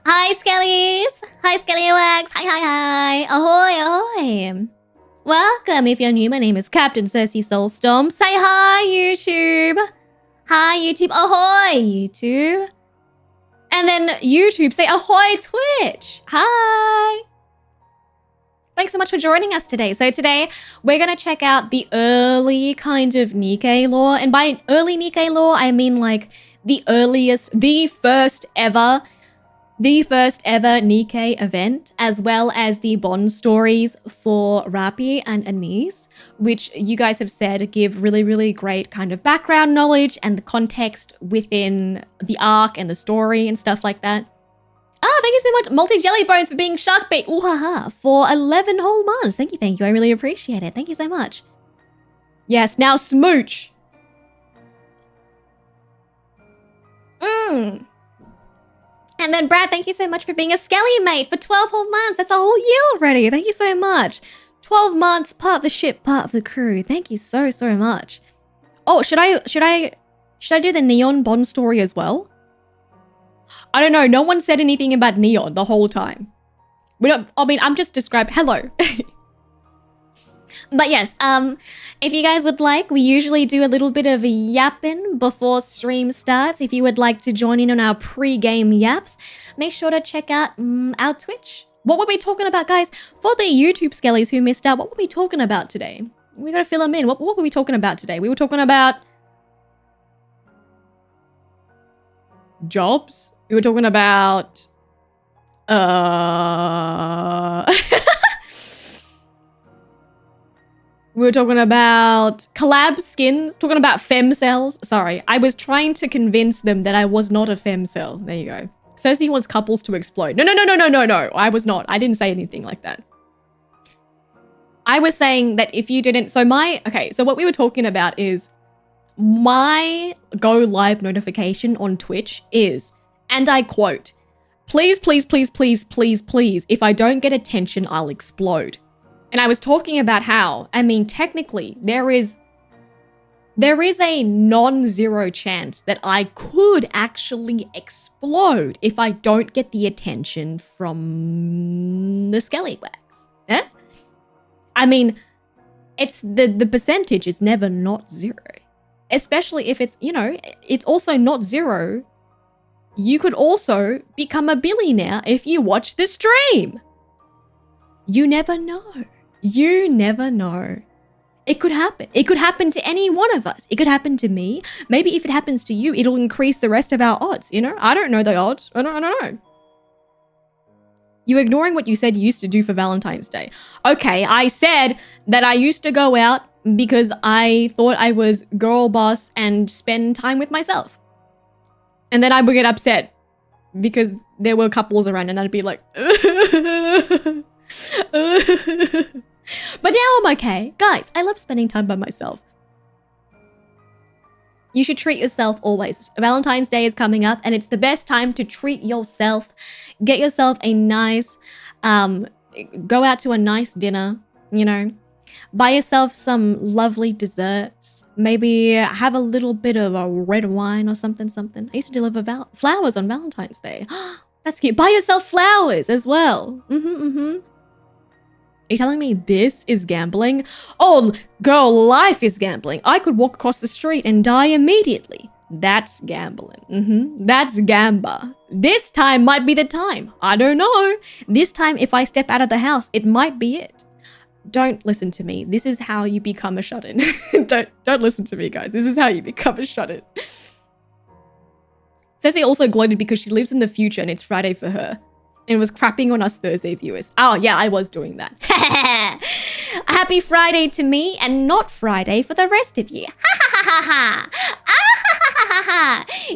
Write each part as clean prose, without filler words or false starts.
Hi, Skellies! Hi, Skellywags! Hi! Ahoy, ahoy! Welcome. If you're new, my name is Captain CERSEA SOULSTORM. Say hi, YouTube! Hi, YouTube. Ahoy, YouTube! And then YouTube, say ahoy, Twitch! Hi! Thanks so much for joining us today. So today, we're going to check out the early kind of Nikke lore. And by early Nikke lore, I mean like the earliest, the first ever Nikke event, as well as the Bond stories for Rapi and Anise, which you guys have said give really, really great kind of background knowledge and the context within the arc and the story and stuff like that. Ah, thank you so much, Multi-Jelly Bones, for being shark bait, ooh ha ha, for 11 whole months. Thank you, I really appreciate it. Thank you so much. Yes, now smooch. And then Brad, thank you so much for being a Skelly mate for 12 whole months. That's a whole year already. Thank you so much. 12 months, part of the ship, part of the crew. Thank you so much. Oh, should I do the Neon Bond story as well? I don't know. No one said anything about Neon the whole time. I'm just describing. Hello. But yes, if you guys would like, we usually do a little bit of yapping before stream starts. If you would like to join in on our pre-game yaps, make sure to check out our Twitch. What were we talking about, guys? For the YouTube skellies who missed out, what were we talking about today? We gotta fill them in. What were we talking about today? We were talking about jobs. We were talking about we were talking about collab skins, talking about femcells. Sorry, I was trying to convince them that I was not a femcell. There you go. CERSEA wants couples to explode. No. I was not. I didn't say anything like that. I was saying that if you didn't... So what we were talking about is my go live notification on Twitch is, and I quote, please, if I don't get attention, I'll explode. And I was talking about how, I mean, technically, there is a non-zero chance that I could actually explode if I don't get the attention from the Skellywags. Eh? I mean, it's the percentage is never not zero. Especially if it's, you know, it's also not zero. You could also become a billionaire if you watch the stream. You never know. You never know. It could happen. It could happen to any one of us. It could happen to me. Maybe if it happens to you, it'll increase the rest of our odds, you know? I don't know the odds. I don't know. You're ignoring what you said you used to do for Valentine's Day. Okay, I said that I used to go out because I thought I was girl boss and spend time with myself. And then I would get upset because there were couples around and I'd be like... But now I'm okay. Guys, I love spending time by myself. You should treat yourself always. Valentine's Day is coming up and it's the best time to treat yourself. Get yourself a nice, go out to a nice dinner, you know. Buy yourself some lovely desserts. Maybe have a little bit of a red wine or something. I used to deliver flowers on Valentine's Day. That's cute. Buy yourself flowers as well. Are you telling me this is gambling? Oh, girl, life is gambling. I could walk across the street and die immediately. That's gambling. That's gamba. This time might be the time. I don't know. This time, if I step out of the house, it might be it. Don't listen to me. This is how you become a shut-in. don't listen to me, guys. This is how you become a shut-in. CERSEA also gloated because she lives in the future and it's Friday for her. And was crapping on us Thursday viewers. Oh, yeah, I was doing that. Happy Friday to me and not Friday for the rest of you.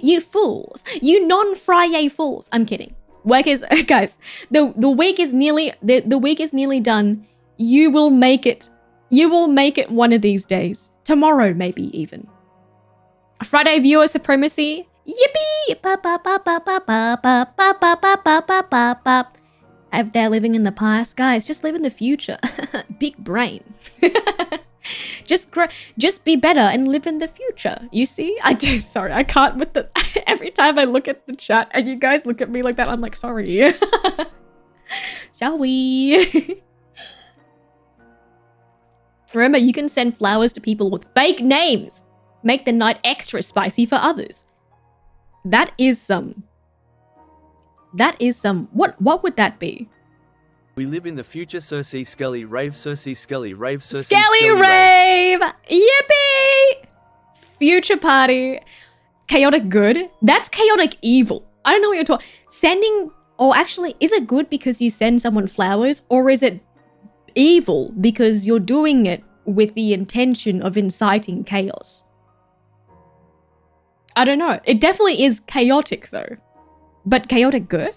You fools. You non-Friday fools. I'm kidding. Work is... Guys, the week is nearly done. You will make it. You will make it one of these days. Tomorrow, maybe even. Friday viewer supremacy... Yippee! If they're living in the past, guys, just live in the future. Big brain. Just be better and live in the future. You see? Sorry, I can't with the every time I look at the chat and you guys look at me like that, I'm like, sorry. Shall we? Remember, you can send flowers to people with fake names. Make the night extra spicy for others. That is some. What would that be? We live in the future. CERSEA Scully rave. CERSEA Scully rave. CERSEA Scully rave. Yippee! Future party. Chaotic good. That's chaotic evil. I don't know what you're talking. Sending. Or actually, is it good because you send someone flowers, or is it evil because you're doing it with the intention of inciting chaos? I don't know. It definitely is chaotic though. But chaotic good?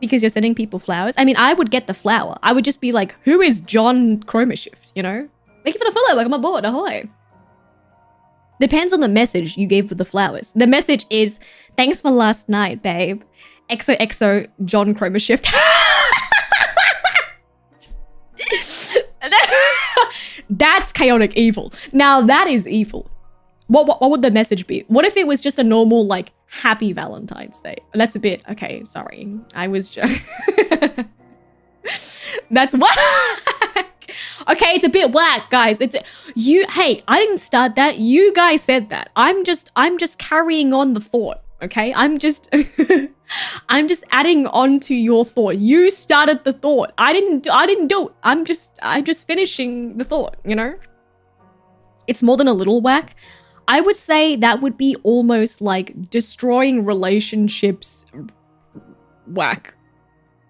Because you're sending people flowers? I mean, I would get the flower. I would just be like, who is John Chromoshift, you know? Thank you for the follow. Welcome aboard. Ahoy. Depends on the message you gave with the flowers. The message is, thanks for last night, babe. XOXO John Chromoshift. That's chaotic evil. Now that is evil. What would the message be? What if it was just a normal, like, happy Valentine's Day? That's a bit, okay, sorry. I was just... That's whack. Okay, it's a bit whack, guys. Hey, I didn't start that. You guys said that. I'm just carrying on the thought, okay? I'm just adding on to your thought. You started the thought. I didn't do it. I'm just finishing the thought, you know? It's more than a little whack. I would say that would be almost like destroying relationships whack.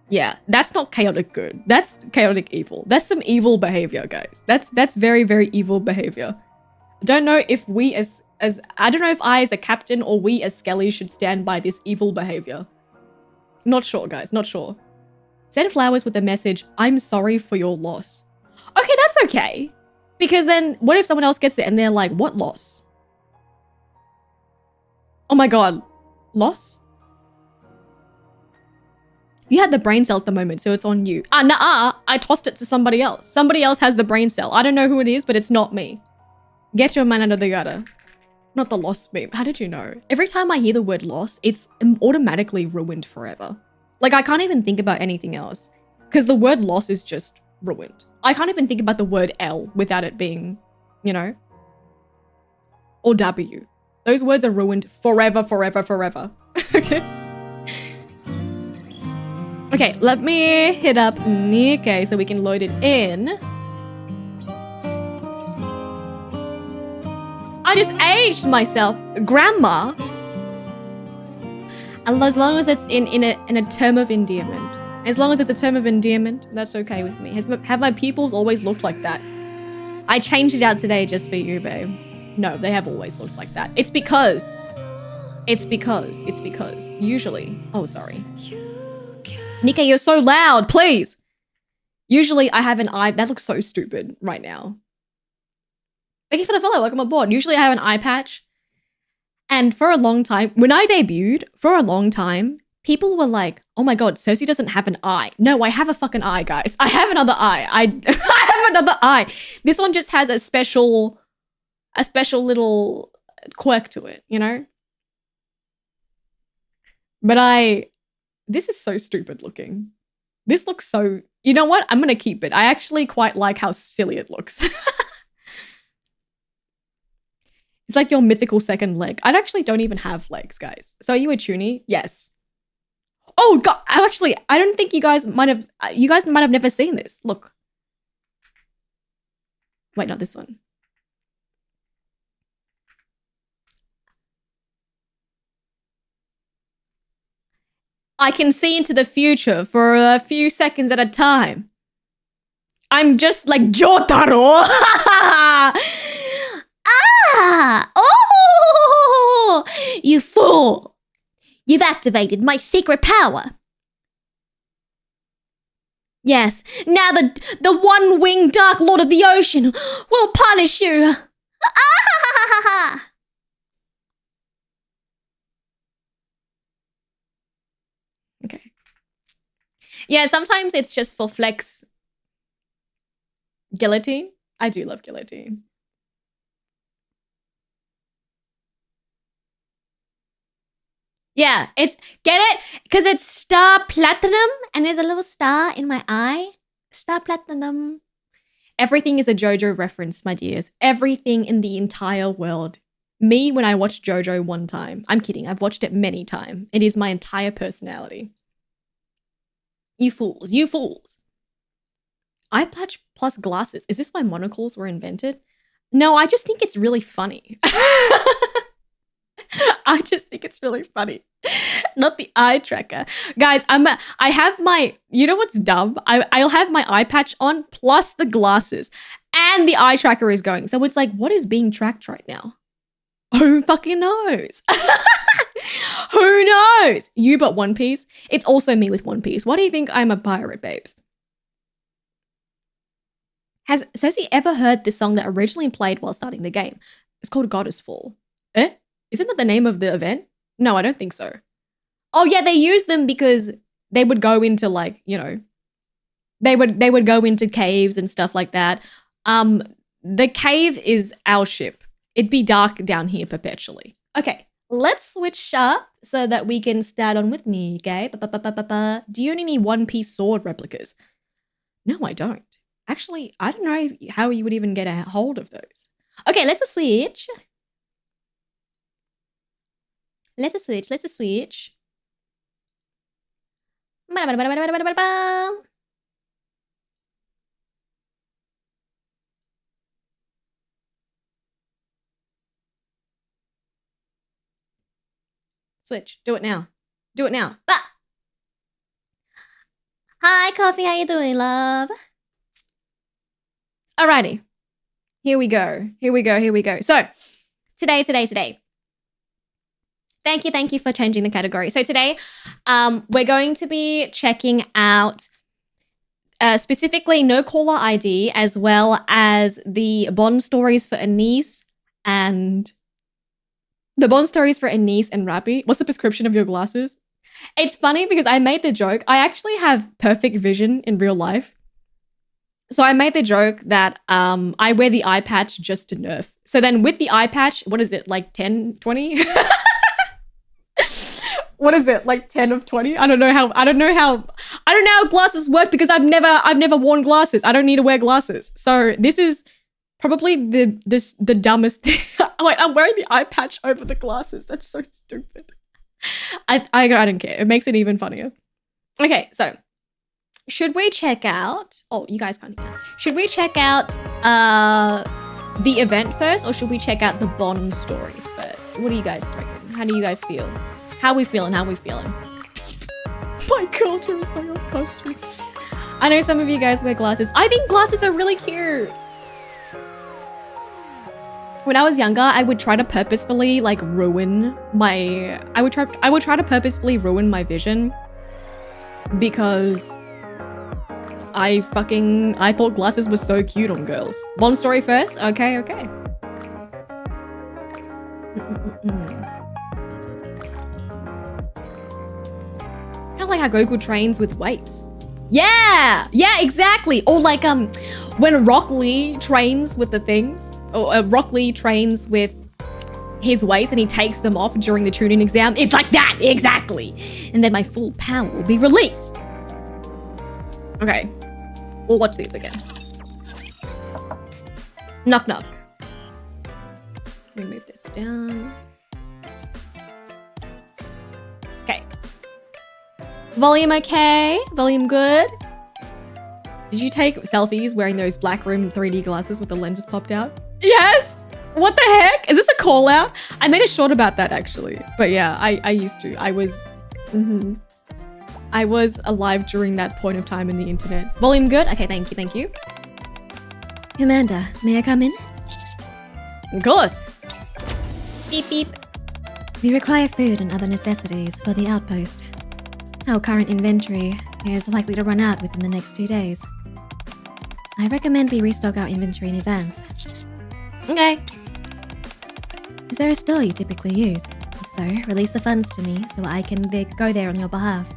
Yeah, that's not chaotic good. That's chaotic evil. That's some evil behavior, guys. That's very, very evil behavior. I don't know if we I don't know if I as a captain or we as Skelly should stand by this evil behavior. Not sure, guys, not sure. Send flowers with the message, I'm sorry for your loss. Okay, that's okay. Because then what if someone else gets it and they're like, what loss? Oh my god, loss? You had the brain cell at the moment, so it's on you. Nah, I tossed it to somebody else. Somebody else has the brain cell. I don't know who it is, but it's not me. Get your man out of the gutter. Not the loss meme. How did you know? Every time I hear the word loss, it's automatically ruined forever. Like, I can't even think about anything else. Because the word loss is just ruined. I can't even think about the word L without it being, you know? Or W. Those words are ruined forever, forever, forever. Okay. Okay, let me hit up Nikke so we can load it in. I just aged myself, grandma. And as long as it's in a term of endearment. As long as it's a term of endearment, that's okay with me. Have my pupils always looked like that? I changed it out today just for you, babe. No, they have always looked like that. It's because. Usually. Oh, sorry. Nikke, you're so loud, please. Usually I have an eye. That looks so stupid right now. Thank you for the follow. Welcome aboard. Usually I have an eye patch. And for a long time, when I debuted, for a long time, people were like, oh my god, CERSEA doesn't have an eye. No, I have a fucking eye, guys. I have another eye. I have another eye. This one just has a special little quirk to it, you know? But this is so stupid looking. This looks so, you know what? I'm gonna keep it. I actually quite like how silly it looks. It's like your mythical second leg. I actually don't even have legs, guys. So are you a toonie? Yes. Oh god, I don't think you guys might have never seen this. Look. Wait, not this one. I can see into the future for a few seconds at a time. I'm just like Jotaro. Oh, you fool. You've activated my secret power. Yes, now the one-winged Dark Lord of the Ocean will punish you. Okay. Yeah, sometimes it's just for flex. Guillotine? I do love guillotine. Yeah, it's, get it? Because it's star platinum and there's a little star in my eye. Star platinum. Everything is a JoJo reference, my dears. Everything in the entire world. Me, when I watched JoJo one time. I'm kidding. I've watched it many times. It is my entire personality. You fools. You fools. Eye patch plus glasses. Is this why monocles were invented? No, I just think it's really funny. I just think it's really funny. Not the eye tracker. Guys, I have my, you know what's dumb? I'll have my eye patch on plus the glasses and the eye tracker is going. So it's like, what is being tracked right now? Who fucking knows? Who knows? You but One Piece. It's also me with One Piece. Why do you think I'm a pirate, babes? Has CERSEA ever heard this song that originally played while starting the game? It's called Goddess Fall. Eh? Isn't that the name of the event? No, I don't think so. Oh yeah, they used them because they would go into like, you know, they would go into caves and stuff like that. The cave is our ship. It'd be dark down here perpetually. Okay, let's switch up so that we can start on with Nikke. Do you own any One Piece sword replicas? No, I don't. Actually, I don't know how you would even get a hold of those. Okay, let's switch. Let's switch. Switch. Do it now. Do it now. Ah! Hi, Coffee. How you doing, love? Alrighty. Here we go. So, today. Thank you for changing the category. So today, we're going to be checking out specifically No Caller ID as well as the Bond stories for Anise and Rapi. What's the prescription of your glasses? It's funny because I made the joke. I actually have perfect vision in real life. So I made the joke that I wear the eye patch just to nerf. So then with the eye patch, what is it, like 10, 20? What is it, like 10 of 20? I don't know how glasses work because I've never worn glasses. I don't need to wear glasses. So this is probably the dumbest thing. Wait, I'm wearing the eye patch over the glasses. That's so stupid. I don't care. It makes it even funnier. Okay, so should we check out, oh, you guys can't hear. Should we check out the event first or should we check out the Bond stories first? What do you guys reckon? How do you guys feel? How we feeling? My culture is my own costume. I know some of you guys wear glasses. I think glasses are really cute. When I was younger, I would try to purposefully like ruin my, I would try to purposefully ruin my vision because I thought glasses were so cute on girls. Bond story first? Okay. Kind of like how Goku trains with weights. Yeah, exactly. Or like when Rock Lee trains with the things, or Rock Lee trains with his weights and he takes them off during the tuning exam. It's like that, exactly. And then my full power will be released. Okay, we'll watch these again. Knock knock. Let me move this down. Okay. Volume okay? Volume good? Did you take selfies wearing those black room 3D glasses with the lenses popped out? Yes! What the heck? Is this a call out? I made a short about that actually. But yeah, I used to. I was alive during that point of time in the internet. Volume good? Okay, thank you. Commander, may I come in? Of course. Beep beep. We require food and other necessities for the outpost. Our current inventory is likely to run out within the next 2 days. I recommend we restock our inventory in advance. Okay. Is there a store you typically use? If so, release the funds to me so I can go there on your behalf.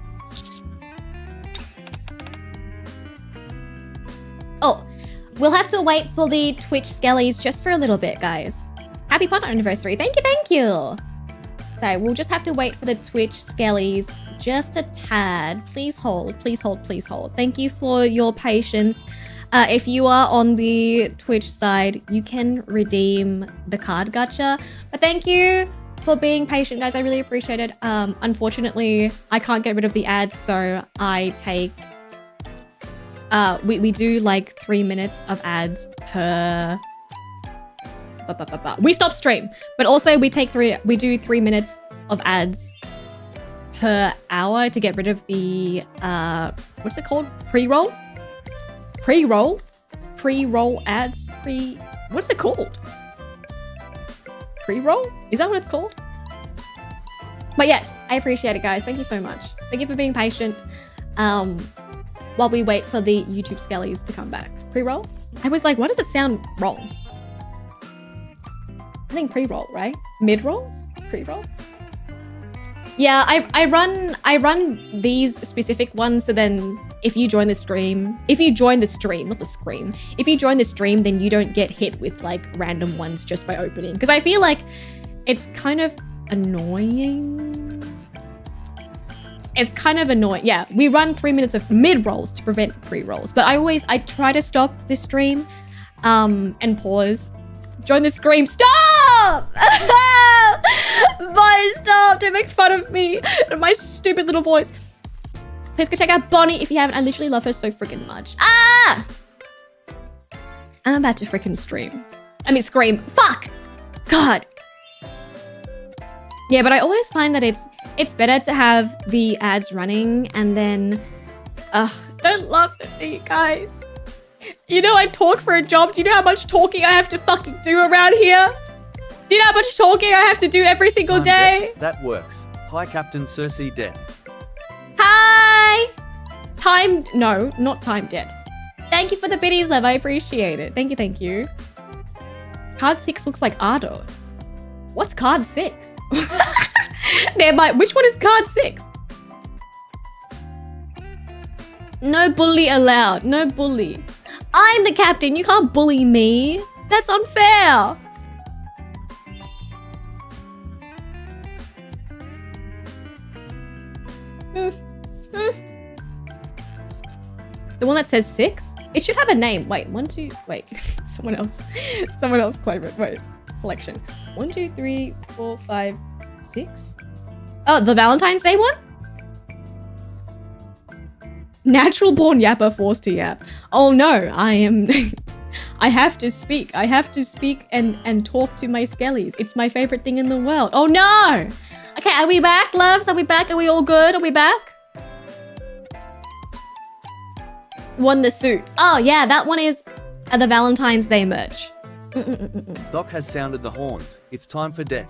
Oh, we'll have to wait for the Twitch skellies just for a little bit, guys. Happy partner anniversary. Thank you. So we'll just have to wait for the Twitch skellies just a tad. Please hold, please hold, please hold. Thank you for your patience. If you are on the Twitch side, you can redeem the card gacha. But thank you for being patient, guys. I really appreciate it. Unfortunately, I can't get rid of the ads, so I take... we do like 3 minutes of ads per... We stop stream, but also we do 3 minutes of ads per hour to get rid of the what's it called? Pre-rolls? Pre-rolls? Pre-roll ads? What's it called? Pre-roll? Is that what it's called? But yes, I appreciate it, guys. Thank you so much. Thank you for being patient while we wait for the YouTube skellies to come back. Pre-roll? I was like, why does it sound wrong? I think pre-roll, right? Mid-rolls? Pre-rolls? Yeah, I run these specific ones, so then if you join the stream, not the scream, if you join the stream, then you don't get hit with like random ones just by opening. Because I feel like it's kind of annoying. It's kind of annoying. Yeah, we run 3 minutes of mid-rolls to prevent pre-rolls. But I try to stop the stream and pause. Join the scream. Stop! Boys, stop! Don't make fun of me and my stupid little voice. Please go check out Bonnie if you haven't. I literally love her so freaking much. Ah! I'm about to freaking scream. Scream. Fuck! God. Yeah, but I always find that it's better to have the ads running and then... don't laugh at me, guys. You know I talk for a job. Do you know how much talking I have to fucking do around here? Do you know how much talking I have to do every single day? That works. Hi, Captain CERSEA Debt. Hi! No, not time debt. Thank you for the biddies, Lev. I appreciate it. Thank you, thank you. Card 6 looks like Ardo. What's card 6? Which one is card 6? No bully allowed. No bully. I'm the captain. You can't bully me. That's unfair. The one that says 6? It should have a name. Wait, 1, 2... Wait. Someone else claim it. Wait. Collection. 1, 2, 3, 4, 5, 6? Oh, the Valentine's Day one? Natural born yapper forced to yap. Oh no, I am... I have to speak. I have to speak and talk to my skellies. It's my favorite thing in the world. Oh no! Okay, are we back, loves? Are we back? Are we all good? Are we back? Won the suit. Oh yeah, that one is the Valentine's Day merch. Doc has sounded the horns. It's time for debt.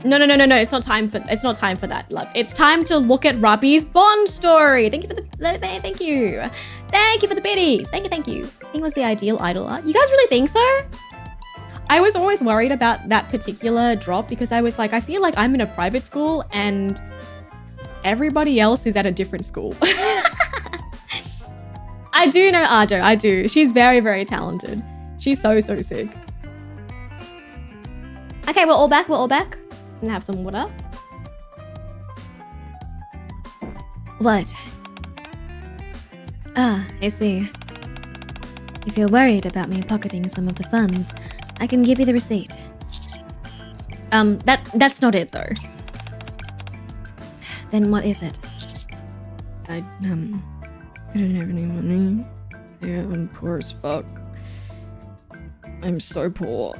No. It's not time for that, love. It's time to look at Rapi's Bond story. Thank you for the biddies. Thank you. I think it was the ideal idol art. You guys really think so? I was always worried about that particular drop because I was like, I feel like I'm in a private school and everybody else is at a different school. I do know Ardo. I do. She's very, very talented. She's so sick. Okay, we're all back. And have some water. What? Ah, I see. If you're worried about me pocketing some of the funds, I can give you the receipt. That's not it though. Then what is it? I don't have any money. Yeah, I'm poor as fuck. I'm so poor.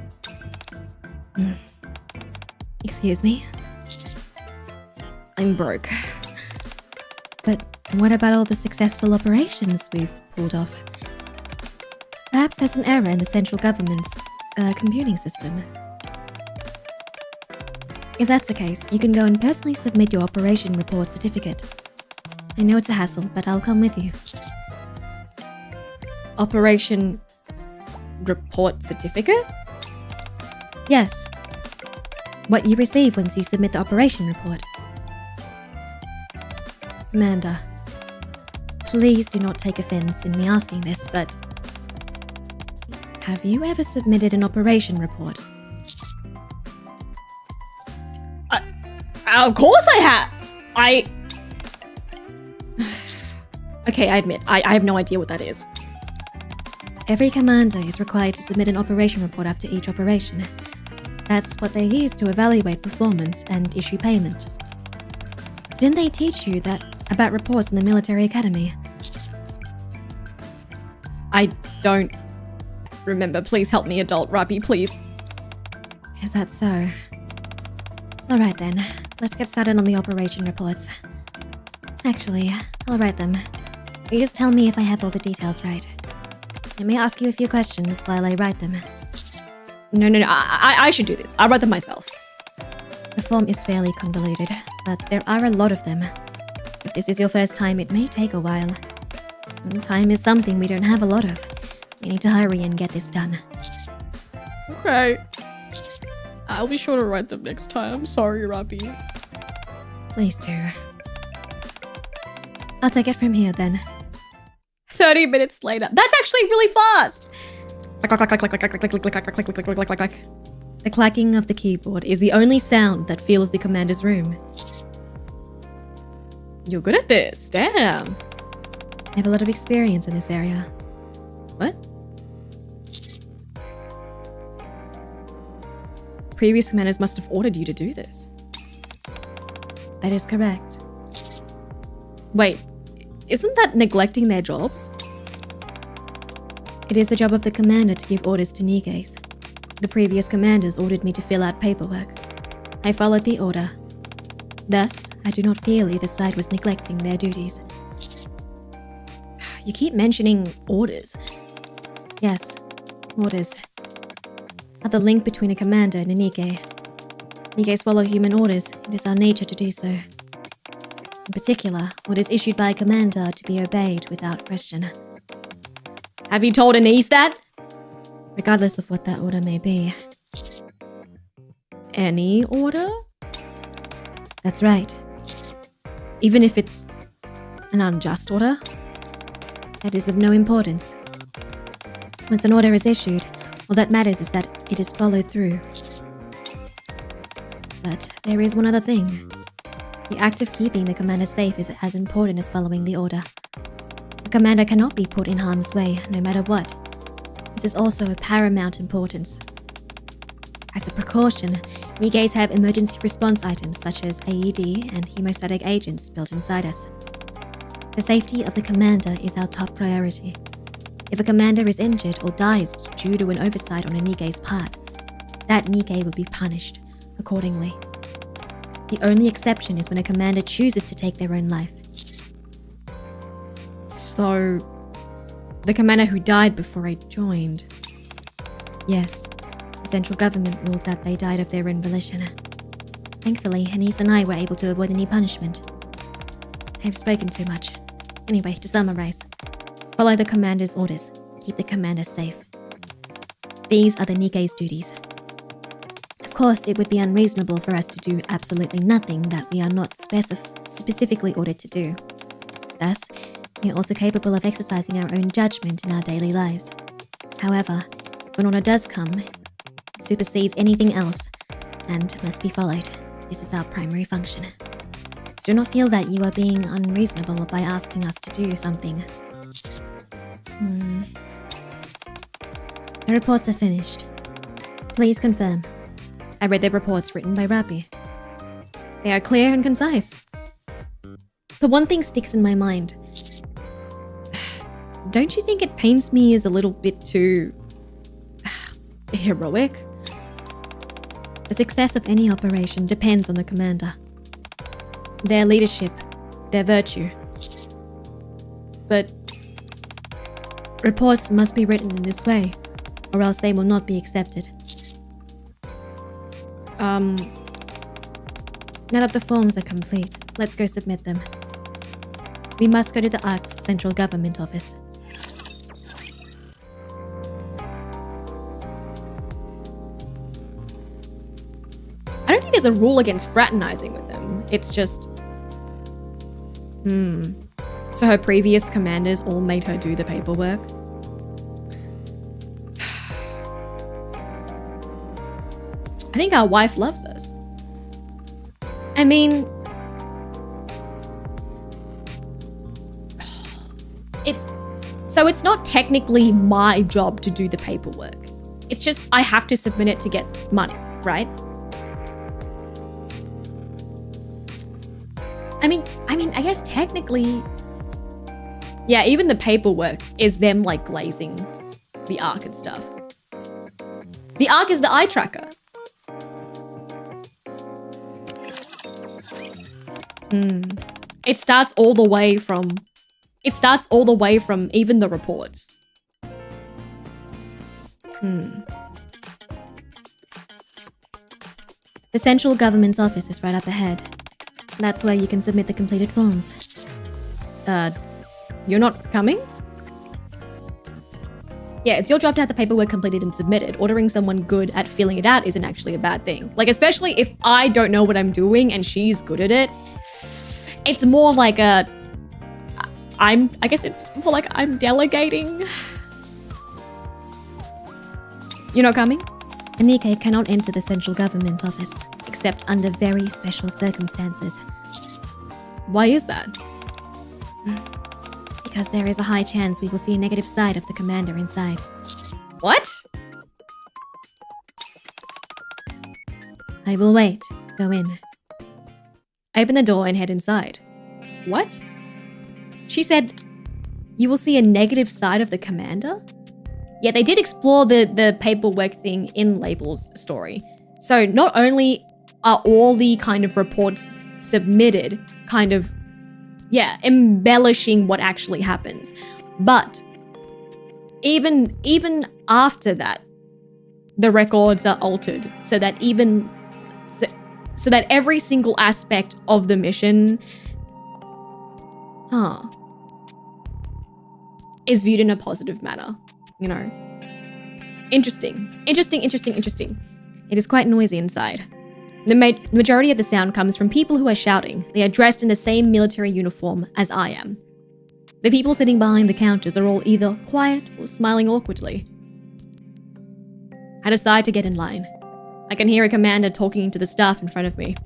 Excuse me? I'm broke. But what about all the successful operations we've pulled off? Perhaps there's an error in the central government's computing system. If that's the case, you can go and personally submit your operation report certificate. I know it's a hassle, but I'll come with you. Operation report certificate? Yes. What you receive once you submit the operation report. Amanda, please do not take offense in me asking this, but have you ever submitted an operation report? Of course I have. Okay, I admit, I have no idea what that is. Every commander is required to submit an operation report after each operation. That's what they use to evaluate performance and issue payment. Didn't they teach you that about reports in the military academy? I don't remember. Please help me, adult Rapi, please. Is that so? Alright then, let's get started on the operation reports. Actually, I'll write them. You just tell me if I have all the details right. I may ask you a few questions while I write them. No, I should do this. I'll write them myself. The form is fairly convoluted, but there are a lot of them. If this is your first time, it may take a while. And time is something we don't have a lot of. We need to hurry and get this done. Okay. I'll be sure to write them next time. I'm sorry, Rapi. Please do. I'll take it from here then. 30 minutes later. That's actually really fast. The clacking of the keyboard is the only sound that fills the commander's room. You're good at this. Damn. I have a lot of experience in this area. What? Previous commanders must have ordered you to do this. That is correct. Wait, isn't that neglecting their jobs? It is the job of the commander to give orders to Nikkes. The previous commanders ordered me to fill out paperwork. I followed the order. Thus, I do not feel either side was neglecting their duties. You keep mentioning orders. Yes, orders are the link between a commander and a Nikke. Nikkes follow human orders. It is our nature to do so. In particular, orders issued by a commander are to be obeyed without question. Have you told Anise that? Regardless of what that order may be. Any order? That's right. Even if it's an unjust order? That is of no importance. Once an order is issued, all that matters is that it is followed through. But there is one other thing. The act of keeping the commander safe is as important as following the order. A commander cannot be put in harm's way, no matter what. This is also of paramount importance. As a precaution, Nikkes have emergency response items such as AED and hemostatic agents built inside us. The safety of the commander is our top priority. If a commander is injured or dies due to an oversight on a Nikke's part, that Nikke will be punished accordingly. The only exception is when a commander chooses to take their own life. So, the commander who died before I joined? Yes, the central government ruled that they died of their own volition. Thankfully, Anise and I were able to avoid any punishment. I have spoken too much. Anyway, to summarize, follow the commander's orders. Keep the commander safe. These are the Nikke's duties. Of course, it would be unreasonable for us to do absolutely nothing that we are not specifically ordered to do. Thus, we are also capable of exercising our own judgment in our daily lives. However, when order does come, it supersedes anything else and must be followed. This is our primary function. So do not feel that you are being unreasonable by asking us to do something. The reports are finished. Please confirm. I read the reports written by Rapi. They are clear and concise. But one thing sticks in my mind. Don't you think it pains me as a little bit too heroic? The success of any operation depends on the commander. Their leadership, their virtue. But reports must be written in this way, or else they will not be accepted. Now that the forms are complete, let's go submit them. We must go to the ARC's central government office. I don't think there's a rule against fraternizing with them. It's just... So her previous commanders all made her do the paperwork? I think our wife loves us. I mean, it's not technically my job to do the paperwork. It's just I have to submit it to get money, right? I mean, I guess technically, yeah, even the paperwork is them like glazing the arc and stuff. The arc is the eye tracker. It starts all the way from even the reports. The central government's office is right up ahead. That's where you can submit the completed forms. You're not coming? Yeah, it's your job to have the paperwork completed and submitted. Ordering someone good at filling it out isn't actually a bad thing. Like, especially if I don't know what I'm doing and she's good at it. It's more like I guess it's more like I'm delegating. You're not coming? A Nikke cannot enter the central government office, except under very special circumstances. Why is that? Because there is a high chance we will see a negative side of the commander inside. What? I will wait. Go in. I open the door and head inside. What? She said, you will see a negative side of the commander? Yeah, they did explore the paperwork thing in Label's story. So not only are all the kind of reports submitted kind of, yeah, embellishing what actually happens, but even after that, the records are altered so that so that every single aspect of the mission, is viewed in a positive manner. You know, interesting. It is quite noisy inside. The majority of the sound comes from people who are shouting. They are dressed in the same military uniform as I am. The people sitting behind the counters are all either quiet or smiling awkwardly. I decide to get in line. I can hear a commander talking to the staff in front of me.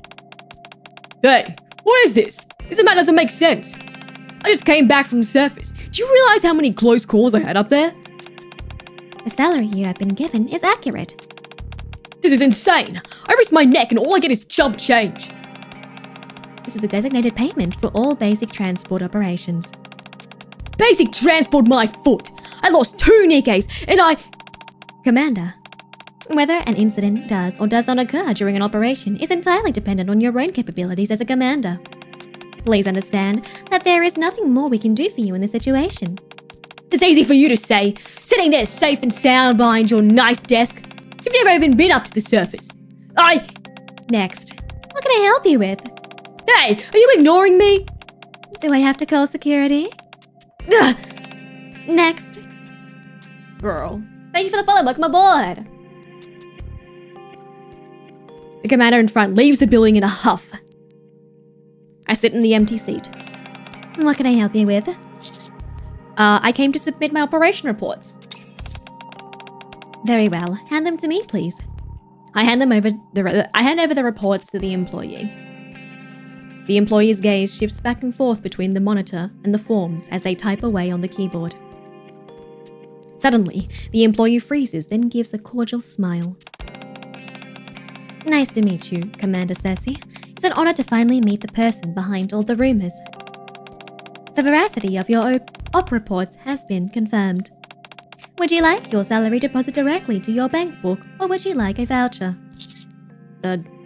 Hey, what is this? This map doesn't make sense. I just came back from the surface. Do you realize how many close calls I had up there? The salary you have been given is accurate. This is insane. I risk my neck and all I get is chump change. This is the designated payment for all basic transport operations. Basic transport my foot. I lost 2 Nikkes and Commander, whether an incident does or does not occur during an operation is entirely dependent on your own capabilities as a commander. Please understand that there is nothing more we can do for you in this situation. It's easy for you to say, sitting there safe and sound behind your nice desk. You've never even been up to the surface. Next. What can I help you with? Hey, are you ignoring me? Do I have to call security? Ugh. Next. Girl, thank you for the follow. Welcome aboard. The commander in front leaves the building in a huff. I sit in the empty seat. What can I help you with? I came to submit my operation reports. Very well. Hand them to me, please. I hand over the reports to the employee. The employee's gaze shifts back and forth between the monitor and the forms as they type away on the keyboard. Suddenly, the employee freezes, then gives a cordial smile. Nice to meet you, Commander CERSEA. It's an honor to finally meet the person behind all the rumors. The veracity of your op reports has been confirmed. Would you like your salary deposited directly to your bank book, or would you like a voucher?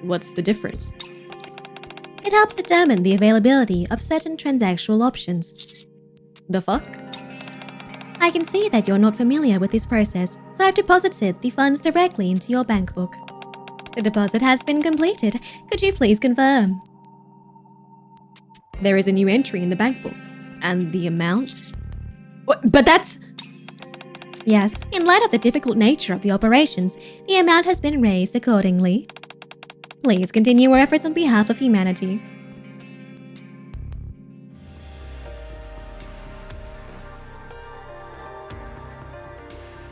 What's the difference? It helps determine the availability of certain transactional options. The fuck? I can see that you're not familiar with this process, so I've deposited the funds directly into your bank book. The deposit has been completed. Could you please confirm? There is a new entry in the bank book. And the amount? But that's... Yes, in light of the difficult nature of the operations, the amount has been raised accordingly. Please continue your efforts on behalf of humanity.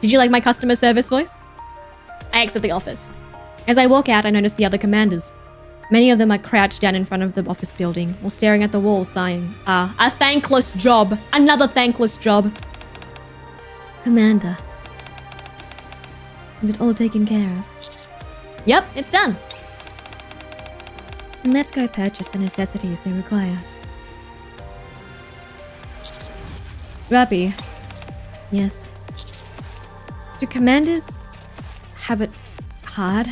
Did you like my customer service voice? I exit the office. As I walk out, I notice the other commanders. Many of them are crouched down in front of the office building or staring at the wall, sighing. Ah, a thankless job. Another thankless job. Commander. Is it all taken care of? Yep, it's done. And let's go purchase the necessities we require. Rapi, Yes. do commanders have it hard?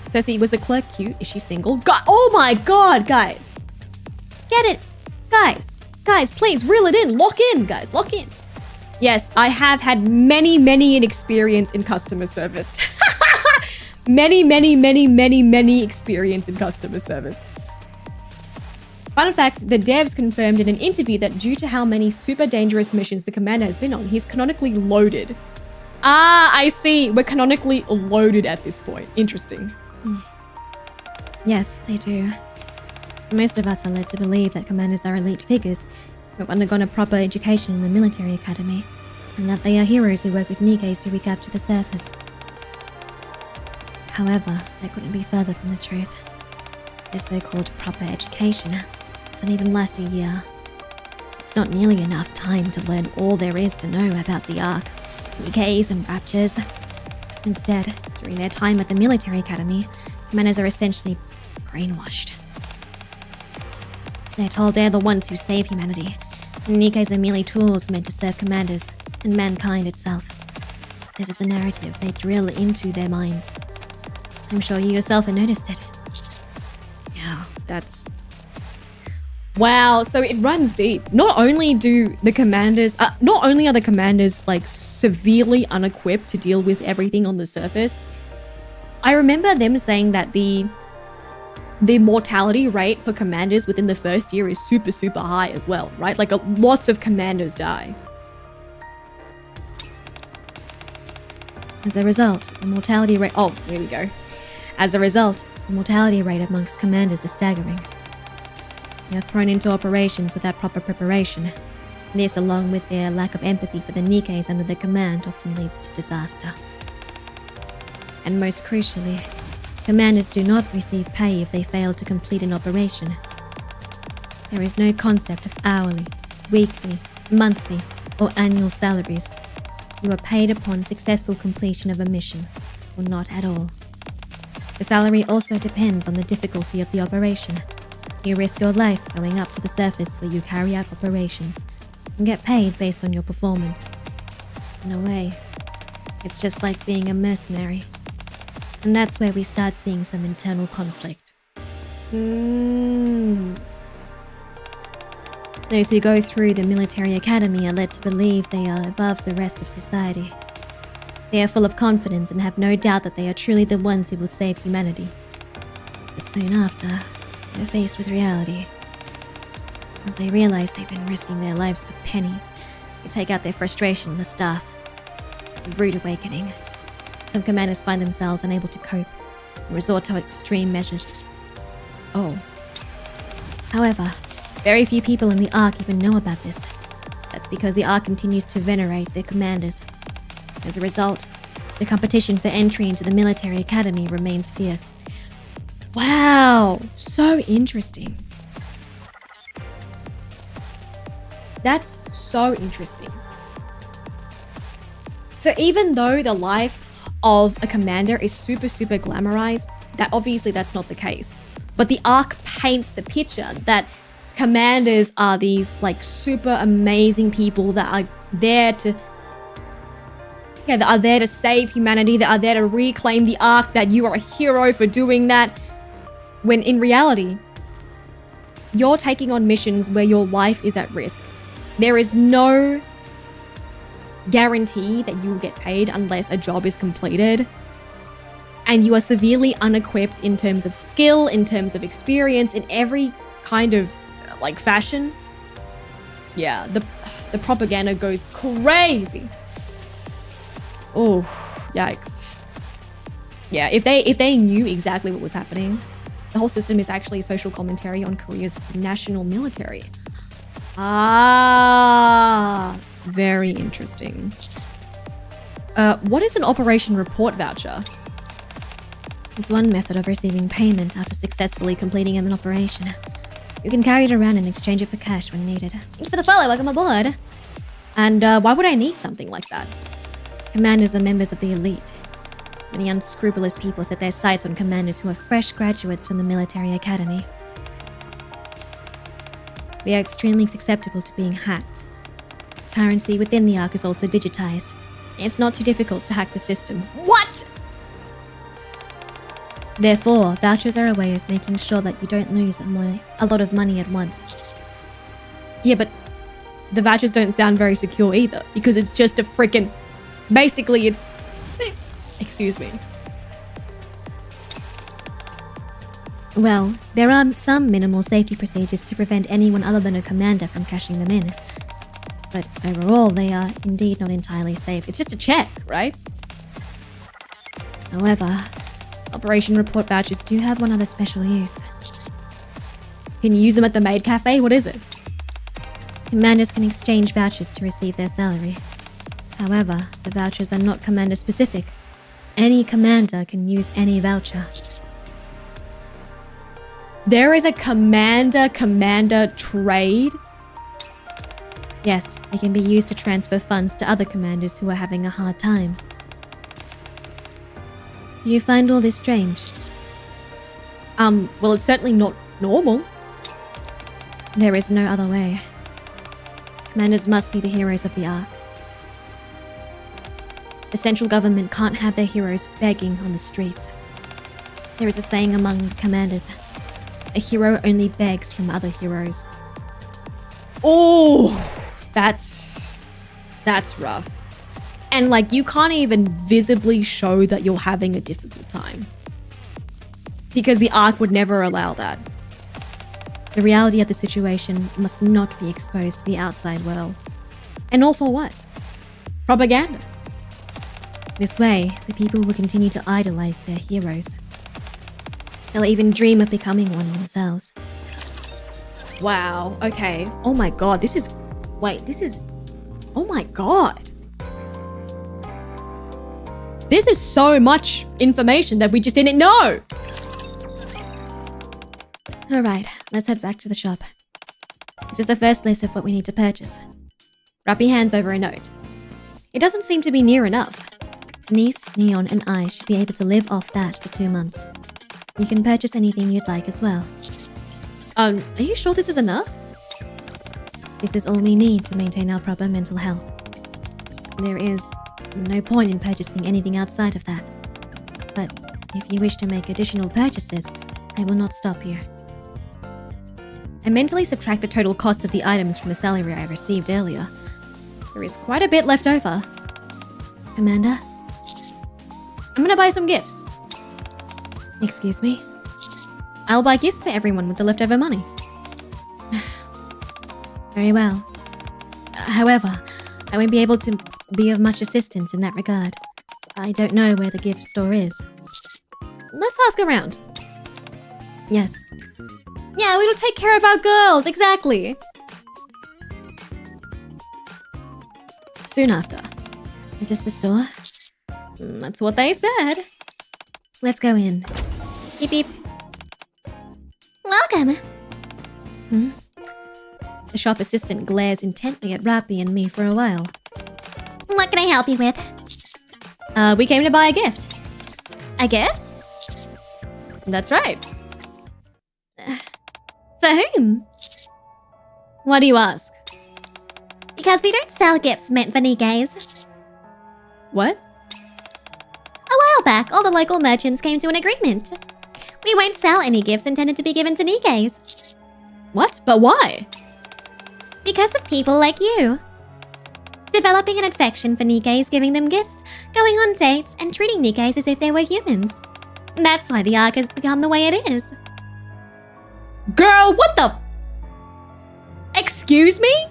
Cersei, was the clerk cute? Is she single? Oh my god, guys. Get it. Guys, please reel it in. Lock in, guys. Lock in. Yes, I have had many an experience in customer service. many experience in customer service. Fun fact, the devs confirmed in an interview that due to how many super dangerous missions the commander has been on, he's canonically loaded. Ah, I see. We're canonically loaded at this point. Interesting. Yes, they do. Most of us are led to believe that commanders are elite figures who have undergone a proper education in the military academy, and that they are heroes who work with Nikkes to recapture the surface. However, that couldn't be further from the truth. Their so-called proper education doesn't even last a year. It's not nearly enough time to learn all there is to know about the Ark, Nikkes and Raptures. Instead, during their time at the military academy, commanders are essentially brainwashed. They're told they're the ones who save humanity, and Nikkes are merely tools meant to serve commanders and mankind itself. This is the narrative they drill into their minds. I'm sure you yourself have noticed it. Yeah, that's... Wow, so it runs deep. Not only do the commanders... not only are the commanders, like, severely unequipped to deal with everything on the surface, I remember them saying that the mortality rate for commanders within the first year is super high as well, right? Like, lots of commanders die. As a result, the mortality rate... Oh, here we go. As a result, the mortality rate amongst commanders is staggering. They are thrown into operations without proper preparation. This, along with their lack of empathy for the Nikkes under their command, often leads to disaster. And most crucially, commanders do not receive pay if they fail to complete an operation. There is no concept of hourly, weekly, monthly, or annual salaries. You are paid upon successful completion of a mission, or not at all. The salary also depends on the difficulty of the operation. You risk your life going up to the surface where you carry out operations, and get paid based on your performance. In a way, it's just like being a mercenary. And that's where we start seeing some internal conflict. Those who go through the military academy are led to believe they are above the rest of society. They are full of confidence and have no doubt that they are truly the ones who will save humanity. But soon after, they're faced with reality. As they realize they've been risking their lives for pennies, they take out their frustration on the staff. It's a rude awakening. Some commanders find themselves unable to cope and resort to extreme measures. Oh. However, very few people in the Ark even know about this. That's because the Ark continues to venerate their commanders. As a result, the competition for entry into the military academy remains fierce. Wow, so interesting. That's so interesting. So even though the life of a commander is super glamorized, that's not the case. But the Ark paints the picture that commanders are these like super amazing people that are there to save humanity, that are there to reclaim the Ark, that you are a hero for doing that. When in reality, you're taking on missions where your life is at risk. There is no guarantee that you will get paid unless a job is completed. And you are severely unequipped in terms of skill, in terms of experience, in every kind of like fashion. Yeah, the propaganda goes crazy. Oh, yikes. Yeah, if they knew exactly what was happening, the whole system is actually a social commentary on Korea's national military. Ah, very interesting. What is an operation report voucher? It's one method of receiving payment after successfully completing an operation. You can carry it around and exchange it for cash when needed. Thank you for the follow, welcome aboard. And why would I need something like that? Commanders are members of the elite. Many unscrupulous people set their sights on commanders who are fresh graduates from the military academy. They are extremely susceptible to being hacked. Currency within the Ark is also digitized. It's not too difficult to hack the system. What? Therefore, vouchers are a way of making sure that you don't lose a lot of money at once. Yeah, but the vouchers don't sound very secure either, because it's just a freaking... Basically, it's... Excuse me. Well, there are some minimal safety procedures to prevent anyone other than a commander from cashing them in. But overall, they are indeed not entirely safe. It's just a check, right? However, Operation Report vouchers do have one other special use. Can you use them at the maid cafe? What is it? commanders can exchange vouchers to receive their salary. However, the vouchers are not commander specific. Any commander can use any voucher. There is a commander trade? Yes, they can be used to transfer funds to other commanders who are having a hard time. Do you find all this strange? Well, it's certainly not normal. There is no other way. Commanders must be the heroes of the Ark. The central government can't have their heroes begging on the streets. There is a saying among commanders, a hero only begs from other heroes. Oh, that's rough. And like, you can't even visibly show that you're having a difficult time, because the Ark would never allow that. The reality of the situation must not be exposed to the outside world. And all for what? Propaganda. This way, the people will continue to idolize their heroes. They'll even dream of becoming one themselves. Wow, okay. Oh my god, oh my god. This is so much information that we just didn't know. Alright, let's head back to the shop. This is the first list of what we need to purchase. Rapi hands over a note. It doesn't seem to be near enough. Anise, Neon, and I should be able to live off that for 2 months. You can purchase anything you'd like as well. Are you sure this is enough? This is all we need to maintain our proper mental health. There is no point in purchasing anything outside of that. But if you wish to make additional purchases, I will not stop you. I mentally subtract the total cost of the items from the salary I received earlier. There is quite a bit left over. Commander? I'm gonna buy some gifts. Excuse me? I'll buy gifts for everyone with the leftover money. Very well. However, I won't be able to be of much assistance in that regard. I don't know where the gift store is. Let's ask around. Yes. Yeah, we'll take care of our girls, exactly. Soon after. Is this the store? That's what they said. Let's go in. Beep beep. Welcome. The shop assistant glares intently at Rapi and me for a while. What can I help you with? We came to buy a gift. A gift? That's right. For whom? Why do you ask? Because we don't sell gifts meant for Nikkes. What? A while back, all the local merchants came to an agreement. We won't sell any gifts intended to be given to Nikkes. What? But why? Because of people like you. Developing an affection for Nikkes, giving them gifts, going on dates, and treating Nikkes as if they were humans. That's why the Ark has become the way it is. Girl, what the? Excuse me?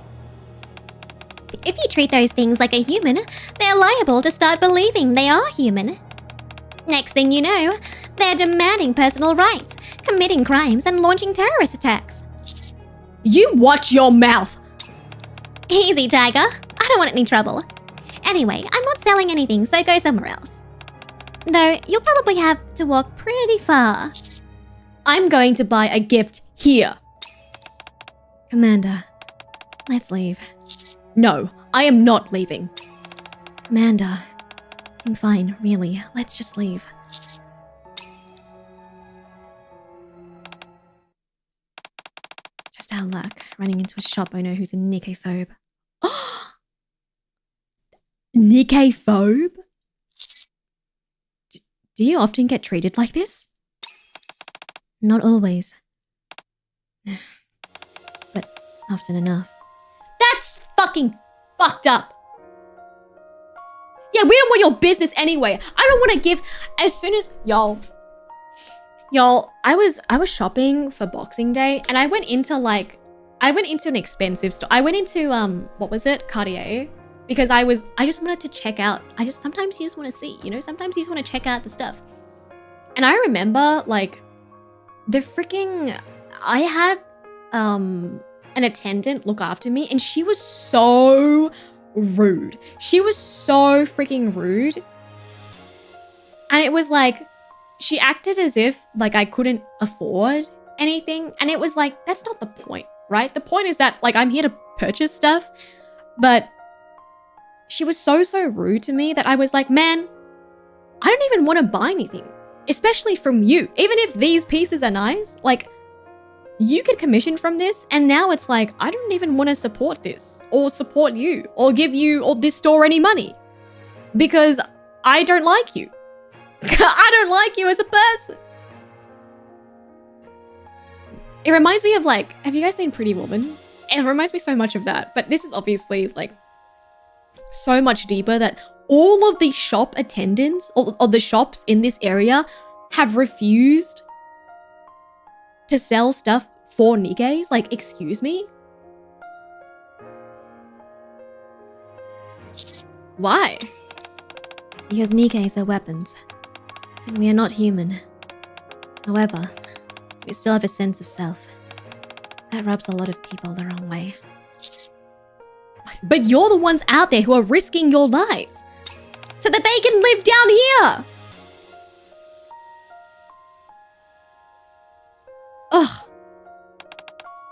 If you treat those things like a human, they're liable to start believing they are human. Next thing you know, they're demanding personal rights, committing crimes, and launching terrorist attacks. You watch your mouth. Easy, Tiger. I don't want any trouble. Anyway, I'm not selling anything, so go somewhere else. Though you'll probably have to walk pretty far. I'm going to buy a gift here. Commander, let's leave. No, I am not leaving. Commander, I'm fine, really. Let's just leave. Just our luck, running into a shop owner who's a Nikke phobe. Nikke phobe? Do you often get treated like this? Not always. But often enough. That's fucking fucked up. Yeah, we don't want your business anyway. I don't want to give as soon as y'all, I was shopping for Boxing Day and I went into an expensive store. I went into what was it? Cartier. Because I just wanted to check out. Sometimes you just want to see, you know? Sometimes you just want to check out the stuff. And I remember like I had an attendant look after me and she was so rude. She was so freaking rude. And it was like, she acted as if like I couldn't afford anything. And it was like, that's not the point, right? The point is that like I'm here to purchase stuff. But she was so rude to me that I was like, man, I don't even want to buy anything, especially from you. Even if these pieces are nice, like you get commission from this. And now it's like, I don't even want to support this or support you or give you or this store any money because I don't like you. I don't like you as a person. It reminds me of like, have you guys seen Pretty Woman? It reminds me so much of that. But this is obviously like so much deeper that all of the shop attendants or the shops in this area have refused to sell stuff for Nikkes. Like, excuse me? Why? Because Nikkes are weapons. And we are not human. However, we still have a sense of self. That rubs a lot of people the wrong way. But you're the ones out there who are risking your lives so that they can live down here. Ugh.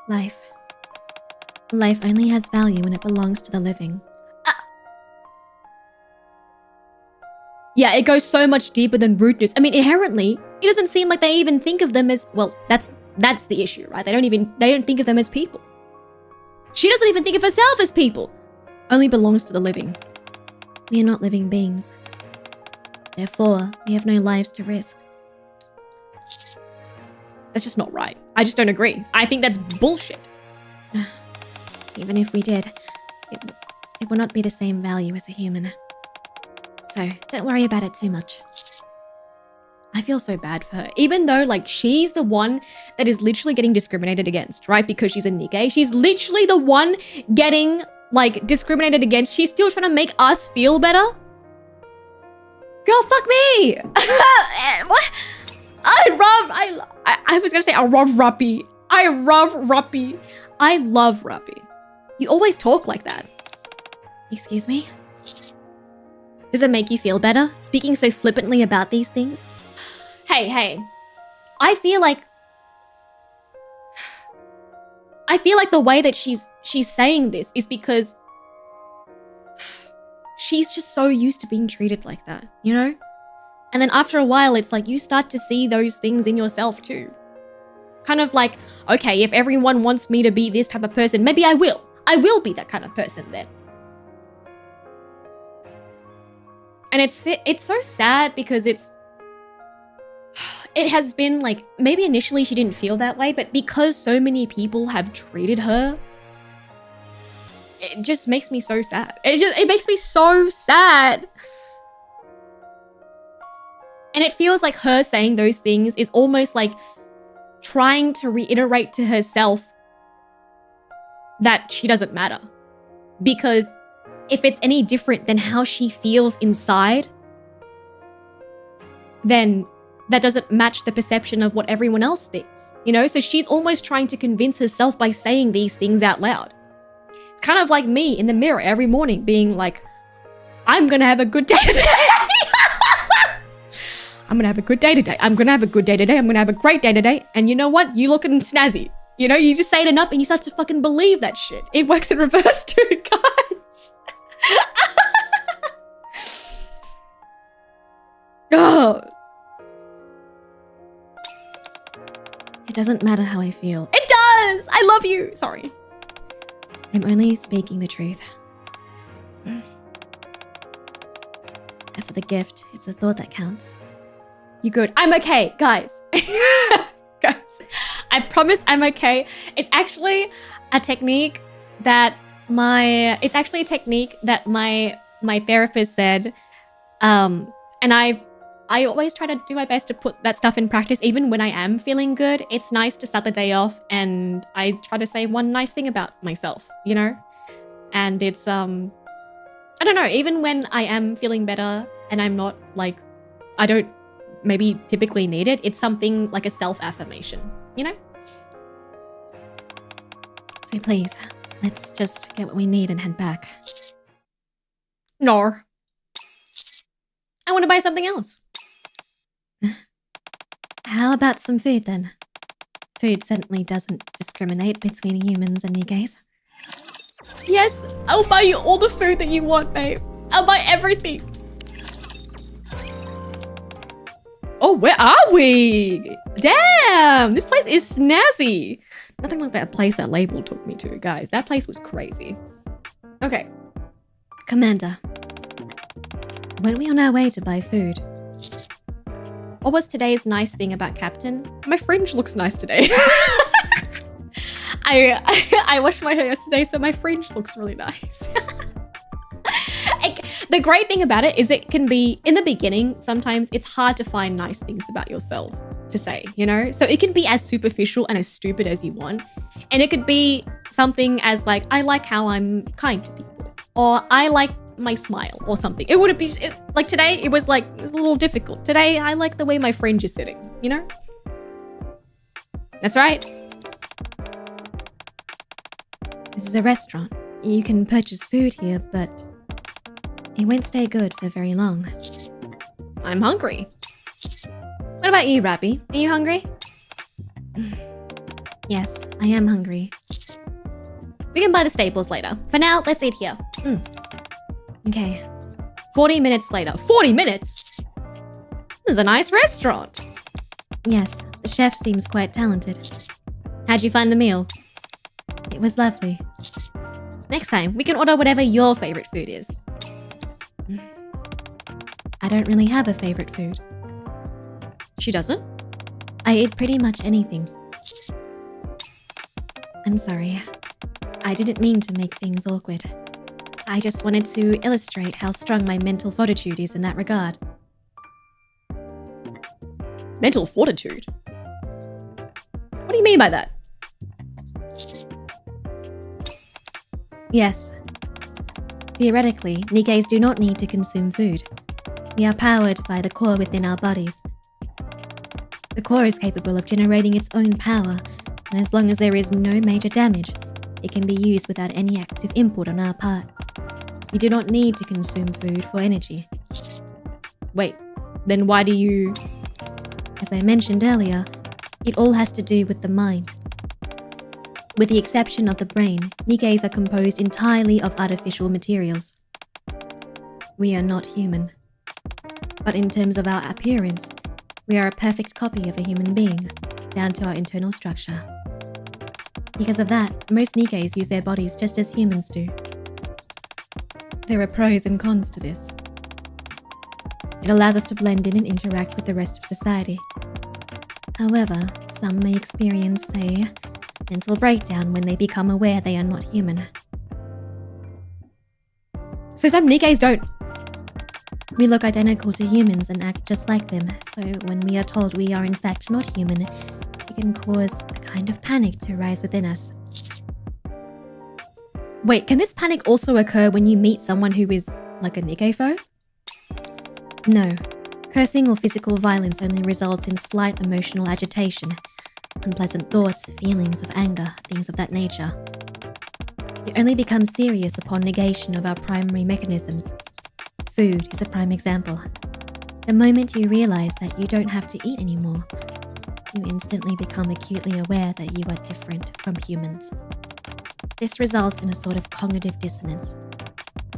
Life only has value when it belongs to the living. Yeah, it goes so much deeper than rudeness. I mean, inherently, it doesn't seem like they even think of them as, well, that's the issue, right? They don't think of them as people. She doesn't even think of herself as people. Only belongs to the living. We are not living beings. Therefore, we have no lives to risk. That's just not right. I just don't agree. I think that's bullshit. Even if we did, it would not be the same value as a human. So, don't worry about it too much. I feel so bad for her. Even though, like, she's the one that is literally getting discriminated against, right? Because she's a Nikke. She's literally the one getting, like, discriminated against. She's still trying to make us feel better. Girl, fuck me! What? I was gonna say I love Rapi. I love Rapi. I love Rapi. You always talk like that. Excuse me? Does it make you feel better, speaking so flippantly about these things? Hey. I feel like the way that she's saying this is because she's just so used to being treated like that, you know? And then after a while, it's like you start to see those things in yourself too. Kind of like, okay, if everyone wants me to be this type of person, maybe I will. I will be that kind of person then. And it's so sad because it has been like, maybe initially she didn't feel that way, but because so many people have treated her, it just makes me so sad. It makes me so sad. And it feels like her saying those things is almost like trying to reiterate to herself that she doesn't matter. Because if it's any different than how she feels inside, then that doesn't match the perception of what everyone else thinks, you know? So she's almost trying to convince herself by saying these things out loud. It's kind of like me in the mirror every morning being like, I'm gonna have a good day today. I'm gonna have a good day today. I'm gonna have a good day today. I'm gonna have a great day today. And you know what? You looking snazzy. You know, you just say it enough and you start to fucking believe that shit. It works in reverse too, guys. Oh. It doesn't matter how I feel. It does! I love you. Sorry. I'm only speaking the truth. As for the gift, it's the thought that counts. You good? I'm okay, guys. Guys, I promise I'm okay. It's actually a technique that my therapist said. And I always try to do my best to put that stuff in practice, even when I am feeling good. It's nice to start the day off and I try to say one nice thing about myself, you know? And it's, I don't know, even when I am feeling better and I'm not like, I don't maybe typically need it, it's something like a self-affirmation, you know? So please, let's just get what we need and head back. No. I want to buy something else. How about some food then? Food certainly doesn't discriminate between humans and Nikkes. Yes, I'll buy you all the food that you want, babe. I'll buy everything. Oh, where are we? Damn, this place is snazzy. Nothing like that place that Label took me to, guys. That place was crazy. Okay. Commander, weren't we on our way to buy food? What was today's nice thing about Captain? My fringe looks nice today. I washed my hair yesterday, so my fringe looks really nice. The great thing about it is it can be, in the beginning, sometimes it's hard to find nice things about yourself to say, you know? So it can be as superficial and as stupid as you want. And it could be something as like, I like how I'm kind to people. Or I like my smile or something. It wouldn't be, like today, it was a little difficult. Today, I like the way my fringe is sitting, you know? That's right. This is a restaurant. You can purchase food here, but it won't stay good for very long. I'm hungry. What about you, Rapi? Are you hungry? Yes, I am hungry. We can buy the staples later. For now, let's eat here. Okay. 40 minutes later. 40 minutes? This is a nice restaurant. Yes, the chef seems quite talented. How'd you find the meal? It was lovely. Next time, we can order whatever your favorite food is. I don't really have a favorite food. She doesn't? I eat pretty much anything. I'm sorry. I didn't mean to make things awkward. I just wanted to illustrate how strong my mental fortitude is in that regard. Mental fortitude? What do you mean by that? Yes. Theoretically, Nikkes do not need to consume food. We are powered by the core within our bodies. The core is capable of generating its own power, and as long as there is no major damage, it can be used without any active input on our part. We do not need to consume food for energy. Wait, then why do you... As I mentioned earlier, it all has to do with the mind. With the exception of the brain, Nikkes are composed entirely of artificial materials. We are not human. But in terms of our appearance, we are a perfect copy of a human being, down to our internal structure. Because of that, most Nikkes use their bodies just as humans do. There are pros and cons to this. It allows us to blend in and interact with the rest of society. However, some may experience a mental breakdown when they become aware they are not human. So some Nikkes don't. We look identical to humans and act just like them, so when we are told we are in fact not human, it can cause a kind of panic to rise within us. Wait, can this panic also occur when you meet someone who is like a Nikke foe? No. Cursing or physical violence only results in slight emotional agitation, unpleasant thoughts, feelings of anger, things of that nature. It only becomes serious upon negation of our primary mechanisms. Food is a prime example. The moment you realize that you don't have to eat anymore, you instantly become acutely aware that you are different from humans. This results in a sort of cognitive dissonance.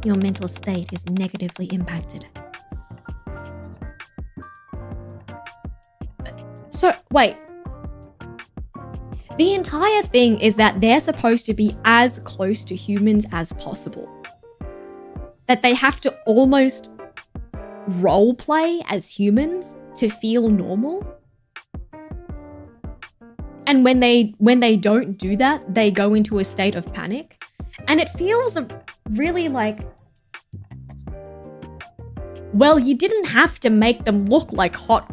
Your mental state is negatively impacted. So, wait. The entire thing is that they're supposed to be as close to humans as possible. That they have to almost role play as humans to feel normal. And when they don't do that, they go into a state of panic. And it feels really like, well, you didn't have to make them look like hot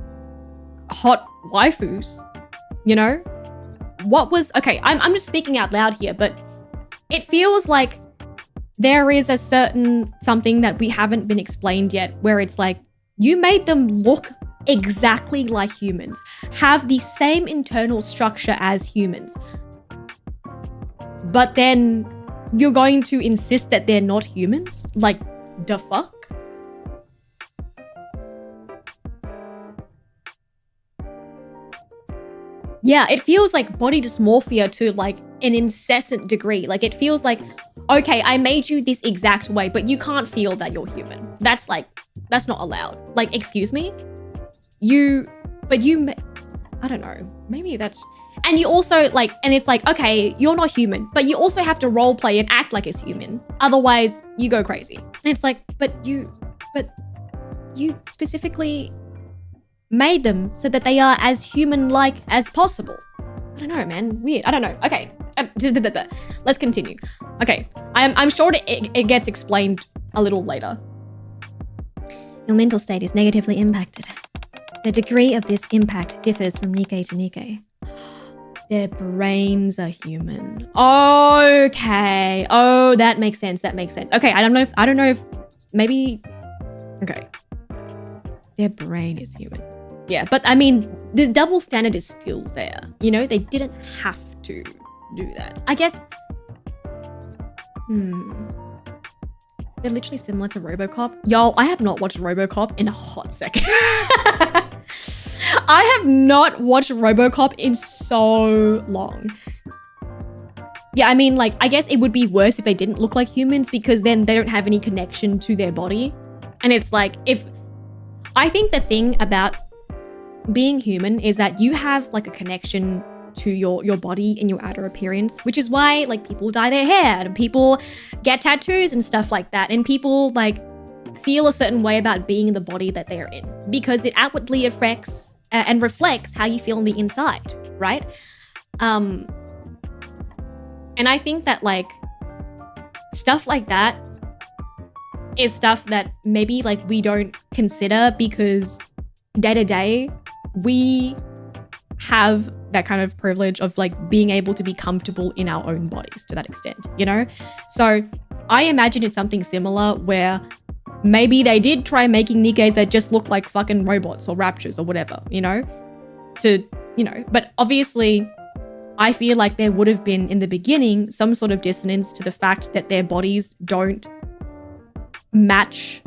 waifus, you know? Okay, I'm just speaking out loud here, but it feels like there is a certain something that we haven't been explained yet, where it's like, you made them look exactly like humans, have the same internal structure as humans, but then you're going to insist that they're not humans? Like, the fuck? Yeah, it feels like body dysmorphia to like an incessant degree. Like, it feels like, okay, I made you this exact way, but you can't feel that you're human. That's not allowed. Like, excuse me? I don't know, maybe that's, and you also like, and it's like, okay, you're not human, but you also have to role play and act like it's human. Otherwise you go crazy. And it's like, but you specifically made them so that they are as human-like as possible. I don't know, man, weird. I don't know. Okay, let's continue. Okay, I'm sure it gets explained a little later. Your mental state is negatively impacted. The degree of this impact differs from Nikke to Nikke. Their brains are human. Okay. Oh, that makes sense. Okay, I don't know if maybe, okay. Their brain is human. Yeah, but I mean, the double standard is still there. You know, they didn't have to do that. I guess, they're literally similar to RoboCop. Y'all, I have not watched RoboCop in a hot second. I have not watched RoboCop in so long. Yeah, I mean, like, I guess it would be worse if they didn't look like humans, because then they don't have any connection to their body. And it's like, I think the thing about being human is that you have like a connection to your body and your outer appearance, which is why like people dye their hair and people get tattoos and stuff like that, and people like feel a certain way about being in the body that they're in, because it outwardly affects and reflects how you feel on the inside, right? And I think that like stuff like that is stuff that maybe like we don't consider, because day to day we have that kind of privilege of like being able to be comfortable in our own bodies to that extent, you know? So I imagine it's something similar where maybe they did try making Nikkes that just look like fucking robots or raptures or whatever, you know? But obviously I feel like there would have been in the beginning some sort of dissonance to the fact that their bodies don't match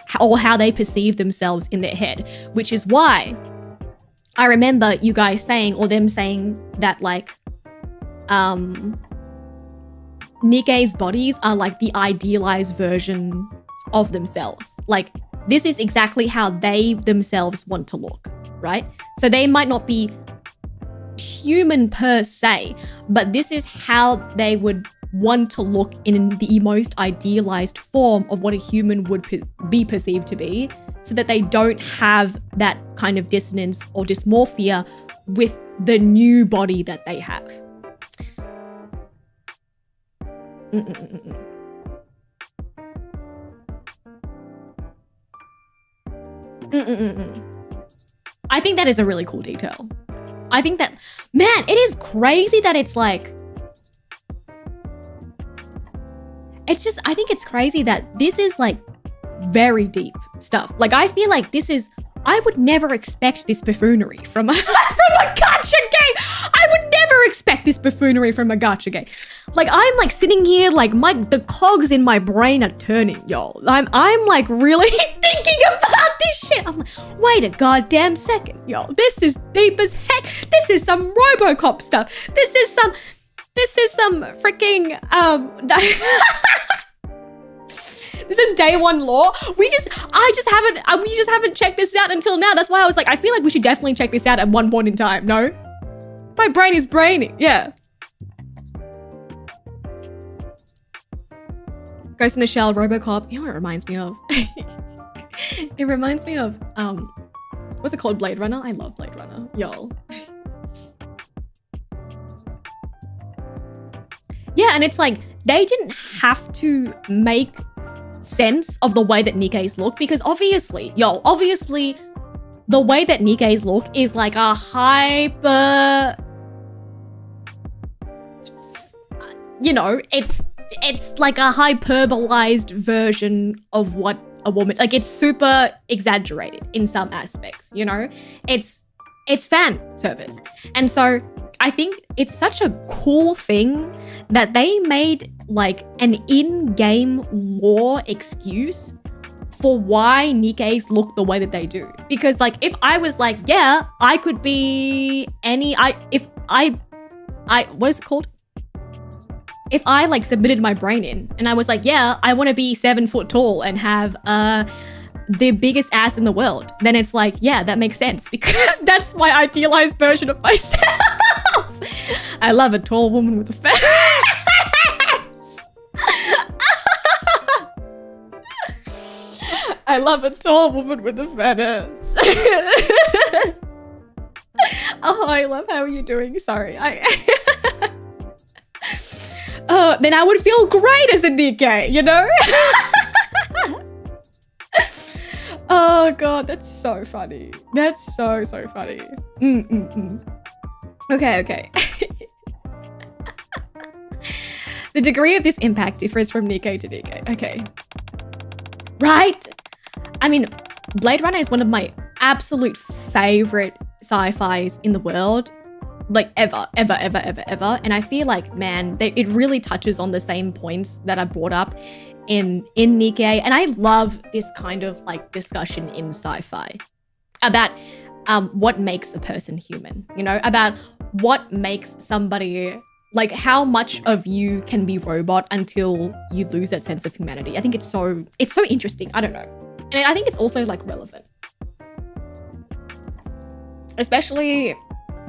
how they perceive themselves in their head, which is why I remember you guys saying, or them saying, that like Nikke's bodies are like the idealized version of themselves. Like, this is exactly how they themselves want to look, right? So they might not be human per se, but this is how they would want to look in the most idealized form of what a human would be perceived to be, so that they don't have that kind of dissonance or dysmorphia with the new body that they have. I think that is a really cool detail. I think that, man, it is crazy that it's like, I think it's crazy that this is like very deep stuff. Like, I feel like I would never expect this buffoonery from a gacha game. I would never expect this buffoonery from a gacha. Like, I'm like sitting here, like the cogs in my brain are turning, y'all. I'm like really thinking about this shit. I'm like, wait a goddamn second, y'all. This is deep as heck. This is some RoboCop stuff. This is some freaking This is day one law. We just haven't checked this out until now. That's why I was like, I feel like we should definitely check this out at one point in time. No? My brain is braining. Yeah. Ghost in the Shell, RoboCop. You know what it reminds me of? It reminds me of, what's it called? Blade Runner? I love Blade Runner. Y'all. Yeah, and it's like, they didn't have to make sense of the way that Nikke's look, because obviously the way that Nikke's look is like a hyper, you know, it's like a hyperbolized version of what a woman, like it's super exaggerated in some aspects, you know, it's fan service. And so I think it's such a cool thing that they made like an in-game lore excuse for why Nikke's look the way that they do. Because like, if I was like, yeah, I could be any, what is it called? If I like submitted my brain in and I was like, yeah, I want to be 7 foot tall and have the biggest ass in the world, then it's like, yeah, that makes sense because that's my idealized version of myself. I love a tall woman with a fat ass. I love a tall woman with a fat ass. Oh, I love how are you doing? Sorry. Then I would feel great as a Nikke, you know? Oh god, that's so funny. That's so funny. Okay. The degree of this impact differs from Nikke to Nikke. Okay. Right? I mean, Blade Runner is one of my absolute favorite sci-fis in the world. Like ever. And I feel like, man, it really touches on the same points that I brought up in Nikke. And I love this kind of like discussion in sci-fi about what makes a person human, you know, about what makes somebody, like how much of you can be robot until you lose that sense of humanity. I think it's so interesting. I don't know. And I think it's also like relevant, especially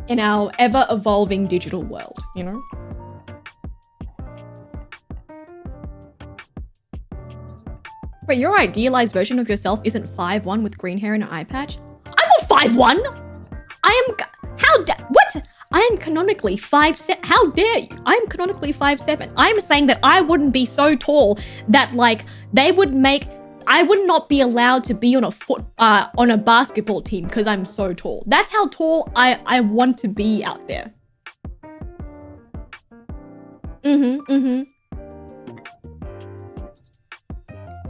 in our ever evolving digital world, you know? But your idealized version of yourself isn't 5'1" with green hair and an eye patch? I'm not 5'1". What? I am canonically 5'7". How dare you? I am canonically 5'7". I am saying that I wouldn't be so tall that like I would not be allowed to be on a basketball team because I'm so tall. That's how tall I want to be out there.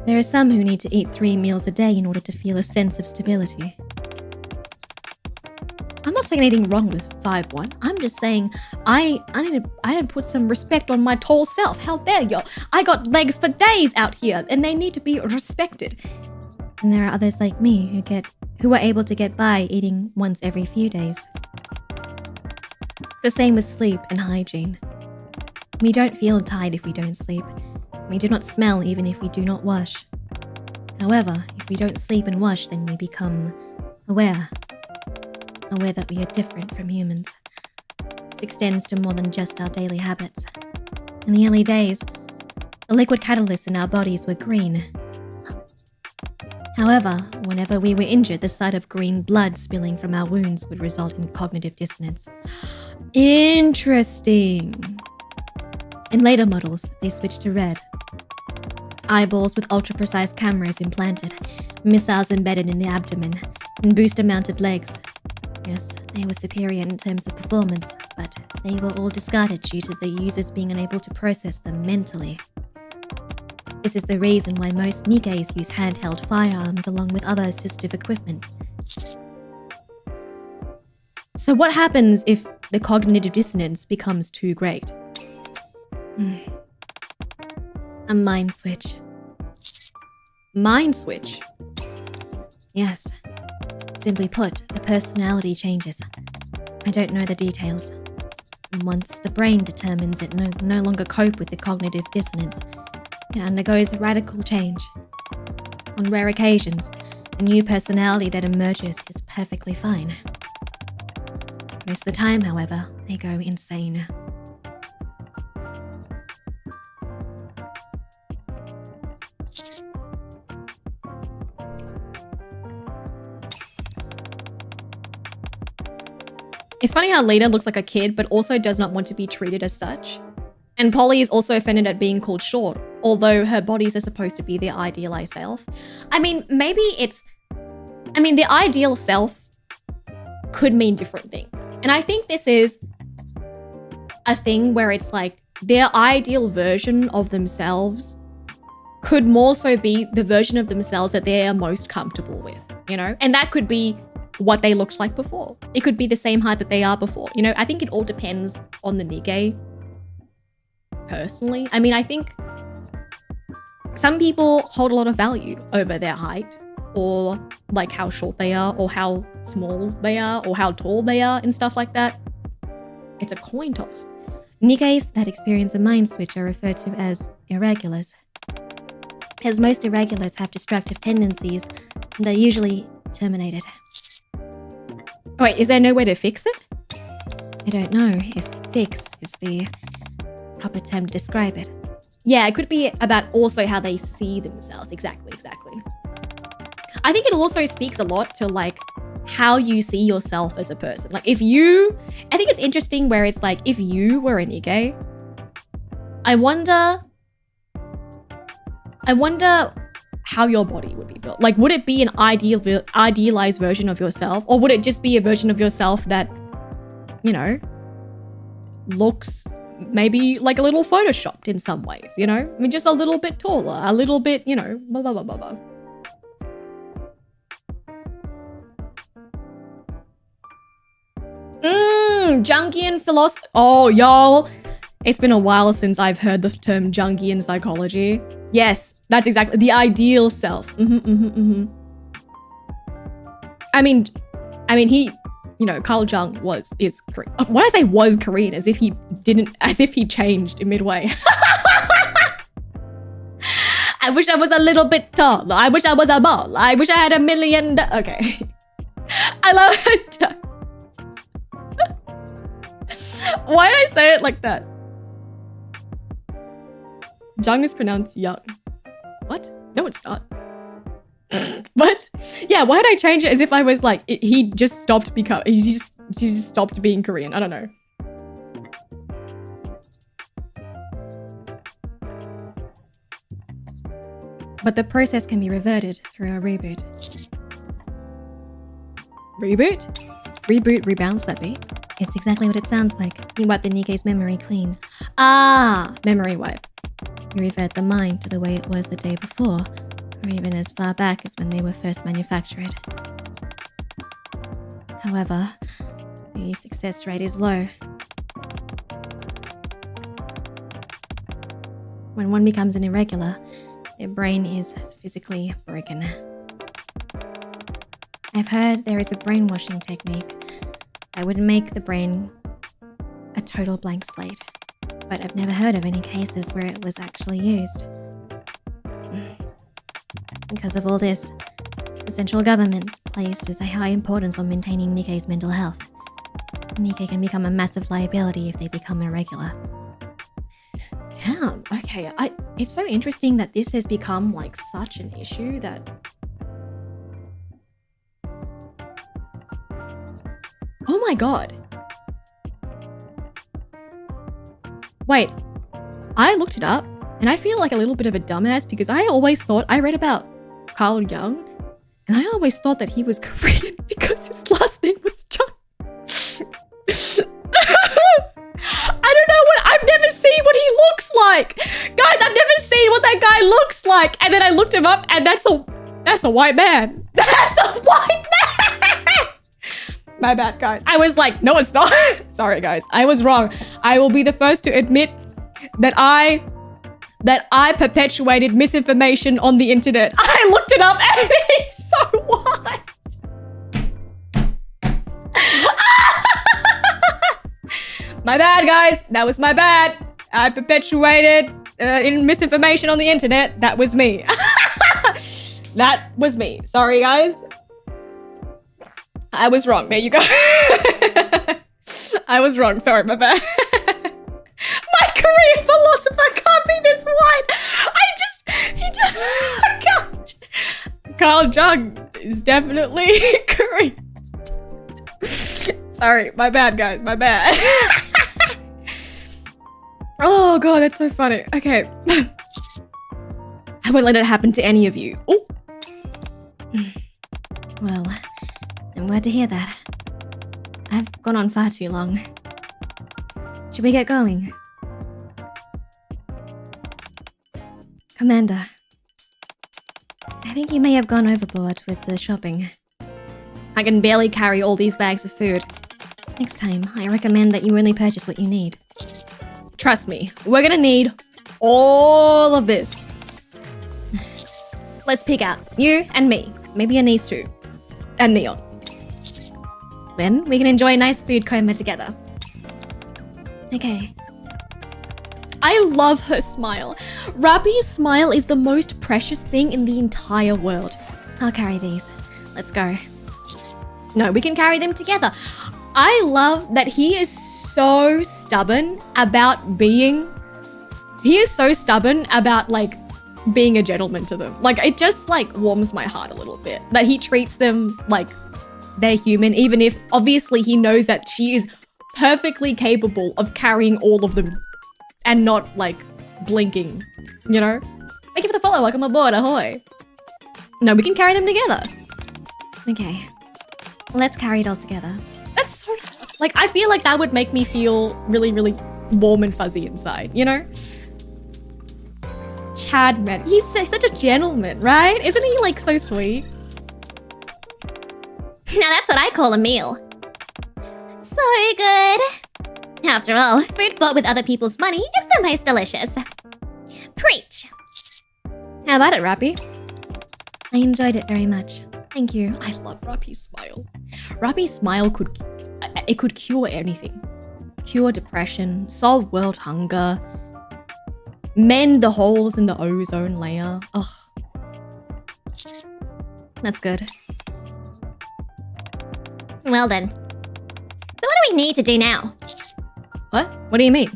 There are some who need to eat 3 meals a day in order to feel a sense of stability. I'm not saying anything wrong with 5'1". I'm just saying I need to put some respect on my tall self. How dare you? I got legs for days out here and they need to be respected. And there are others like me who are able to get by eating once every few days. The same with sleep and hygiene. We don't feel tired if we don't sleep. We do not smell even if we do not wash. However, if we don't sleep and wash, then we become aware that we are different from humans. This extends to more than just our daily habits. In the early days, the liquid catalysts in our bodies were green. However, whenever we were injured, the sight of green blood spilling from our wounds would result in cognitive dissonance. Interesting. In later models, they switched to red. Eyeballs with ultra-precise cameras implanted, missiles embedded in the abdomen, and booster-mounted legs. Yes, they were superior in terms of performance, but they were all discarded due to the users being unable to process them mentally. This is the reason why most Nikkes use handheld firearms along with other assistive equipment. So what happens if the cognitive dissonance becomes too great. A mind switch. Mind switch? Yes. Simply put, the personality changes. I don't know the details. Once the brain determines it no longer cope with the cognitive dissonance, it undergoes radical change. On rare occasions, a new personality that emerges is perfectly fine. Most of the time, however, they go insane. It's funny how Lita looks like a kid, but also does not want to be treated as such. And Polly is also offended at being called short, although her bodies are supposed to be the idealized self. I mean, maybe the ideal self could mean different things. And I think this is a thing where it's like their ideal version of themselves could more so be the version of themselves that they are most comfortable with, you know? And that could be what they looked like before. It could be the same height that they are before. You know, I think it all depends on the Nikke, personally. I mean, I think some people hold a lot of value over their height, or like how short they are, or how small they are, or how tall they are, and stuff like that. It's a coin toss. Nikkes that experience a mind switch are referred to as irregulars. As most irregulars have destructive tendencies and are usually terminated. Wait, is there no way to fix it? I don't know if fix is the proper term to describe it. Yeah, it could be about also how they see themselves. Exactly. I think it also speaks a lot to like how you see yourself as a person. Like I think it's interesting where it's like, if you were a Nikke, I wonder how your body would be built. Like, would it be an idealized version of yourself? Or would it just be a version of yourself that, you know, looks maybe like a little photoshopped in some ways, you know? I mean, just a little bit taller, a little bit, you know, blah, blah, blah, blah, blah. Jungian philosophy. Oh, y'all. It's been a while since I've heard the term Jungian psychology. Yes, that's exactly the ideal self. I mean, he, you know, Carl Jung is Korean. Why did I say was Korean? As if he changed midway. I wish I was a little bit taller. I wish I was a ball. I wish I had $1 million. Okay. I love it. Why did I say it like that? Jung is pronounced young. What? No, it's not. What? Yeah, why did I change it as if I was like, he just stopped being Korean. I don't know. But the process can be reverted through a reboot. Reboot? Reboot rebounds that beat? It's exactly what it sounds like. You wipe the Nikke's memory clean. Ah, memory wipe. You revert the mind to the way it was the day before, or even as far back as when they were first manufactured. However, the success rate is low. When one becomes an irregular, their brain is physically broken. I've heard there is a brainwashing technique that would make the brain a total blank slate, but I've never heard of any cases where it was actually used. Because of all this, the central government places a high importance on maintaining Nikke's mental health. Nikke can become a massive liability if they become irregular. Damn, okay. It's so interesting that this has become like such an issue that... Oh my god. Wait, I looked it up and I feel like a little bit of a dumbass because I always thought, I read about Carl Jung and I always thought that he was Korean because his last name was Jung. I don't know I've never seen what he looks like. Guys, I've never seen what that guy looks like. And then I looked him up and that's a white man. That's a white man. My bad, guys. I was like, no, it's not. Sorry, guys. I was wrong. I will be the first to admit that I perpetuated misinformation on the internet. I looked it up and it's so what? My bad, guys. That was my bad. I perpetuated misinformation on the internet. That was me. That was me. Sorry, guys. I was wrong. There you go. I was wrong. Sorry, my bad. My career philosopher can't be this white. Carl Jung is definitely correct. Sorry, my bad, guys. My bad. Oh god, that's so funny. Okay. I won't let it happen to any of you. Oh. Well, I'm glad to hear that. I've gone on far too long. Should we get going? Commander, I think you may have gone overboard with the shopping. I can barely carry all these bags of food. Next time, I recommend that you only purchase what you need. Trust me, we're gonna need all of this. Let's pick out you and me. Maybe Anise too. And Neon. Then we can enjoy a nice food coma together. Okay. I love her smile. Rapi's smile is the most precious thing in the entire world. I'll carry these. Let's go. No, we can carry them together. I love that he is so stubborn about being... He is so stubborn about, like, being a gentleman to them. Like, it just, like, warms my heart a little bit. That he treats them like they're human, even if, obviously, he knows that she is perfectly capable of carrying all of them and not, like, blinking, you know? Thank you for the follow. Welcome aboard. Ahoy. No, we can carry them together. Okay. Let's carry it all together. That's so... Like, I feel like that would make me feel really, really warm and fuzzy inside, you know? Chad, man. He's such a gentleman, right? Isn't he, like, so sweet? Now that's what I call a meal. So good. After all, food bought with other people's money is the most delicious. Preach. How about it, Rapi? I enjoyed it very much. Thank you. I love Rapi's smile. Rapi's smile could cure anything. Cure depression, solve world hunger, mend the holes in the ozone layer. Ugh. That's good. Well then. So what do we need to do now? What? What do you mean?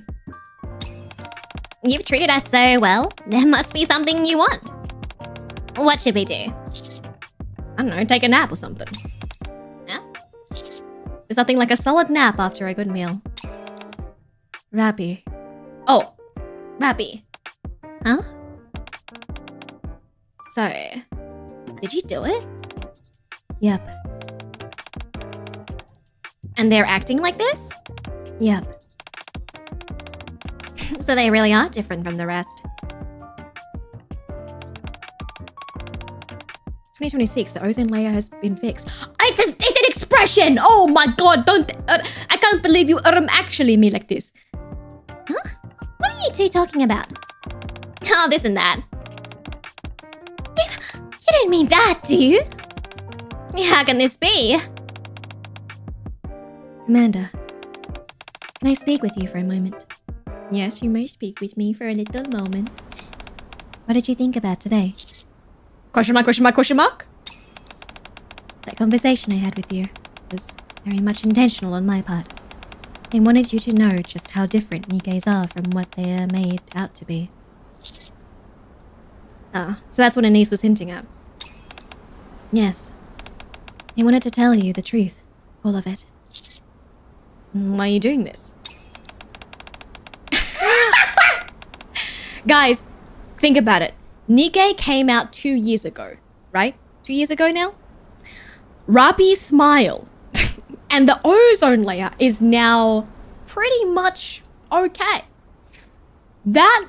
You've treated us so well. There must be something you want. What should we do? I don't know, take a nap or something. Huh? There's nothing like a solid nap after a good meal. Rapi. Oh, Rapi. Huh? so did you do it? Yep. And they're acting like this? Yep. So they really are different from the rest. 2026, the ozone layer has been fixed. It's an expression! Oh my god, I can't believe you actually me like this. Huh? What are you two talking about? Oh, this and that. You don't mean that, do you? How can this be? Amanda, can I speak with you for a moment? Yes, you may speak with me for a little moment. What did you think about today? Question mark, question mark, question mark? That conversation I had with you was very much intentional on my part. I wanted you to know just how different Nikkes are from what they are made out to be. Ah, so that's what Anise was hinting at. Yes. I wanted to tell you the truth. All of it. Why are you doing this? Guys, think about it. Nikke came out 2 years ago, right? 2 years ago now? Rapi's smile and the ozone layer is now pretty much okay. That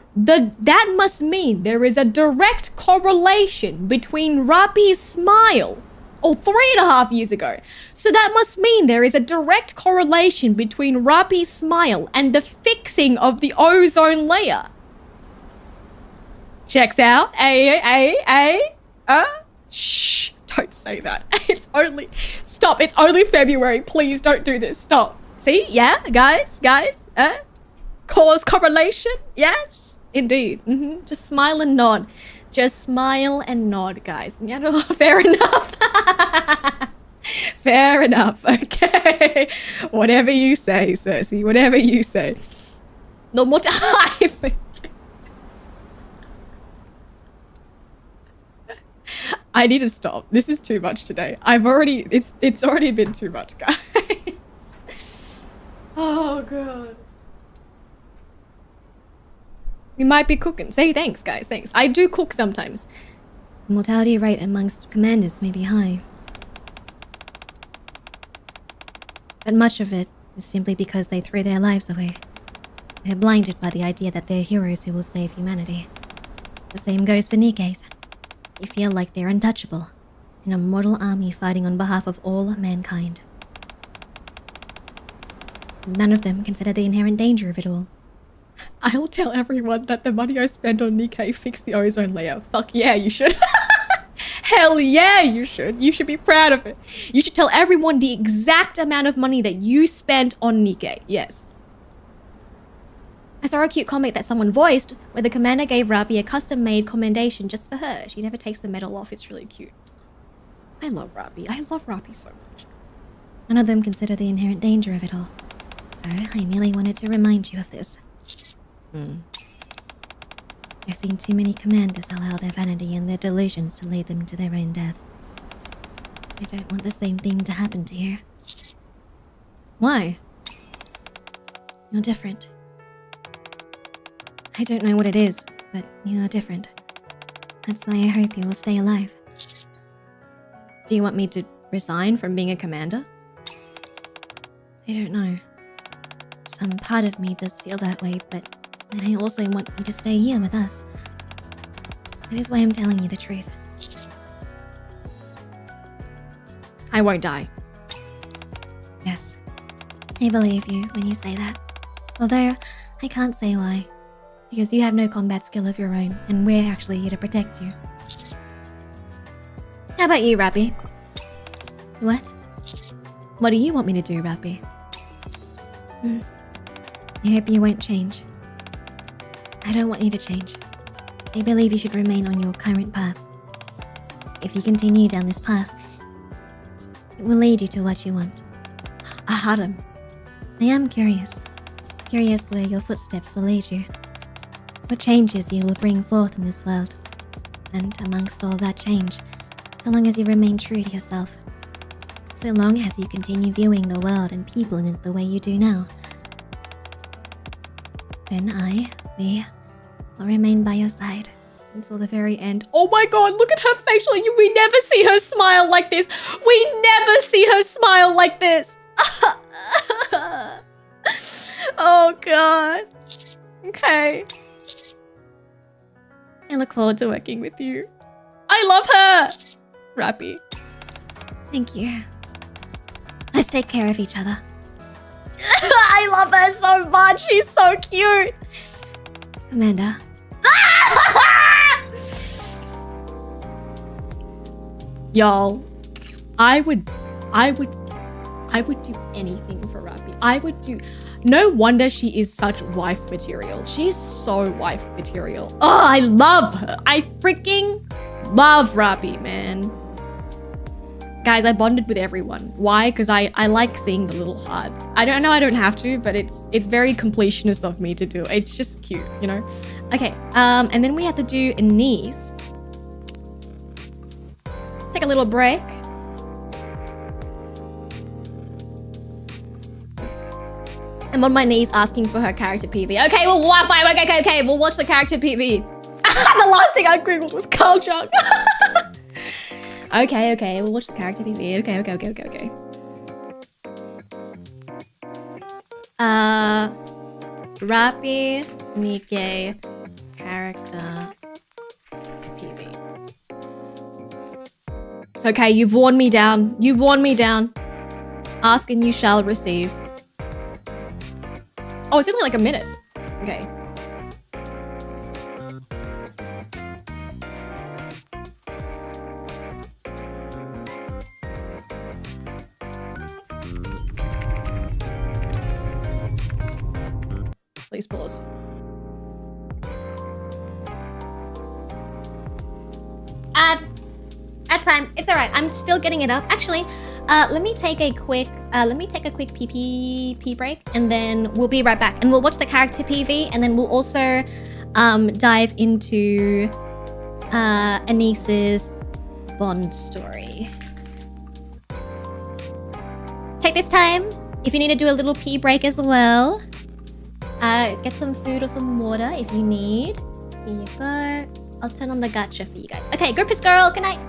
must mean there is a direct correlation between Rapi's smile or 3.5 years ago. So that must mean there is a direct correlation between Rapi's smile and the fixing of the ozone layer. Checks out. Shh, don't say that. Stop, it's only February. Please don't do this, stop. See, yeah, guys, cause correlation, yes, indeed. Just smile and nod. Just smile and nod, guys. Yeah, no, fair enough. Fair enough, okay. Whatever you say, CERSEA, whatever you say. No more time. I need to stop. This is too much today. It's already been too much, guys. Oh, God. We might be cooking. Say thanks, guys. Thanks. I do cook sometimes. The mortality rate amongst commanders may be high, but much of it is simply because they threw their lives away. They're blinded by the idea that they're heroes who will save humanity. The same goes for Nikke's. They feel like they're untouchable, in a mortal army fighting on behalf of all mankind. None of them consider the inherent danger of it all. I'll tell everyone that the money I spent on Nikke fixed the ozone layer. Fuck yeah, you should. Hell yeah, you should. You should be proud of it. You should tell everyone the exact amount of money that you spent on Nikke. Yes. I saw a cute comic that someone voiced where the commander gave Rapi a custom-made commendation just for her. She never takes the medal off. It's really cute. I love Rapi. I love Rapi so much. None of them consider the inherent danger of it all. So I merely wanted to remind you of this. I've seen too many commanders allow their vanity and their delusions to lead them to their own death. I don't want the same thing to happen to you. Why? You're different. I don't know what it is, but you are different. That's why I hope you will stay alive. Do you want me to resign from being a commander? I don't know. Some part of me does feel that way, but then I also want you to stay here with us. That is why I'm telling you the truth. I won't die. Yes. I believe you when you say that. Although, I can't say why. Because you have no combat skill of your own, and we're actually here to protect you. How about you, Rapi? What? What do you want me to do, Rapi? I hope you won't change. I don't want you to change. I believe you should remain on your current path. If you continue down this path, it will lead you to what you want. A harem. I am curious. Curious where your footsteps will lead you. What changes you will bring forth in this world. And amongst all that change, so long as you remain true to yourself. So long as you continue viewing the world and people in it the way you do now. Then we will remain by your side until the very end. Oh my God, look at her facial. We never see her smile like this. We never see her smile like this. Oh God. Okay. I look forward to working with you. I love her. Rapi. Thank you. Let's take care of each other. I love her so much. She's so cute. Amanda. Y'all, I would do anything for Rapi. I would do. No wonder she is such wife material. She's so wife material. Oh, I love her. I freaking love Rapi, man. Guys, I bonded with everyone. Why? Because I like seeing the little hearts. I don't know, I don't have to, but it's very completionist of me to do. It's just cute, you know? Okay, and then we have to do Anise. Take a little break. I'm on my knees asking for her character PV. Okay, well, fine. Okay, we'll watch the character PV. The last thing I googled was Carl Jung. Okay, we'll watch the character PV. Okay. Rapi, Nikke, character PV. Okay, you've worn me down. You've worn me down. Ask and you shall receive. Oh, it's only like a minute. Okay. Please pause. At time. It's alright. I'm still getting it up. Actually, let me take a quick pee break, and then we'll be right back. And we'll watch the character PV, and then we'll also dive into Anise's Bond story. Take this time if you need to do a little pee break as well. Get some food or some water if you need. Here you go. I'll turn on the gacha for you guys. Okay, go piss girl. Good night.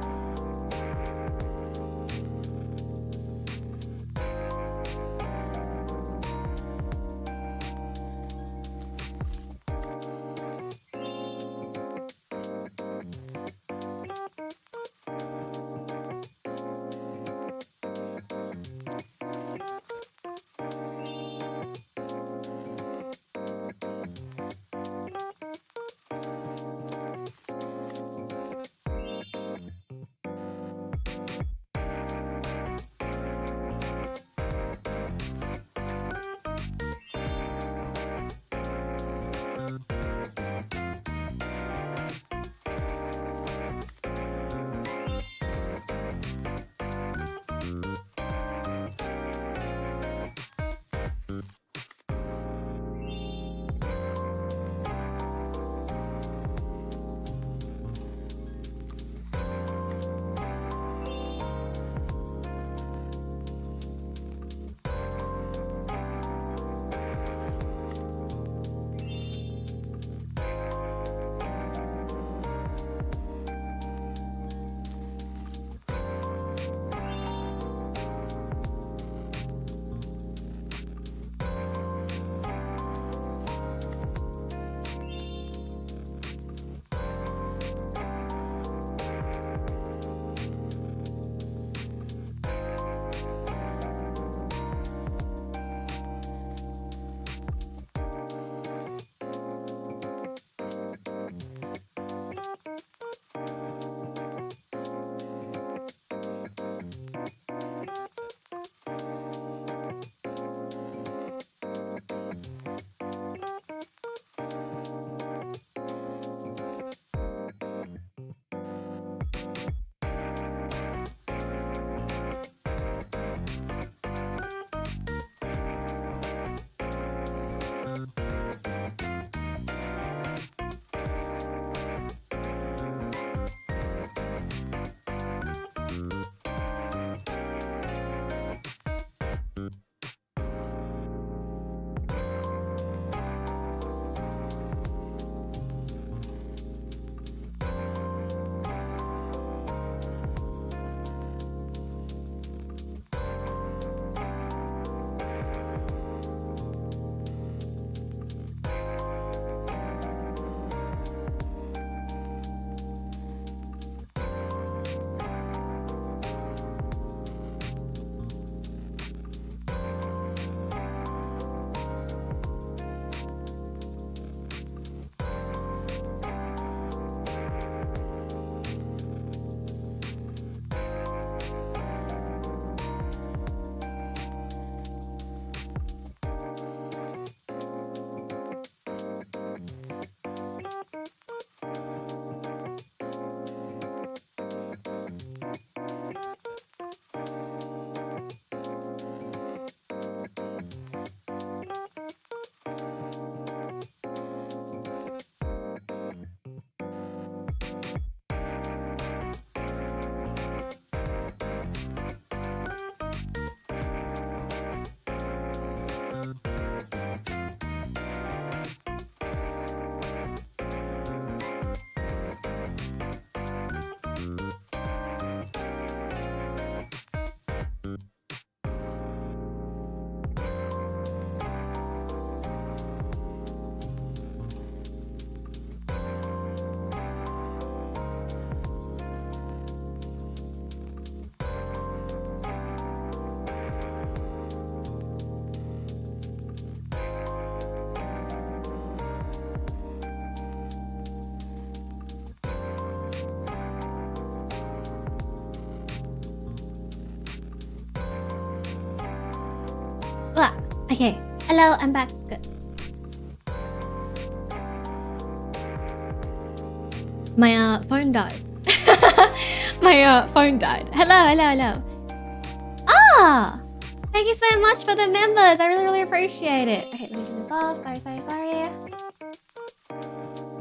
Okay. Hello, I'm back. Good. My phone died. My phone died. Hello. Ah! Thank you so much for the members. I really appreciate it. Okay, let me turn this off. Sorry.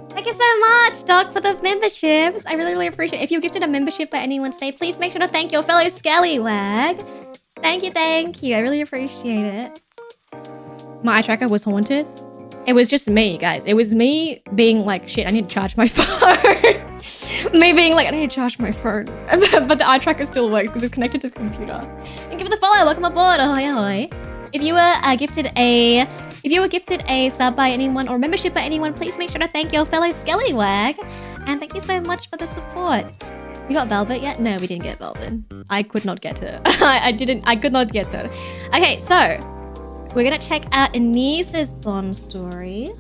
Thank you so much, Doc, for the memberships. I really appreciate it. If you're gifted a membership by anyone today, please make sure to thank your fellow scallywag. Thank you. I really appreciate it. My eye tracker was haunted. It was just me, guys. It was me being like, shit, I need to charge my phone. Me being like, I need to charge my phone. But the eye tracker still works because it's connected to the computer. Thank you for the follow. Welcome aboard. Ahoy. If you were gifted a sub by anyone or membership by anyone, please make sure to thank your fellow scallywag. And thank you so much for the support. You got Velvet yet? No, we didn't get Velvet. I could not get her. I could not get her. Okay, so we're gonna check out Anise's Bond story.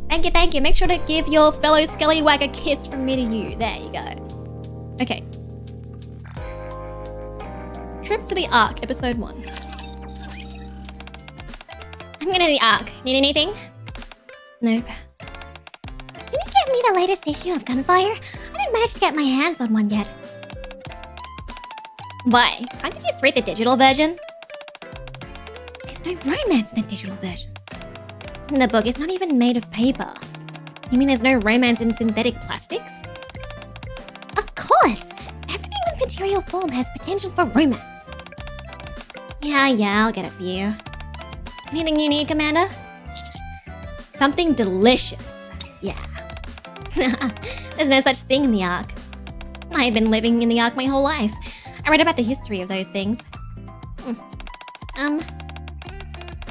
Thank you. Make sure to give your fellow scallywag a kiss from me to you. There you go. Okay. Trip to the Ark, episode 1. I'm going to the Ark. Need anything? Nope. Can you get me the latest issue of Gunfire? I didn't manage to get my hands on one yet. Why? Can't you just read the digital version? There's no romance in the digital version. The book is not even made of paper. You mean there's no romance in synthetic plastics? Of course! Everything with material form has potential for romance. Yeah, I'll get it for you. Anything you need, Commander? Something delicious. Yeah. There's no such thing in the Ark. I've been living in the Ark my whole life. I read about the history of those things. Do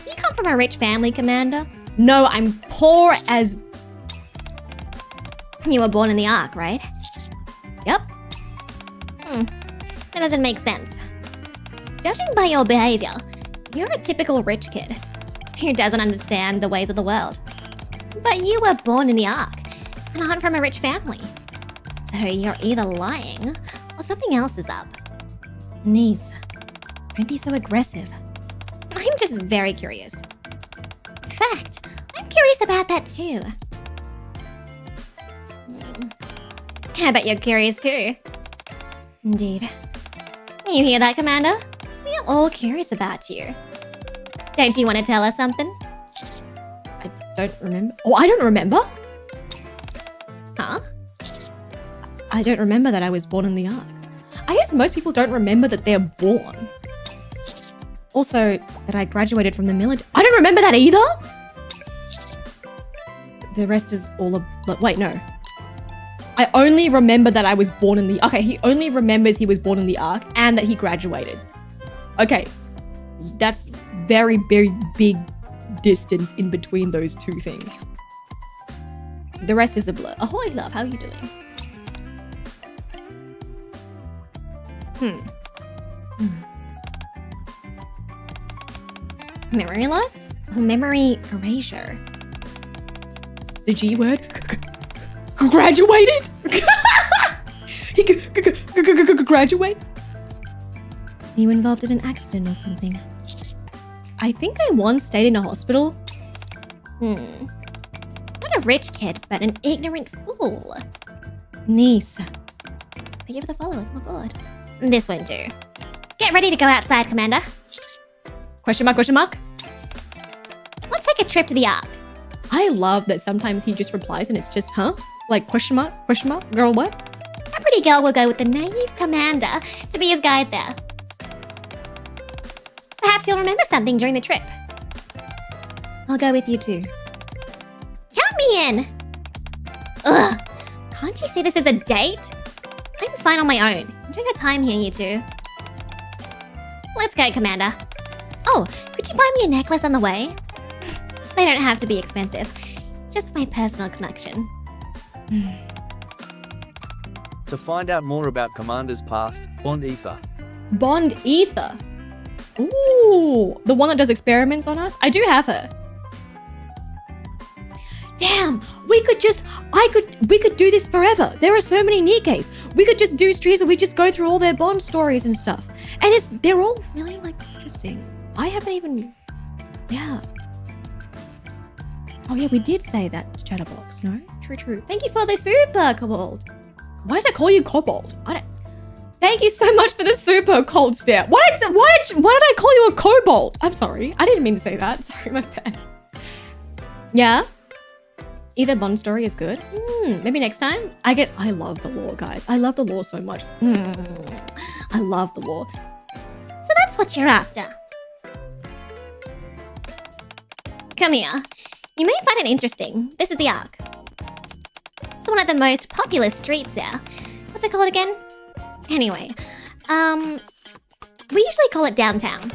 you come from a rich family, Commander? No, I'm poor as... You were born in the Ark, right? Yep. That doesn't make sense. Judging by your behavior, you're a typical rich kid who doesn't understand the ways of the world. But you were born in the Ark and aren't from a rich family. So you're either lying or something else is up. Anise, don't be so aggressive. I'm just very curious. In fact, I'm curious about that too. I bet you're curious too. Indeed. You hear that, Commander? We're all curious about you. Don't you want to tell us something? I don't remember. Oh, I don't remember? Huh? I don't remember that I was born in the Ark. I guess most people don't remember that they're born. Also, that I graduated from the military. I don't remember that either! The rest is all a... Wait, no. I only remember that I was born in the... Okay, he only remembers he was born in the Ark and that he graduated. Okay. That's very big distance in between those two things. The rest is a blur. Ahoy, love. How are you doing? Memory loss? Memory erasure. The G word? Graduated? He graduate? You involved in an accident or something? I think I once stayed in a hospital. Not a rich kid, but an ignorant fool. Niece. Thank you for the follow. Come aboard. This won't do. Get ready to go outside, Commander. Question mark, question mark? Let's take a trip to the Ark. I love that sometimes he just replies and it's just, huh? Like, question mark, girl, what? A pretty girl will go with the naive Commander to be his guide there. Perhaps you'll remember something during the trip. I'll go with you too. Count me in! Ugh! Can't you see this as a date? I'm fine on my own. Enjoy your time here, you two. Let's go, Commander. Oh, could you buy me a necklace on the way? They don't have to be expensive. It's just my personal collection. To find out more about Commander's past, Bond Ether. Bond Ether. Ooh, the one that does experiments on us? I do have her. Damn, we could just We could do this forever. There are so many Nikkes. We could just do streams where we just go through all their Bond stories and stuff. And they're all really like interesting. I haven't even, yeah. Oh yeah, we did say that chatterbox, no? True. Thank you for the super, Kobold. Why did I call you Kobold? Thank you so much for the super cold stare. Why did I call you a kobold? I'm sorry. I didn't mean to say that. Sorry, my bad. Yeah? Either Bond story is good. Maybe next time. I love the lore, guys. I love the lore so much. I love the lore. So that's what you're after. Come here. You may find it interesting. This is the Ark. It's one of the most popular streets there. What's it called again? Anyway, we usually call it downtown.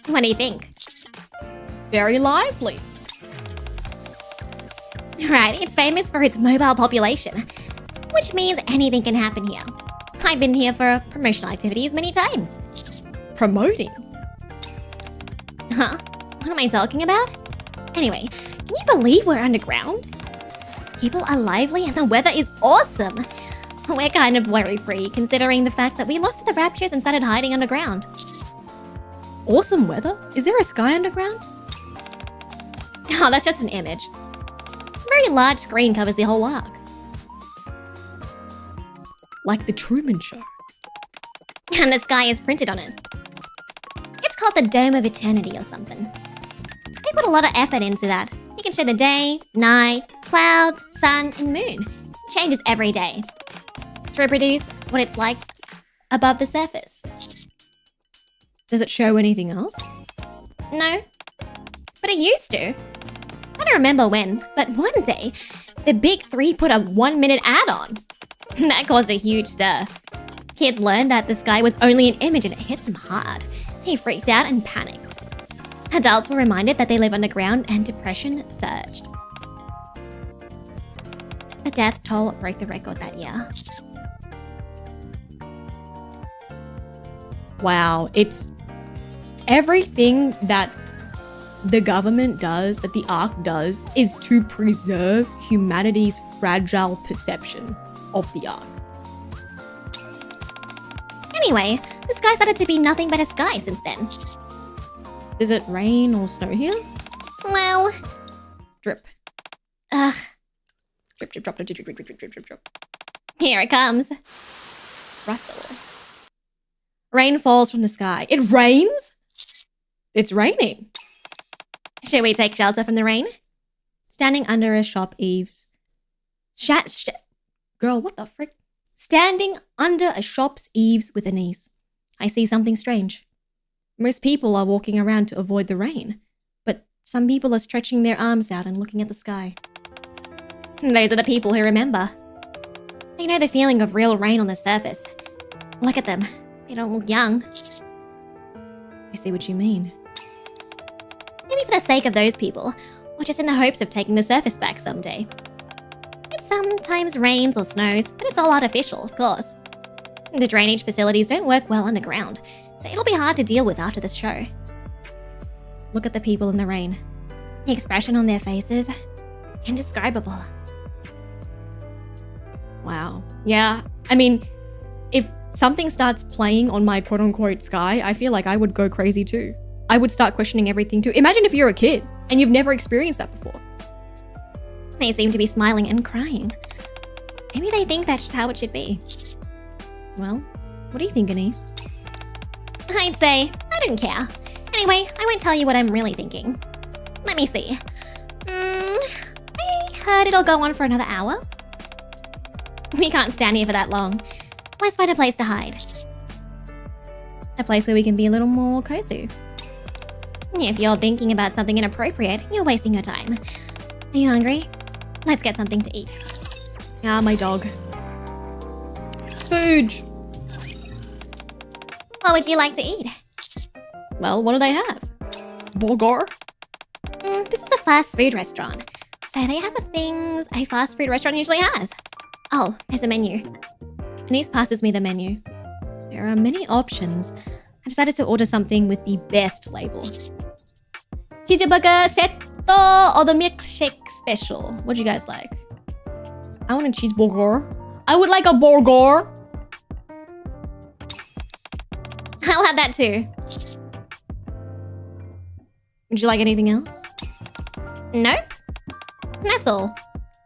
What do you think? Very lively. Right, it's famous for its mobile population, which means anything can happen here. I've been here for promotional activities many times. Promoting? Huh? What am I talking about? Anyway, can you believe we're underground? People are lively and the weather is awesome. We're kind of worry-free considering the fact that we lost to the Raptures and started hiding underground. Awesome weather? Is there a sky underground? Oh, that's just an image. A very large screen covers the whole Ark. Like the Truman Show. And the sky is printed on it. It's called the Dome of Eternity or something. They put a lot of effort into that. You can show the day, night, clouds, sun, and moon. It changes every day to reproduce what it's like above the surface. Does it show anything else? No, but it used to. I don't remember when, but one day, the Big Three put a 1-minute ad on. That caused a huge stir. Kids learned that the sky was only an image and it hit them hard. They freaked out and panicked. Adults were reminded that they live underground and depression surged. The death toll broke the record that year. Wow, it's everything that the government does, that the Ark does, is to preserve humanity's fragile perception of the Ark. Anyway, the sky started to be nothing but a sky since then. Does it rain or snow here? Well, Drip. ugh, Drip, drip, drop, drip, drip, drip, drip, drip, drip, drip. here it comes. Rustle. Rain falls from the sky. It rains? It's raining. Should we take shelter from the rain? Standing under a shop eaves. Girl, what the frick? Standing under a shop's eaves with Anise. I see something strange. Most people are walking around to avoid the rain, but some people are stretching their arms out and looking at the sky. Those are the people who remember. They know the feeling of real rain on the surface. Look at them. They don't look young. I see what you mean. Maybe for the sake of those people, or just in the hopes of taking the surface back someday. It sometimes rains or snows, but it's all artificial, of course. The drainage facilities don't work well underground, so it'll be hard to deal with after this show. Look at the people in the rain. The expression on their faces, indescribable. Wow. Yeah, I mean, if something starts playing on my quote-unquote sky, I feel like I would go crazy too. I would start questioning everything too. Imagine if you're a kid and you've never experienced that before. They seem to be smiling and crying. Maybe they think that's just how it should be. Well, what do you think, Anise? I'd say I don't care. Anyway, I won't tell you what I'm really thinking. Let me see. I heard it'll go on for another hour. We can't stand here for that long. Let's find a place to hide. A place where we can be a little more cozy. If you're thinking about something inappropriate, you're wasting your time. Are you hungry? Let's get something to eat. Ah, my dog. Food! What would you like to eat? Well, what do they have? Burger? This is a fast food restaurant, so they have the things a fast food restaurant usually has. Oh, there's a menu. Anise passes me the menu. There are many options. I decided to order something with the best label. Cheeseburger setto or the milkshake special. What do you guys like? I want a cheeseburger. I would like a burger. I'll have that too. Would you like anything else? Nope. That's all.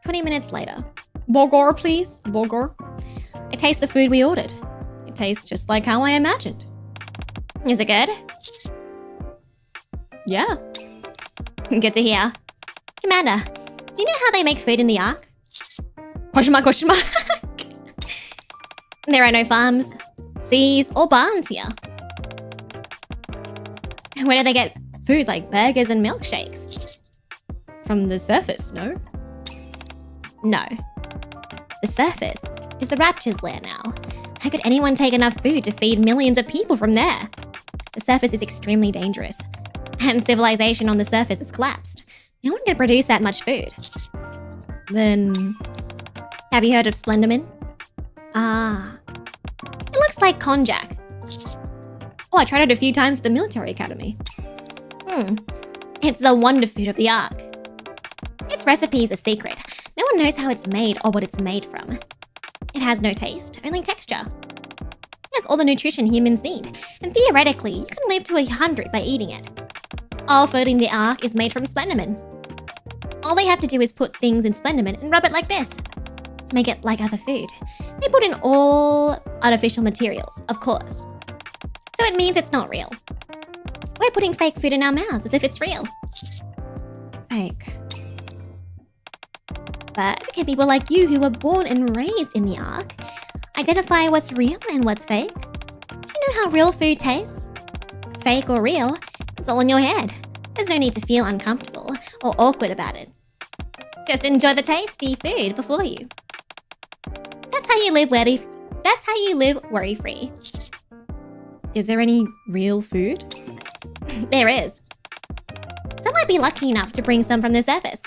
20 minutes later. Burger, please. Burger. I taste the food we ordered. It tastes just like how I imagined. Is it good? Yeah. Good to hear. Commander, do you know how they make food in the Ark? Question mark, question mark. There are no farms, seas, or barns here. Where do they get food like burgers and milkshakes? From the surface, no? No. The surface is the Rapture's lair now. How could anyone take enough food to feed millions of people from there? The surface is extremely dangerous, and civilization on the surface has collapsed. No one can produce that much food. Then... Have you heard of Splenderman? Ah. It looks like konjac. Oh, I tried it a few times at the military academy. It's the wonder food of the Ark. Its recipe is a secret. No one knows how it's made or what it's made from. It has no taste, only texture. It has all the nutrition humans need, and theoretically, you can live to 100 by eating it. All food in the Ark is made from Splenderman. All they have to do is put things in Splenderman and rub it like this to make it like other food. They put in all artificial materials, of course. So it means it's not real. We're putting fake food in our mouths as if it's real. Fake. But can people like you who were born and raised in the Ark identify what's real and what's fake? Do you know how real food tastes? Fake or real, it's all in your head. There's no need to feel uncomfortable or awkward about it. Just enjoy the tasty food before you. That's how you live worry-free. Is there any real food? There is. Some might be lucky enough to bring some from the surface.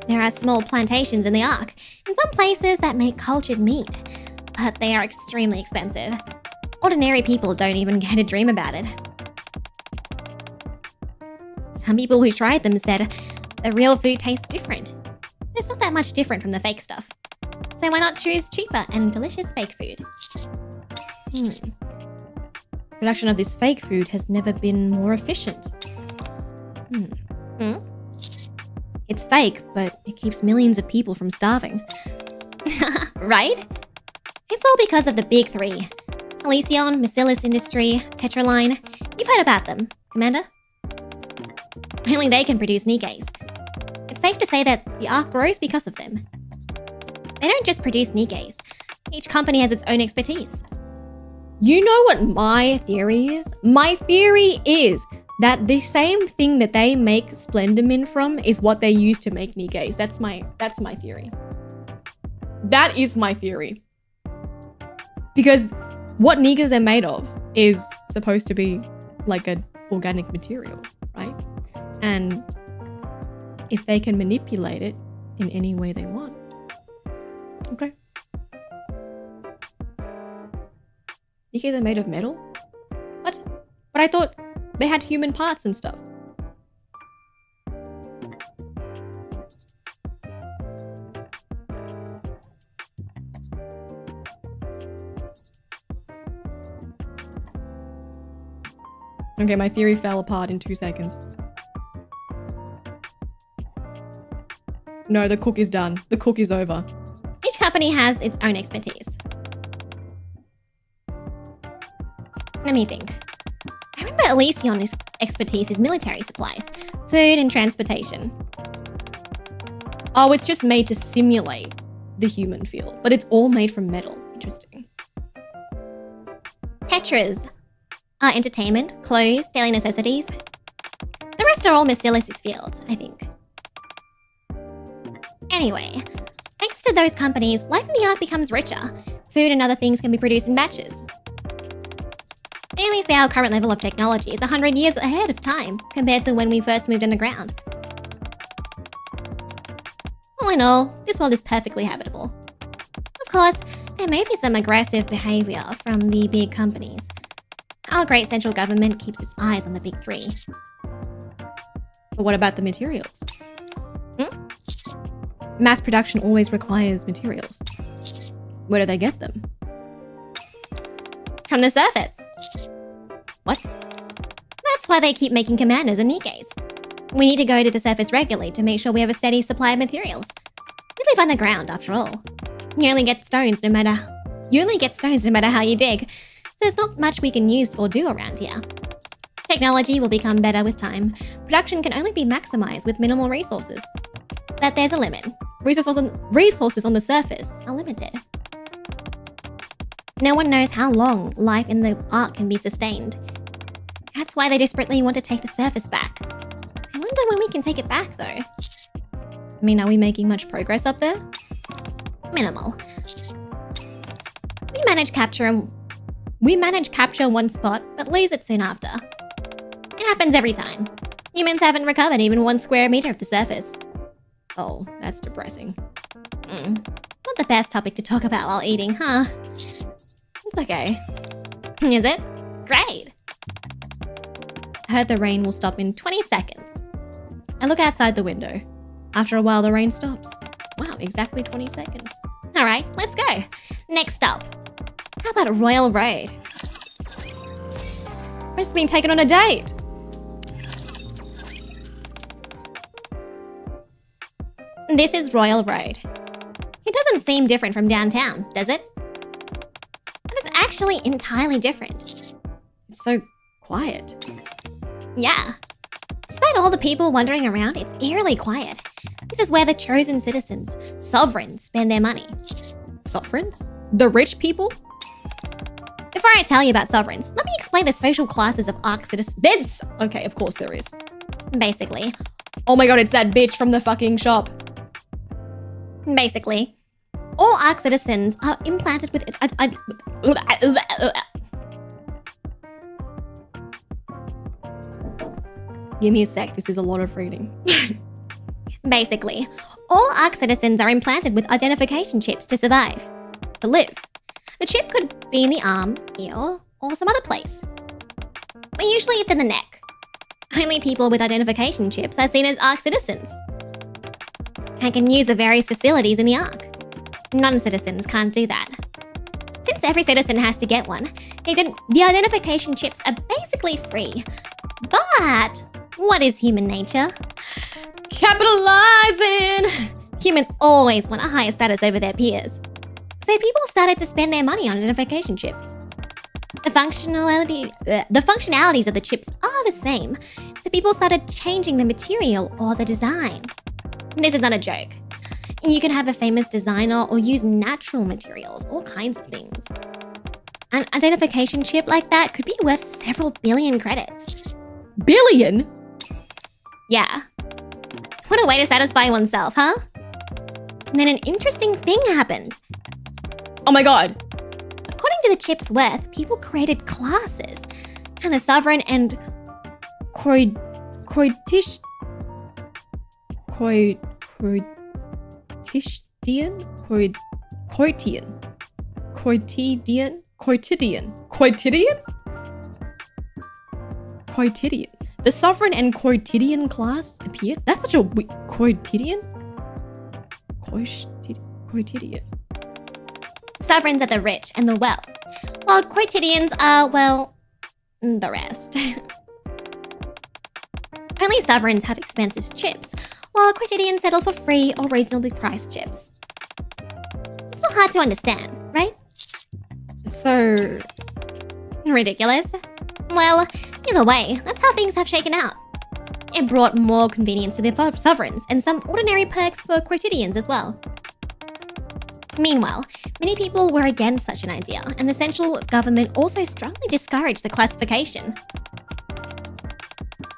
There are small plantations in the Ark, and some places that make cultured meat, but they are extremely expensive. Ordinary people don't even get a dream about it. Some people who tried them said the real food tastes different. It's not that much different from the fake stuff. So why not choose cheaper and delicious fake food? Production of this fake food has never been more efficient. It's fake, but it keeps millions of people from starving. Right? It's all because of the big three. Elysion, Bacillus Industry, Tetraline. You've heard about them, Commander? Only they can produce Nikkes. It's safe to say that the Ark grows because of them. They don't just produce Nikkes. Each company has its own expertise. You know what my theory is? My theory is that the same thing that they make Splenderman from is what they use to make Nikkes. That's my theory. That is my theory. Because what Nikkes are made of is supposed to be like an organic material, right? And if they can manipulate it in any way they want. Okay. Nikkes are made of metal? What? But I thought they had human parts and stuff. Okay, my theory fell apart in 2 seconds. No, the cook is done. The cook is over. Each company has its own expertise. Let me think. I remember Elysion's expertise is military supplies, food and transportation. Oh, it's just made to simulate the human feel, but it's all made from metal. Interesting. Tetras are entertainment, clothes, daily necessities. The rest are all Bacillus' fields, I think. Anyway, thanks to those companies, life in the Ark becomes richer. Food and other things can be produced in batches. They only say our current level of technology is 100 years ahead of time compared to when we first moved underground. All in all, this world is perfectly habitable. Of course, there may be some aggressive behavior from the big companies. Our great central government keeps its eyes on the big three. But what about the materials? mass production always requires materials. Where do they get them? From the surface. What? That's why they keep making commanders and Nikkes. We need to go to the surface regularly to make sure we have a steady supply of materials. We live underground, after all. You only get stones no matter how you dig, so there's not much we can use or do around here. Technology will become better with time. Production can only be maximized with minimal resources. But there's a limit. Resources on the surface Are limited. No one knows how long life in the Ark can be sustained. That's why they desperately want to take the surface back. I wonder when we can take it back, though. I mean, are we making much progress up there? Minimal. We manage capture one spot, but lose it soon after. It happens every time. Humans haven't recovered even 1 square meter of the surface. Oh, that's depressing. Not the best topic to talk about while eating, huh? It's okay. Is it? Great. I heard the rain will stop in 20 seconds. I look outside the window. After a while, the rain stops. Wow, exactly 20 seconds. All right, let's go. Next stop. How about Royal Road? I've just been taken on a date. This is Royal Road. It doesn't seem different from downtown, does it? But it's actually entirely different. It's so quiet. Yeah. Despite all the people wandering around, it's eerily quiet. This is where the chosen citizens, sovereigns, spend their money. Sovereigns? The rich people? Before I tell you about sovereigns, let me explain the social classes of Ark citizens. Okay, of course there is. Basically, Oh my god, it's that bitch from the fucking shop. all Ark citizens are implanted with Give me a sec, this is a lot of reading. Basically, all Ark citizens are implanted with identification chips to survive, to live. The chip could be in the arm, ear, or some other place. But usually it's in the neck. Only people with identification chips are seen as Ark citizens and can use the various facilities in the Ark. Non-citizens can't do that. Since every citizen has to get one, the identification chips are basically free. But what is human nature? Capitalizing! Humans always want a higher status over their peers. So people started to spend their money on identification chips. The functionalities of the chips are the same, so people started changing the material or the design. This is not a joke. You can have a famous designer or use natural materials, all kinds of things. An identification chip like that could be worth several billion credits. Billion? Yeah. What a way to satisfy oneself, huh? And then an interesting thing happened. Oh my god. According to the chip's worth, people created classes, and the sovereign and Coitidian? The sovereign and Coitidian class appeared? That's such a Coitidian? Coitidian. Sovereigns are the rich and the well, while Coitidians are, well, the rest. Only sovereigns have expensive chips, while Coitidians settle for free or reasonably priced chips. It's not hard to understand, right? So ridiculous? Well, either way, that's how things have shaken out. It brought more convenience to the sovereigns and some ordinary perks for Coitidians as well. Meanwhile, many people were against such an idea, and the central government also strongly discouraged the classification.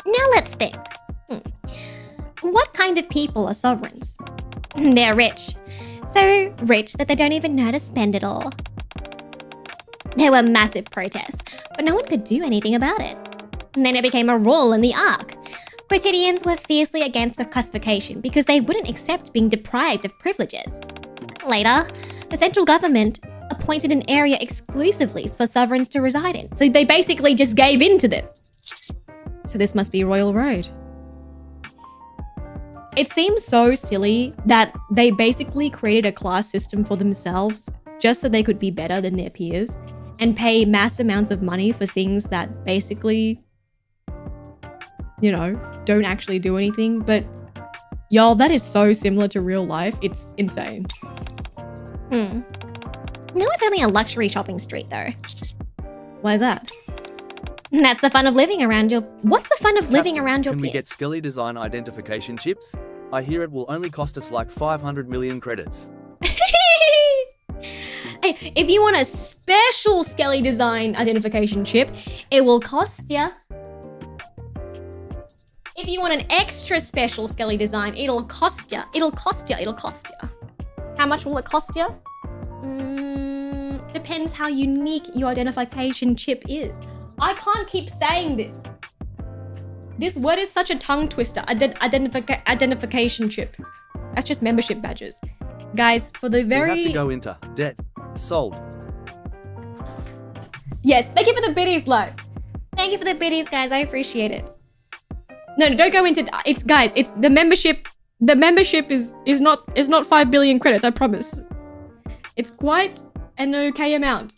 Now let's think. What kind of people are sovereigns? They're rich. So rich that they don't even know how to spend it all. There were massive protests, but no one could do anything about it. And then it became a rule in the Ark. Coitidians were fiercely against the classification because they wouldn't accept being deprived of privileges. Later, the central government appointed an area exclusively for sovereigns to reside in. So they basically just gave in to them. So this must be Royal Road. It seems so silly that they basically created a class system for themselves just so they could be better than their peers and pay mass amounts of money for things that basically, you know, don't actually do anything. But y'all, that is so similar to real life. It's insane. No, it's only a luxury shopping street though. Why is that? That's the fun of living around your... What's the fun of living Captain, around your Can we get peers? Skelly design identification chips? I hear it will only cost us like 500 million credits. Hey, if you want a special Skelly design identification chip, it will cost ya. If you want an extra special Skelly design, it'll cost ya. It'll cost ya. It'll cost ya. How much will it cost ya? Depends how unique your identification chip is. I can't keep saying this. This word is such a tongue twister. Identification chip. That's just membership badges. Guys, for the very... We have to go into debt. Sold. Yes, thank you for the biddies, like. Thank you for the biddies, guys. I appreciate it. No, don't go into... It's, guys, it's the membership... The membership is not 5 billion credits, I promise. It's quite an okay amount.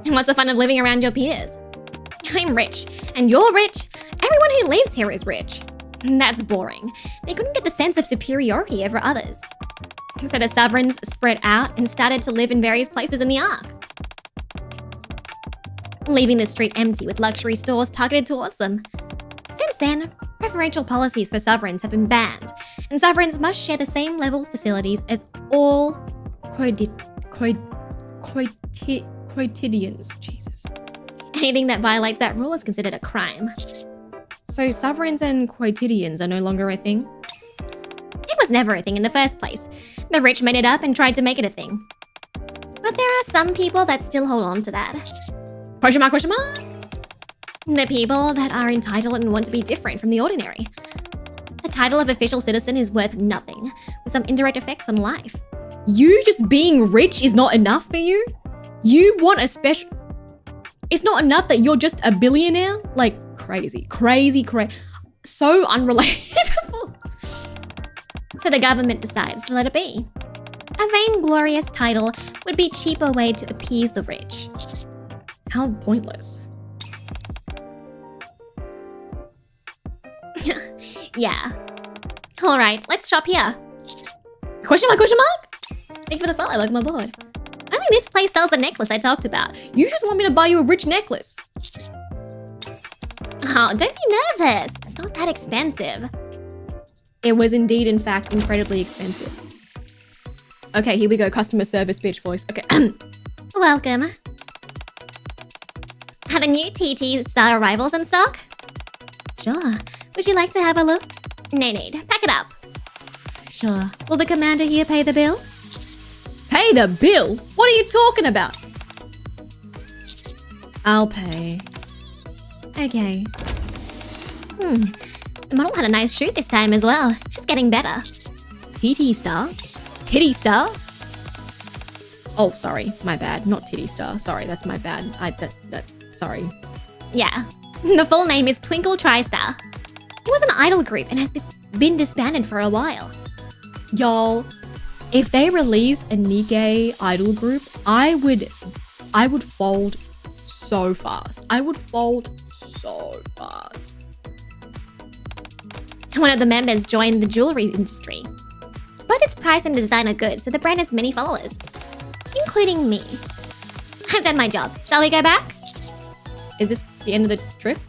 And what's the fun of living around your peers? I'm rich, and you're rich. Everyone who lives here is rich. That's boring. They couldn't get the sense of superiority over others. So the sovereigns spread out and started to live in various places in the Ark, leaving the street empty with luxury stores targeted towards them. Since then, preferential policies for sovereigns have been banned, and sovereigns must share the same level of facilities as all quotidians. Jesus. Anything that violates that rule is considered a crime. So sovereigns and quotidians are no longer a thing? It was never a thing in the first place. The rich made it up and tried to make it a thing. But there are some people that still hold on to that. Question mark, question mark? The people that are entitled and want to be different from the ordinary. The title of official citizen is worth nothing, with some indirect effects on life. You just being rich is not enough for you? You want a special... It's not enough that you're just a billionaire? Like, crazy. So unrelatable. So the government decides to let it be. A vainglorious title would be a cheaper way to appease the rich. How pointless. Yeah. Alright, let's shop here. Question mark, question mark? Thank you for the follow, like my board. Only this place sells the necklace I talked about. You just want me to buy you a rich necklace. Oh, don't be nervous. It's not that expensive. It was indeed, in fact, incredibly expensive. Okay, here we go. Customer service bitch voice. Okay. Welcome. Are the new TT Star arrivals in stock? Sure. Would you like to have a look? No need. Pack it up. Sure. Will the commander here pay the bill? Pay the bill? What are you talking about? I'll pay. Okay. The model had a nice shoot this time as well. She's getting better. TT Star? Titty Star? Oh, sorry. My bad. Not Titty Star. Sorry, that's my bad. Sorry. Yeah. The full name is Twinkle TriStar. It was an idol group and has been disbanded for a while. Y'all, if they release a Nikke idol group, I would fold so fast. I would fold so fast. One of the members joined the jewelry industry. Both its price and design are good, so the brand has many followers, including me. I've done my job. Shall we go back? Is this the end of the trip?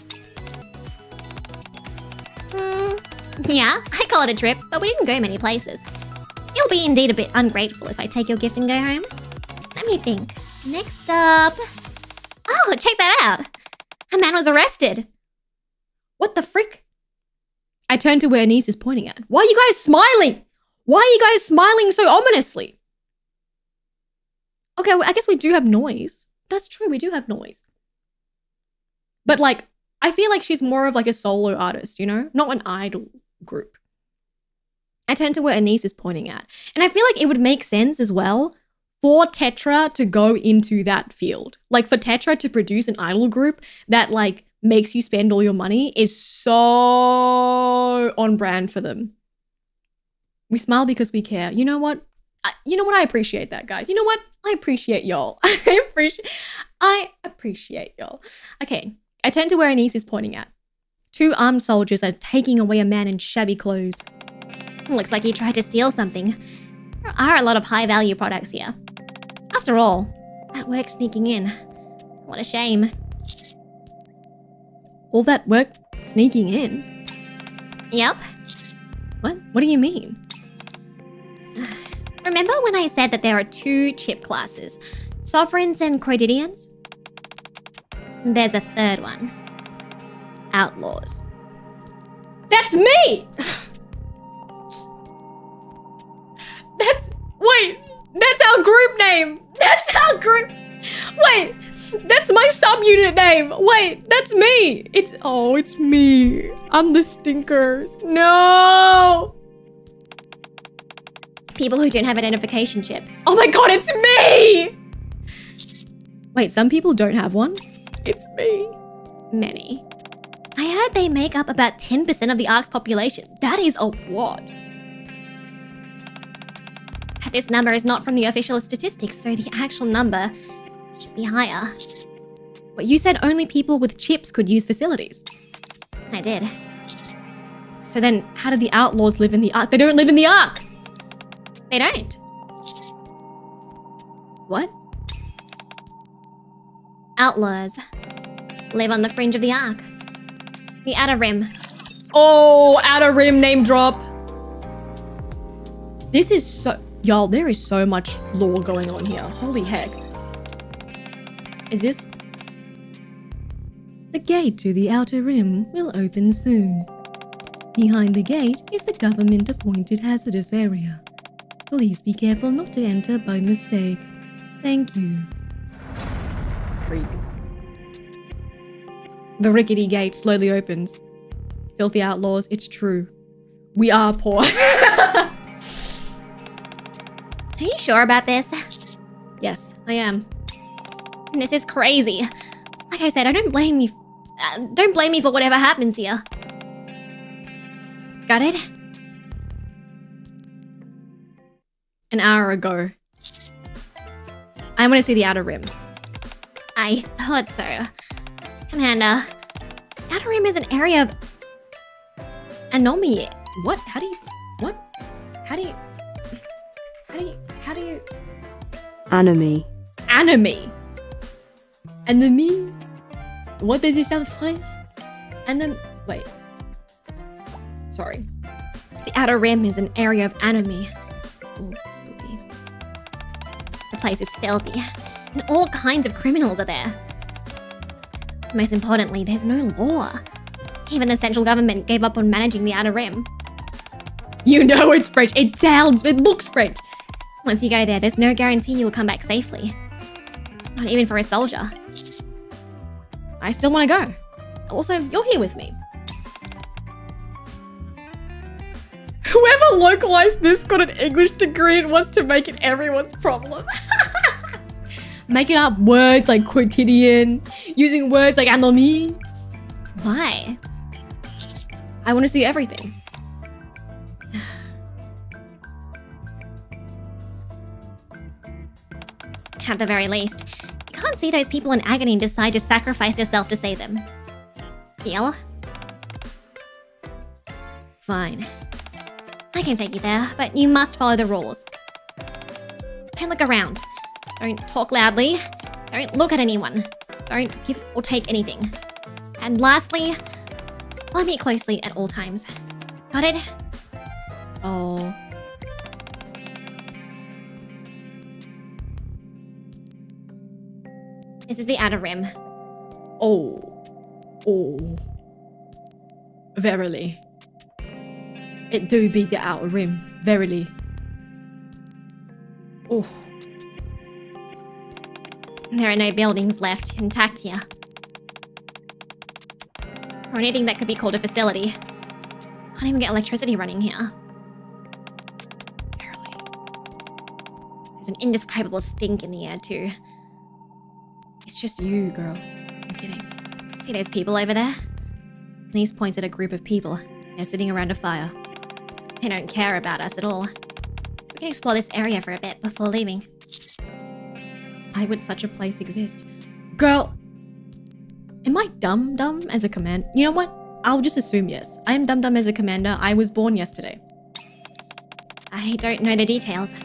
Yeah, I call it a trip, but we didn't go many places. You'll be indeed a bit ungrateful if I take your gift and go home. Let me think. Next up... Oh, check that out! A man was arrested. What the frick? I turned to where Anise is pointing at. Why are you guys smiling? Why are you guys smiling so ominously? Okay, well, I guess we do have noise. That's true, we do have noise. But like, I feel like she's more of like a solo artist, you know? Not an idol group. I turned to where Anise is pointing at. And I feel like it would make sense as well for Tetra to go into that field. Like for Tetra to produce an idol group that like makes you spend all your money is so on brand for them. We smile because we care. You know what? I appreciate that, guys. You know what? I appreciate y'all. I appreciate y'all. Okay, I turn to where Anise is pointing at. 2 armed soldiers are taking away a man in shabby clothes. Looks like he tried to steal something. There are a lot of high-value products here. After all, that work sneaking in. What a shame. All that work sneaking in? Yep. What do you mean? Remember when I said that there are 2 chip classes, sovereigns and quotidians? There's a third one. Outlaws. That's me! That's our group name! That's our group... Wait, that's my subunit name! Wait, that's me! It's me. I'm the stinkers. No! People who don't have identification chips. Oh my god, it's me! Wait, some people don't have one? It's me. Many. I heard they make up about 10% of the Ark's population. That is a lot. This number is not from the official statistics, so the actual number should be higher. But you said only people with chips could use facilities. I did. So then, how do the outlaws live in the Ark? They don't live in the Ark! They don't. What? Outlaws live on the fringe of the Ark. The Outer Rim. Oh, Outer Rim name drop. This is so... Y'all, there is so much lore going on here. Holy heck. Is this... The gate to the Outer Rim will open soon. Behind the gate is the government-appointed hazardous area. Please be careful not to enter by mistake. Thank you. Freak. The rickety gate slowly opens. Filthy outlaws, it's true. We are poor. Are you sure about this? Yes, I am. This is crazy. Like I said, I don't blame you. Don't blame me for whatever happens here. Got it? An hour ago. I want to see the Outer Rim. I thought so. Commander, Outer Rim is an area of anomaly. What? How do you... What? How do you... Enemy. Enemy. Enemy? What does it sound French? Wait. Sorry. The Outer Rim is an area of enemy. Ooh, spooky. The place is filthy, and all kinds of criminals are there. Most importantly, there's no law. Even the central government gave up on managing the Outer Rim. You know it's French. It looks French. Once you go there, there's no guarantee you'll come back safely. Not even for a soldier. I still want to go. Also, you're here with me. Whoever localized this got an English degree and wants to make it everyone's problem. Making up words like quotidian, using words like anomaly. Why? I want to see everything. At the very least, you can't see those people in agony and decide to sacrifice yourself to save them. Deal? Fine. I can take you there, but you must follow the rules. Don't look around. Don't talk loudly. Don't look at anyone. Don't give or take anything. And lastly, follow me closely at all times. Got it? Oh. This is the Outer Rim. Oh. Oh. Verily. It do be the Outer Rim. Verily. Oh. There are no buildings left intact here. Or anything that could be called a facility. Can't even get electricity running here. Verily. There's an indescribable stink in the air too. It's just you, girl. I'm kidding. See those people over there? Anise points at a group of people. They're sitting around a fire. They don't care about us at all. So we can explore this area for a bit before leaving. Why would such a place exist? Girl, am I dumb as a command? You know what? I'll just assume yes. I am dumb as a commander. I was born yesterday. I don't know the details.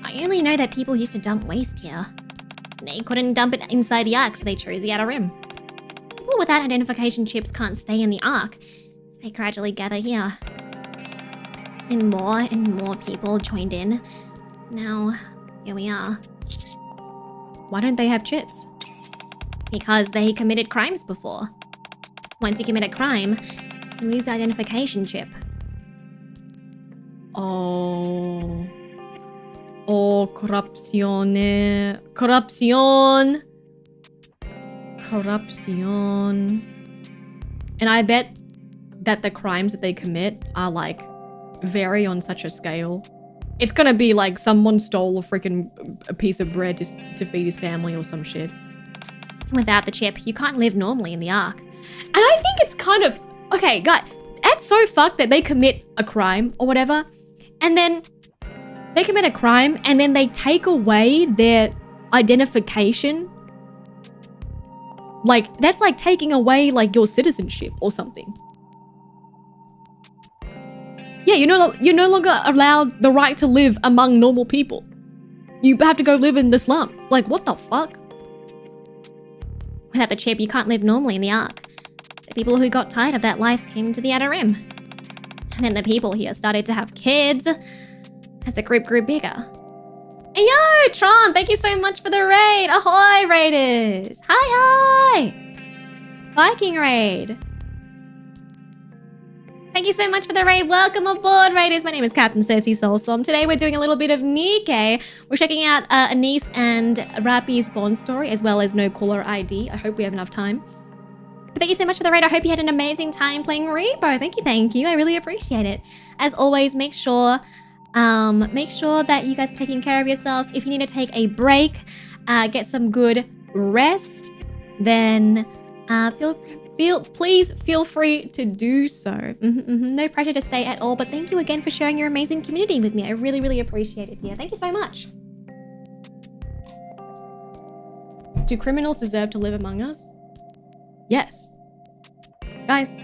I only know that people used to dump waste here. They couldn't dump it inside the Ark, so they chose the outer rim. People without identification chips can't stay in the Ark, so they gradually gather here. And more people joined in. Now, here we are. Why don't they have chips? Because they committed crimes before. Once you commit a crime, you lose the identification chip. Oh, corrupzione. Corruption. And I bet that the crimes that they commit are like vary on such a scale. It's gonna be like someone stole a piece of bread to feed his family or some shit. Without the chip, you can't live normally in the Ark. And I think it's kind of... Okay, guys, that's so fucked that they commit a crime or whatever, and then they commit a crime and then they take away their identification. Like, that's like taking away like your citizenship or something. Yeah, you're no longer allowed the right to live among normal people. You have to go live in the slums. Like, what the fuck? Without the chip, you can't live normally in the Ark. So people who got tired of that life came to the Outer Rim. And then the people here started to have kids as the group grew bigger. Hey, yo, Tron, thank you so much for the raid. Ahoy, raiders. Hi. Viking raid. Thank you so much for the raid. Welcome aboard, raiders. My name is Captain CERSEA SOULSTORM. Today we're doing a little bit of Nikke. We're checking out Anise and Rapi's Bond story, as well as no caller ID. I hope we have enough time. But thank you so much for the raid. I hope you had an amazing time playing Repo. Thank you. I really appreciate it. As always, make sure that you guys are taking care of yourselves. If you need to take a break, get some good rest, then please feel free to do so. No pressure to stay at all, but thank you again for sharing your amazing community with me. I really appreciate it, dear. Thank you so much. Do criminals deserve to live among us? Yes. Guys,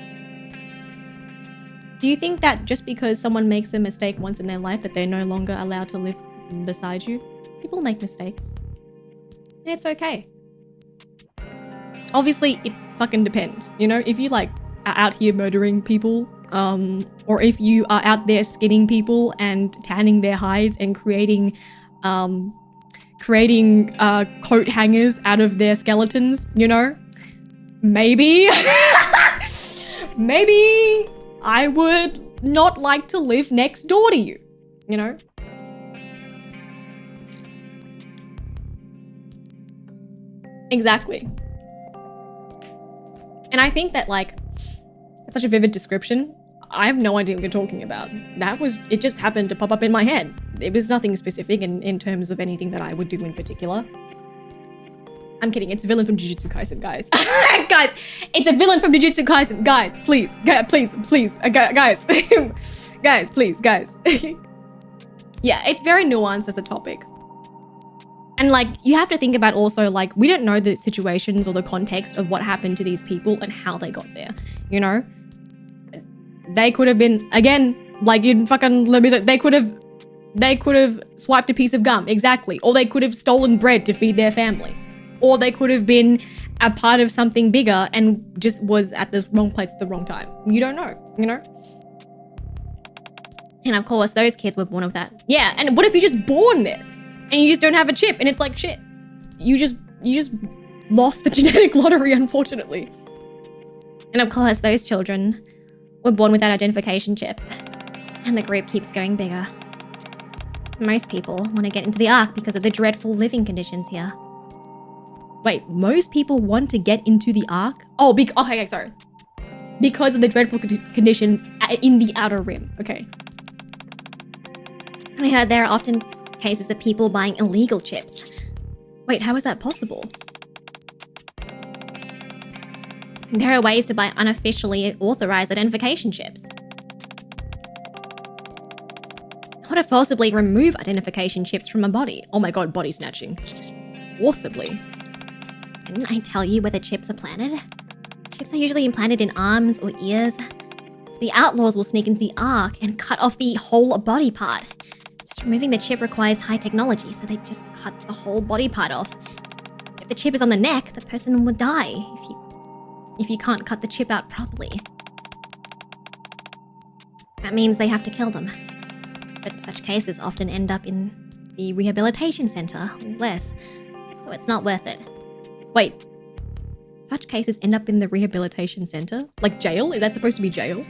do you think that just because someone makes a mistake once in their life that they're no longer allowed to live beside you? People make mistakes. And it's okay. Obviously, it fucking depends. You know, if you like are out here murdering people, or if you are out there skinning people and tanning their hides and creating coat hangers out of their skeletons, you know, maybe maybe I would not like to live next door to you, you know? Exactly. And I think that, like, it's such a vivid description. I have no idea what you're talking about. It just happened to pop up in my head. It was nothing specific in terms of anything that I would do in particular. I'm kidding, it's a villain from Jujutsu Kaisen, guys. Guys, it's a villain from Jujutsu Kaisen. Guys, please, guys. Guys, please, guys. Yeah, it's very nuanced as a topic. And like, you have to think about also, like, we don't know the situations or the context of what happened to these people and how they got there, you know? They could have been, again, like in fucking Le Music, they could have swiped a piece of gum, exactly. Or they could have stolen bread to feed their family. Or they could have been a part of something bigger and just was at the wrong place at the wrong time. You don't know, you know? And of course, those kids were born with that. Yeah, and what if you're just born there? And you just don't have a chip, and it's like, shit. You just lost the genetic lottery, unfortunately. And of course, those children were born without identification chips. And the group keeps going bigger. Most people want to get into the Ark because of the dreadful living conditions here. Wait, most people want to get into the Ark? Oh, okay, sorry. Because of the dreadful conditions in the Outer Rim. Okay. I heard there are often cases of people buying illegal chips. Wait, how is that possible? There are ways to buy unofficially authorized identification chips. How to forcibly remove identification chips from a body. Oh my god, body snatching. Forcibly. Didn't I tell you where the chips are planted? Chips are usually implanted in arms or ears. So the outlaws will sneak into the Ark and cut off the whole body part. Just removing the chip requires high technology, so they just cut the whole body part off. If the chip is on the neck, the person will die if you can't cut the chip out properly. That means they have to kill them. But such cases often end up in the rehabilitation center or less, so it's not worth it. Wait. Such cases end up in the rehabilitation center? Like jail? Is that supposed to be jail?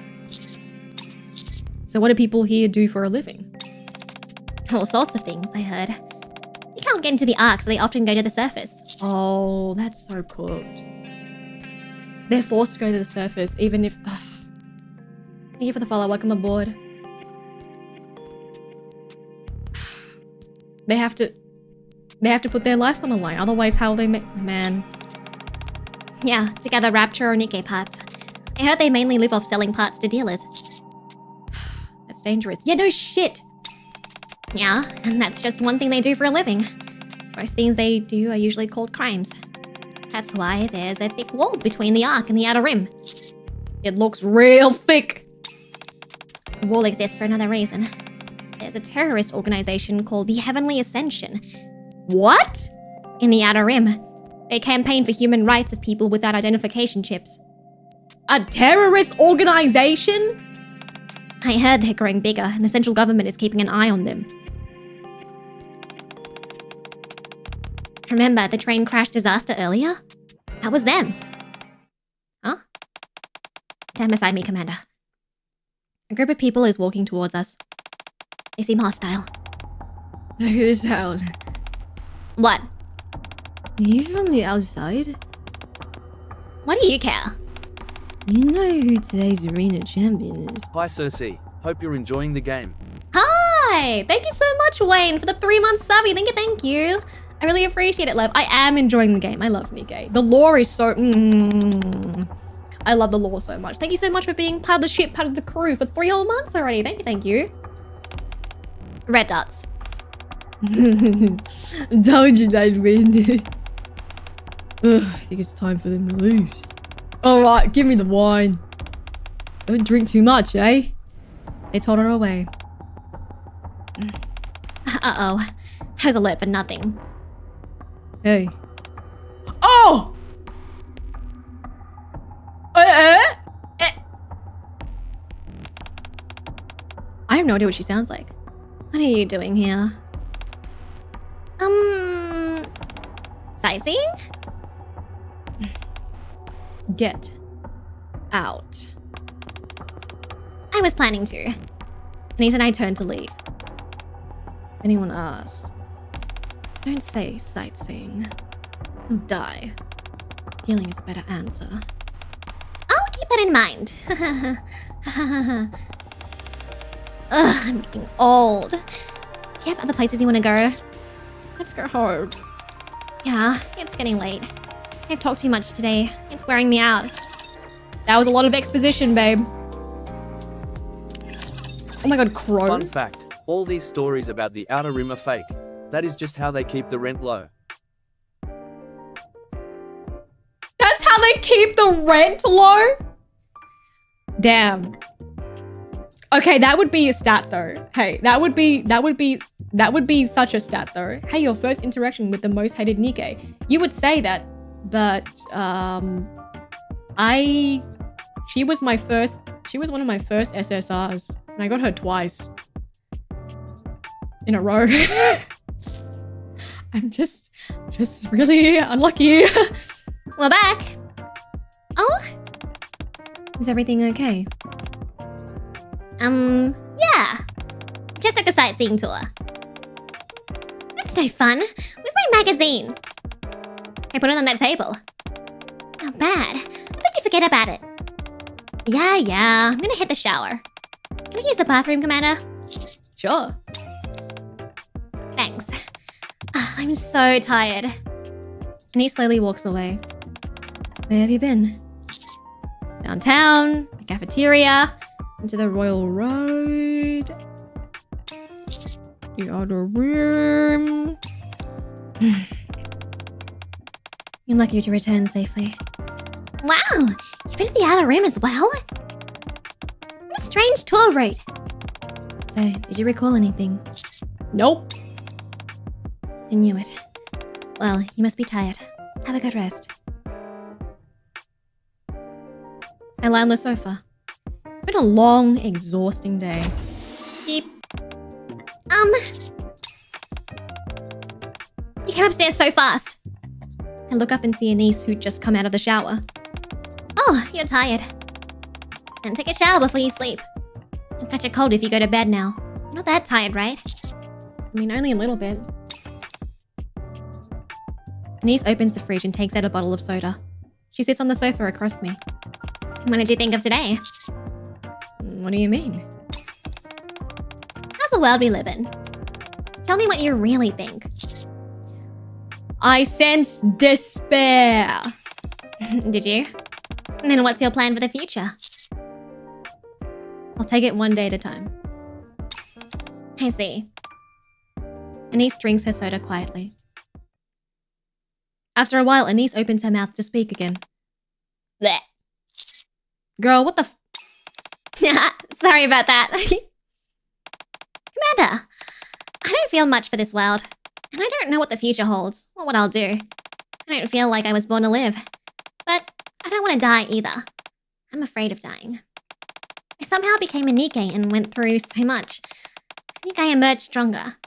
So what do people here do for a living? All sorts of things, I heard. You can't get into the Ark, so they often go to the surface. Oh, that's so cooked. They're forced to go to the surface, even if... Thank you for the follow. Welcome aboard. They have to put their life on the line. Otherwise, how will they make... Man. Yeah, to gather Rapture or Nikke parts. I heard they mainly live off selling parts to dealers. That's dangerous. Yeah, no shit. Yeah, and that's just one thing they do for a living. Most things they do are usually called crimes. That's why there's a thick wall between the Ark and the Outer Rim. It looks real thick. The wall exists for another reason. There's a terrorist organization called the Heavenly Ascension. What? In the Outer Rim. They campaign for human rights of people without identification chips. A terrorist organization? I heard they're growing bigger and the central government is keeping an eye on them. Remember the train crash disaster earlier? That was them. Huh? Stand beside me, Commander. A group of people is walking towards us. They seem hostile. Look at this town. What? Are you from the outside? What do you care? You know who today's arena champion is. Hi CERSEA, hope you're enjoying the game. Hi! Thank you so much, Wayne, for the 3-month subby. Thank you. I really appreciate it, love. I am enjoying the game. I love Nikke. The lore is so... I love the lore so much. Thank you so much for being part of the ship, part of the crew for 3 whole months already. Thank you. Red dots. Told you they'd win. I think it's time for them to lose. Alright, give me the wine. Don't drink too much, eh? They told her away. Uh-oh. I was alert for nothing. Hey. Oh! I have no idea what she sounds like. What are you doing here? Sightseeing? Get out. I was planning to. Anise and I turned to leave. If anyone asks, don't say sightseeing. You'll die. Dealing is a better answer. I'll keep that in mind. Ugh, I'm getting old. Do you have other places you want to go? Let's go home. Yeah, it's getting late. I've talked too much today. It's wearing me out. That was a lot of exposition, babe. Oh my god, Crow. Fun fact, all these stories about the Outer Rim are fake. That is just how they keep the rent low. That's how they keep the rent low? Damn. Okay, that would be a stat though. Hey, that would be such a stat though. Hey, your first interaction with the most hated Nikke. You would say that, but she was one of my first SSRs, and I got her twice in a row. I'm just really unlucky. We're back. Oh? Is everything okay? Yeah. Just took a sightseeing tour. That's no fun. Where's my magazine? I put it on that table. Not bad. I thought you forget about it. Yeah. I'm gonna hit the shower. Can I use the bathroom, Commander? Sure. Thanks. I'm so tired. And he slowly walks away. Where have you been? downtown, the cafeteria, into the Royal Road, the other room. You're lucky to return safely. Wow, you've been to the outer rim as well? What a strange tour route. So, did you recall anything? Nope. I knew it. Well, you must be tired. Have a good rest. I lie on the sofa. It's been a long, exhausting day. You came upstairs so fast. I look up and see Anise, who'd just come out of the shower. Oh, you're tired. Then take a shower before you sleep. You'll catch a cold if you go to bed now. You're not that tired, right? I mean, only a little bit. Anise opens the fridge and takes out a bottle of soda. She sits on the sofa across me. What did you think of today? What do you mean? How's the world we live in? Tell me what you really think. I sense despair. Did you? And then what's your plan for the future? I'll take it one day at a time. I see. Anise drinks her soda quietly. After a while, Anise opens her mouth to speak again. Blech. Girl, what the Sorry about that. Commander, I don't feel much for this world. And I don't know what the future holds, or what I'll do. I don't feel like I was born to live. But I don't want to die either. I'm afraid of dying. I somehow became a Nikke and went through so much. I think I emerged stronger.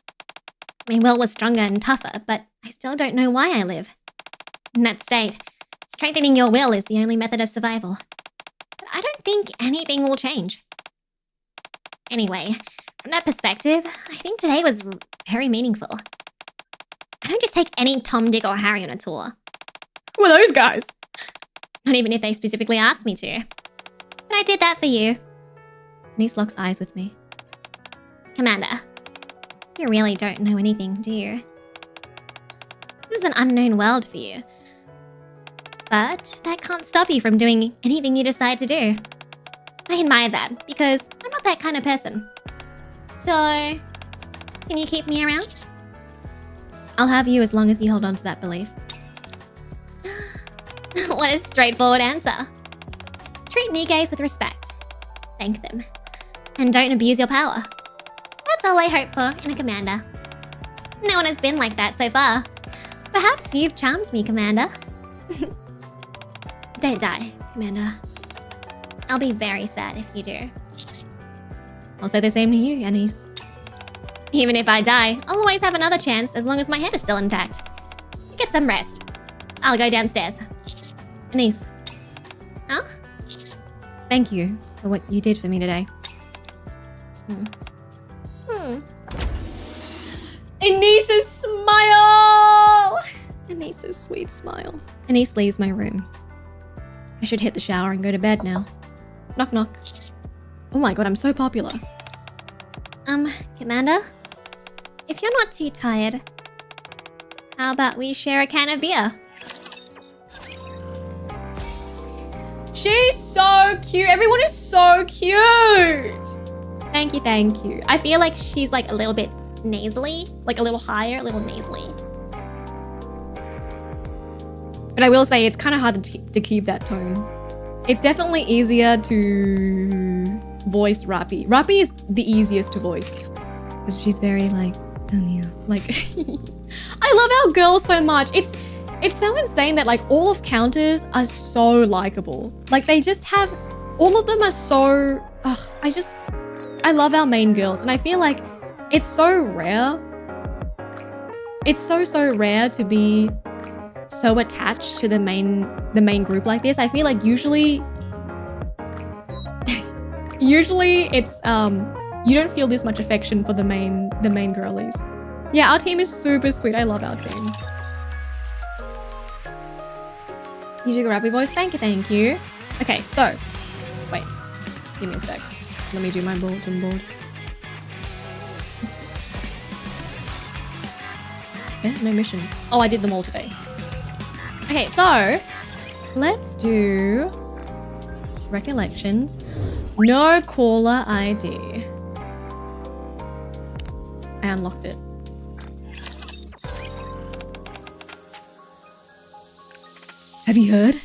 My will was stronger and tougher, but I still don't know why I live. In that state, strengthening your will is the only method of survival. But I don't think anything will change. Anyway, from that perspective, I think today was very meaningful. I don't just take any Tom, Dick, or Harry on a tour. Who are those guys? Not even if they specifically asked me to. But I did that for you. Anise locks eyes with me. Commander, you really don't know anything, do you? This is an unknown world for you. But that can't stop you from doing anything you decide to do. I admire that, because I'm not that kind of person. So, can you keep me around? I'll have you as long as you hold on to that belief. What a straightforward answer. Treat Nikkes with respect. Thank them. And don't abuse your power. That's all I hope for in a commander. No one has been like that so far. Perhaps you've charmed me, Commander. Don't die, Commander. I'll be very sad if you do. I'll say the same to you, Anise. Even if I die, I'll always have another chance as long as my head is still intact. Get some rest. I'll go downstairs. Anise. Huh? Thank you for what you did for me today. Anise's smile! Anise's sweet smile. Anise leaves my room. I should hit the shower and go to bed now. Knock knock. Oh my god, I'm so popular. Commander? If you're not too tired, how about we share a can of beer? She's so cute. Everyone is so cute. Thank you, thank you. I feel like she's like a little bit nasally, like a little higher, a little nasally. But I will say it's kind of hard to keep that tone. It's definitely easier to voice Rapi. Rapi is the easiest to voice. Because she's very like, Like, I love our girls so much. It's so insane that like all of Counters are so likable. Like they just have, all of them are so, I love our main girls. And I feel like it's so rare. It's so rare to be so attached to the main group like this. I feel like usually it's, you don't feel this much affection for the main girlies. Yeah, our team is super sweet. I love our team. You do a Rapi voice? Thank you. Okay, so, wait, give me a sec. Let me do my bulletin board. Yeah, no missions. Oh, I did them all today. Okay, so, let's do Recollections. No caller ID. I unlocked it. Have you heard?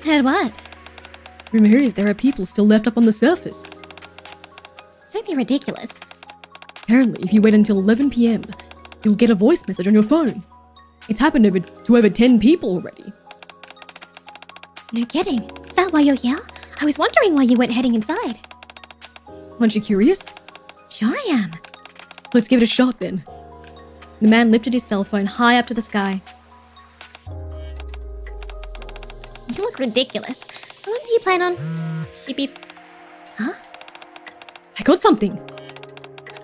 Heard what? Rumor is there are people still left up on the surface. Don't be ridiculous. Apparently, if you wait until 11 p.m., you'll get a voice message on your phone. It's happened to over 10 people already. No kidding. Is that why you're here? I was wondering why you weren't heading inside. Aren't you curious? Sure I am. Let's give it a shot then. The man lifted his cell phone high up to the sky. You look ridiculous. How long do you plan on... Beep beep. Huh? I got something.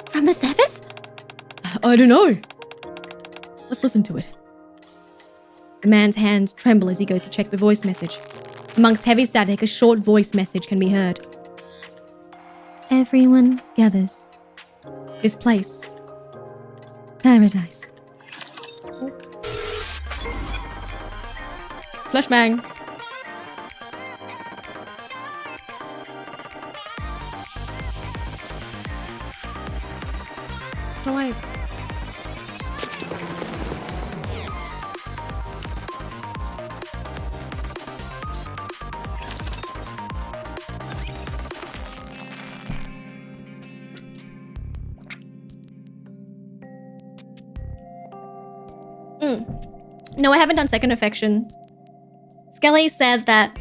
From the surface? I don't know. Let's listen to it. The man's hands tremble as he goes to check the voice message. Amongst heavy static, a short voice message can be heard. Everyone gathers. This place. Paradise. Flashbang. How do I... No, I haven't done second affection. Skelly said that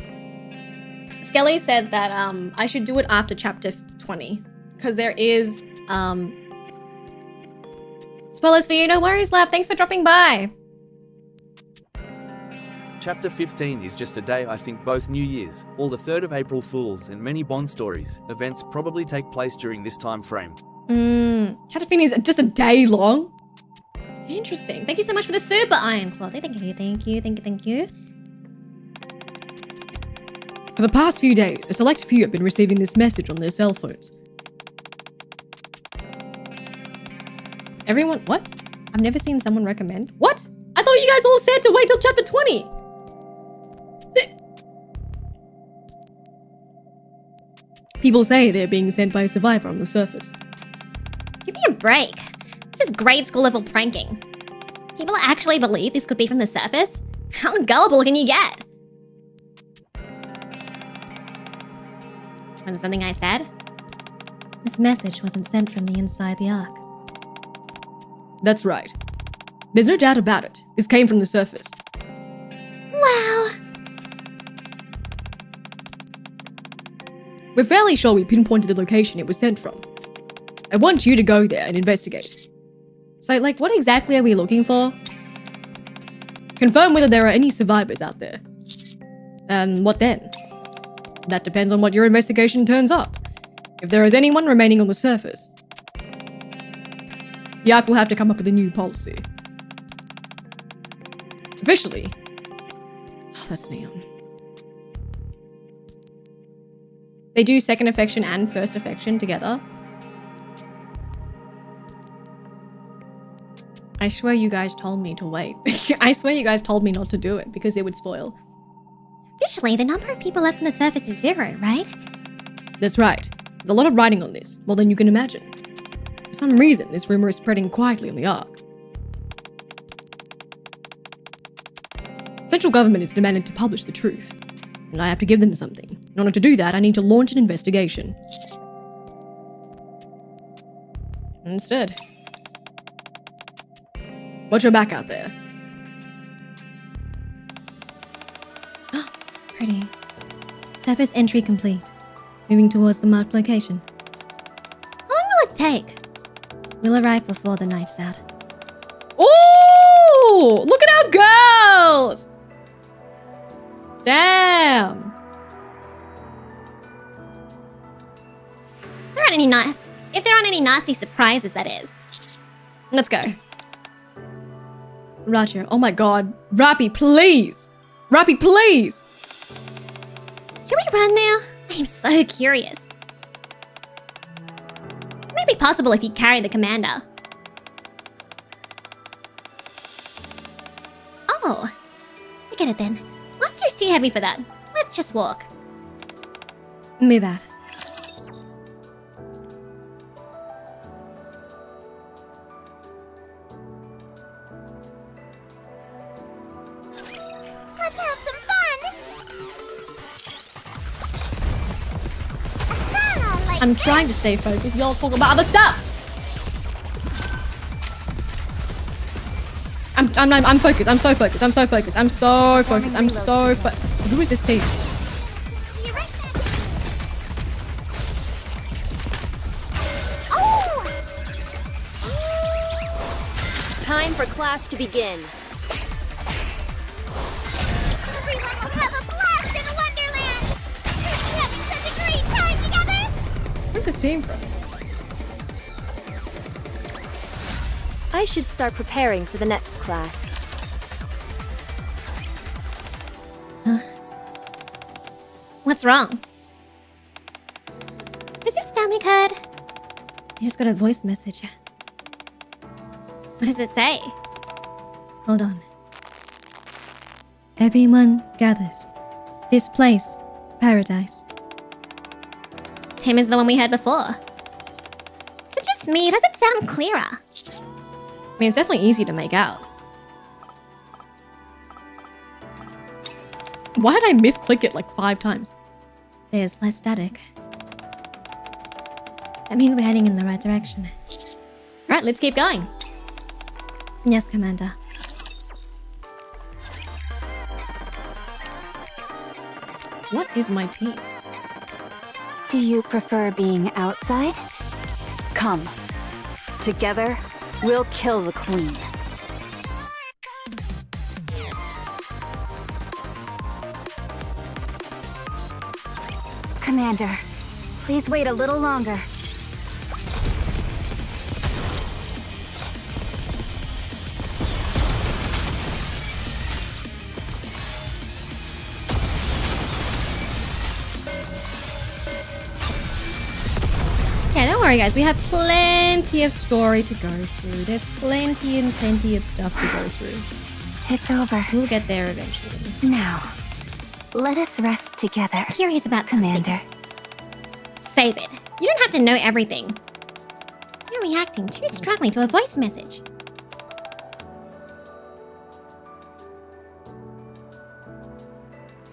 I should do it after chapter 20 because there is spoilers for you. No worries, love. Thanks for dropping by. Chapter 15 is just a day. I think both New Year's, all the 3rd of April Fools, and many Bond stories, events probably take place during this time frame. Chapter 15 is just a day long. Interesting. Thank you so much for the super iron claw. Thank you. For the past few days, a select few have been receiving this message on their cell phones. Everyone, what? I've never seen someone recommend. What? I thought you guys all said to wait till chapter 20. People say they're being sent by a survivor on the surface. Give me a break. This is grade school level pranking. People actually believe this could be from the surface? How gullible can you get? Was it something I said? This message wasn't sent from the inside the Ark. That's right. There's no doubt about it. This came from the surface. Wow. We're fairly sure we pinpointed the location it was sent from. I want you to go there and investigate. So, like, what exactly are we looking for? Confirm whether there are any survivors out there. And what then? That depends on what your investigation turns up. If there is anyone remaining on the surface, the Ark will have to come up with a new policy. Officially. Oh, that's neon. They do second affection and first affection together. I swear you guys told me to wait. I swear you guys told me not to do it because it would spoil. Officially, the number of people left on the surface is 0, right? That's right. There's a lot of writing on this, more than you can imagine. For some reason, this rumor is spreading quietly on the Ark. Central government is demanded to publish the truth, and I have to give them something. In order to do that, I need to launch an investigation. Instead, watch your back out there. Pretty. Surface entry complete. Moving towards the marked location. How long will it take? We'll arrive before the night's out. Ooh! Look at our girls! Damn! If there aren't any nasty surprises, that is. Let's go. Roger. Oh my god. Rapi, please! Rapi, please! Should we run now? I am so curious. It may be possible if you carry the commander. Oh. I get it then. Master is too heavy for that. Let's just walk. Move out. Let's have some fun! I'm trying to stay focused. Y'all talk about other stuff. I'm focused. I'm so focused. I'm so focused. I'm so focused. I'm so Who is this team? Time for class to begin. Everyone will have a blast in Wonderland! We're having such a great time together! Where's this team from? I should start preparing for the next class. What's wrong? Does your stomach hurt? I just got a voice message. What does it say? Hold on. Everyone gathers. This place, paradise. Same as the one we heard before. Is it just me? Does it sound clearer? I mean, it's definitely easy to make out. Why did I misclick it like 5 times? There's less static. That means we're heading in the right direction. Alright, let's keep going. Yes, Commander. What is my team? Do you prefer being outside? Come. Together, we'll kill the Queen. Commander, please wait a little longer. Yeah, don't worry guys, we have plenty of story to go through. There's plenty and plenty of stuff to go through. It's over. We'll get there eventually. Now, let us rest together. Curious about Commander. Save it. You don't have to know everything. You're reacting too strongly to a voice message.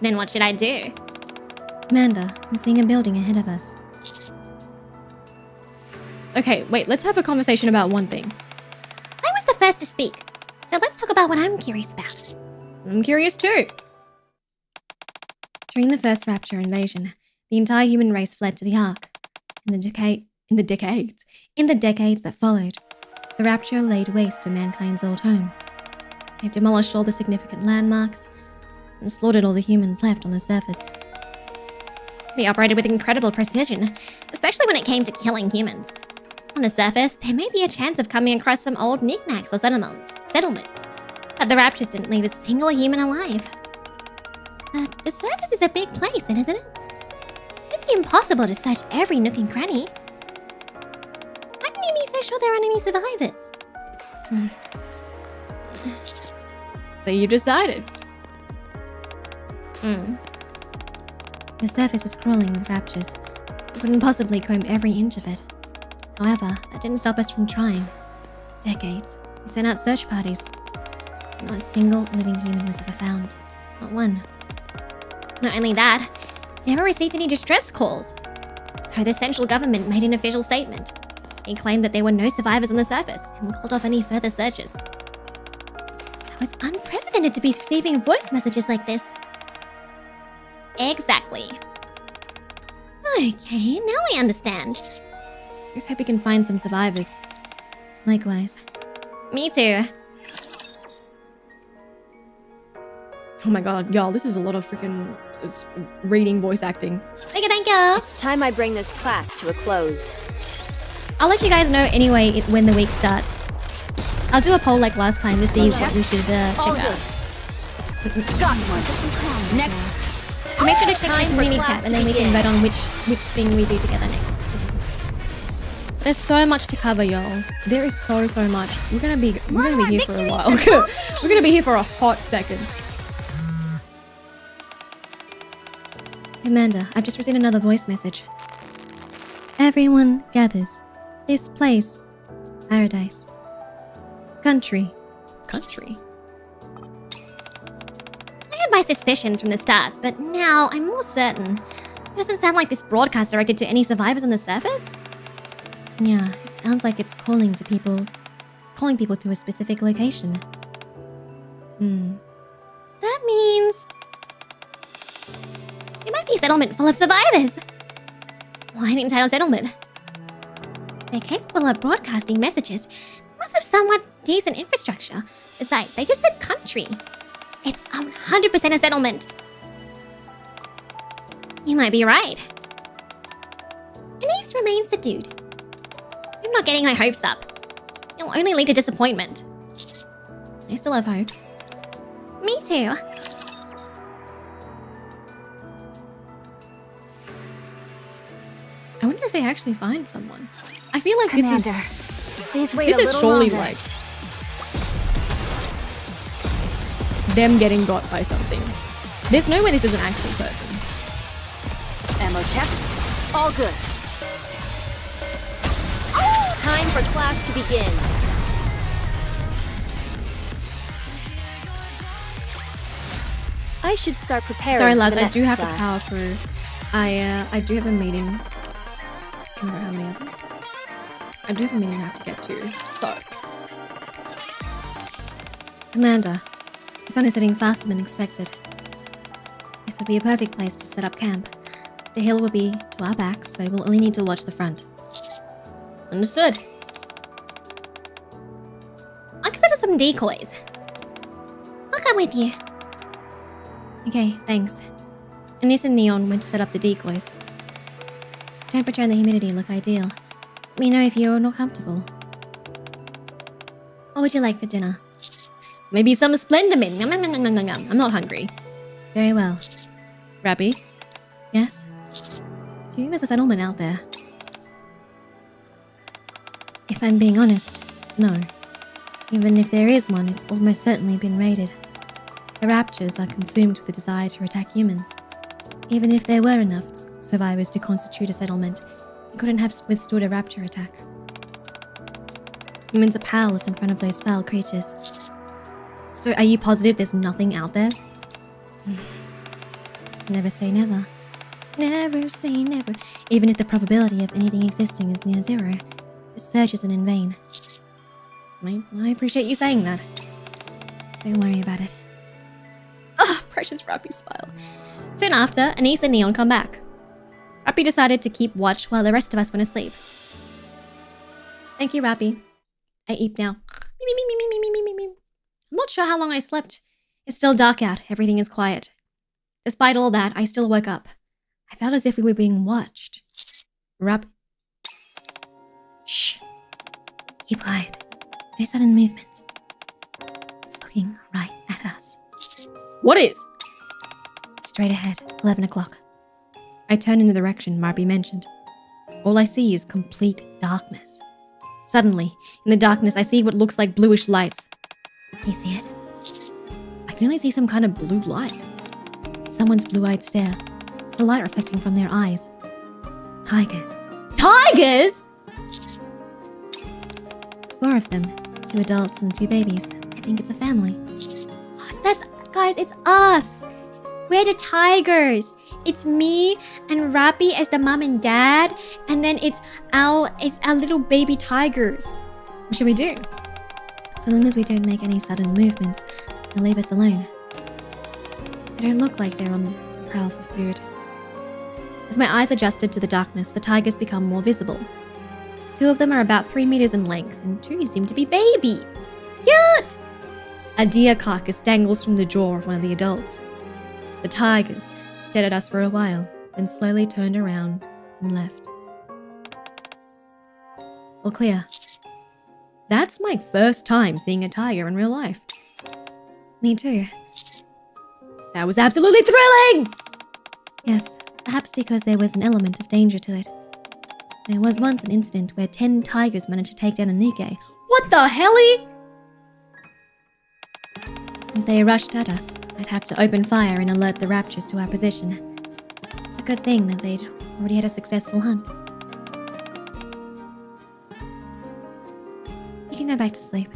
Then what should I do? Commander, I'm seeing a building ahead of us. Okay, wait, let's have a conversation about one thing. I was the first to speak, so let's talk about what I'm curious about. I'm curious too. During the first Rapture invasion, the entire human race fled to the Ark. In the decades that followed, the Rapture laid waste to mankind's old home. They've demolished all the significant landmarks and slaughtered all the humans left on the surface. They operated with incredible precision, especially when it came to killing humans. On the surface, there may be a chance of coming across some old knickknacks or settlements, but the Raptures didn't leave a single human alive. But the surface is a big place, isn't it? It'd be impossible to search every nook and cranny. How can you be so sure there aren't any survivors? So you decided. The surface is crawling with raptures. We couldn't possibly comb every inch of it. However, that didn't stop us from trying. Decades. We sent out search parties. Not a single living human was ever found. Not one. Not only that, we never received any distress calls. So the central government made an official statement. They claimed that there were no survivors on the surface and called off any further searches. So it's unprecedented to be receiving voice messages like this. Exactly. Okay, now I understand. Just hope we can find some survivors. Likewise. Me too. Oh my god, y'all, this is a lot of freaking reading voice acting. Thank you. It's time I bring this class to a close. I'll let you guys know anyway when the week starts. I'll do a poll like last time to see what we should check All out. good. Got one. Next. So make sure to check the Time for community class tab and to then we can begin. vote on which thing we do together next. There's so much to cover, y'all. There is so much. We're gonna be here for a while. We're gonna be here for a hot second. Commander, I've just received another voice message. Everyone gathers. This place. Paradise. Country. Country. I had my suspicions from the start, but now I'm more certain. It doesn't sound like this broadcast directed to any survivors on the surface. Yeah, it sounds like it's calling people to a specific location. That means it might be a settlement full of survivors. Why an entire settlement? They're capable of broadcasting messages. They must have somewhat decent infrastructure. Besides, they just said country. It's 100% a settlement. You might be right. Anise remains the dude. I'm not getting my hopes up. It'll only lead to disappointment. I still have hope. Me too. I wonder if they actually find someone. I feel like Commander, please wait a this is little surely longer. like them getting got by something. There's no way this is an actual person. Ammo check. All good. Time for class to begin. I should start preparing. Sorry, for Laz, the I next do have class. to power through. I do have a meeting. I don't know how many of them. I do have a meeting I have to get to. So, Commander, the sun is setting faster than expected. This would be a perfect place to set up camp. The hill will be to our backs, so we'll only need to watch the front. understood. I'll consider some decoys. I'll come with you. Okay, thanks. Anise and Neon went to set up the decoys. The temperature and the humidity look ideal. Let me know if you're not comfortable. What would you like for dinner? Maybe some Splenderman. Nom, nom, nom, nom, nom, nom. I'm not hungry. Very well. Rapi? Yes? Do you think there's a settlement out there? If I'm being honest, no. Even if there is one, it's almost certainly been raided. The raptors are consumed with the desire to attack humans. Even if there were enough survivors to constitute a settlement, it couldn't have withstood a raptor attack. Humans are powerless in front of those foul creatures. So are you positive there's nothing out there? Never say never. Never say never. Even if the probability of anything existing is near zero, the search isn't in vain. I appreciate you saying that. Don't worry about it. Ah, precious Rapi smile. Soon after, Anise and Neon come back. Rapi decided to keep watch while the rest of us went to sleep. Thank you, Rapi. I eat now. I'm not sure how long I slept. It's still dark out. Everything is quiet. Despite all that, I still woke up. I felt as if we were being watched. Shh. Keep quiet. No sudden movements. It's looking right at us. What is? Straight ahead, 11 o'clock. I turn in the direction Rapi mentioned. All I see is complete darkness. Suddenly, in the darkness, I see what looks like bluish lights. You see it? I can only see some kind of blue light. Someone's blue-eyed stare. It's the light reflecting from their eyes. Tigers. Tigers? 4 of them. 2 adults and 2 babies. I think it's a family. Guys, it's us. We're the tigers. It's me and Rapi as the mom and dad, and then it's our little baby tigers. What should we do? So long as we don't make any sudden movements, they'll leave us alone. They don't look like they're on the prowl for food. As my eyes adjusted to the darkness, the tigers become more visible. 2 of them are about 3 meters in length, and 2 seem to be babies. Cute! A deer carcass dangles from the jaw of one of the adults. The tigers stared at us for a while, then slowly turned around and left. All clear. That's my first time seeing a tiger in real life. Me too. That was absolutely thrilling! Yes, perhaps because there was an element of danger to it. There was once an incident where 10 tigers managed to take down a Nikke. What the helly? If they rushed at us, I'd have to open fire and alert the raptors to our position. a good thing that they'd already had a successful hunt. You can go back to sleep.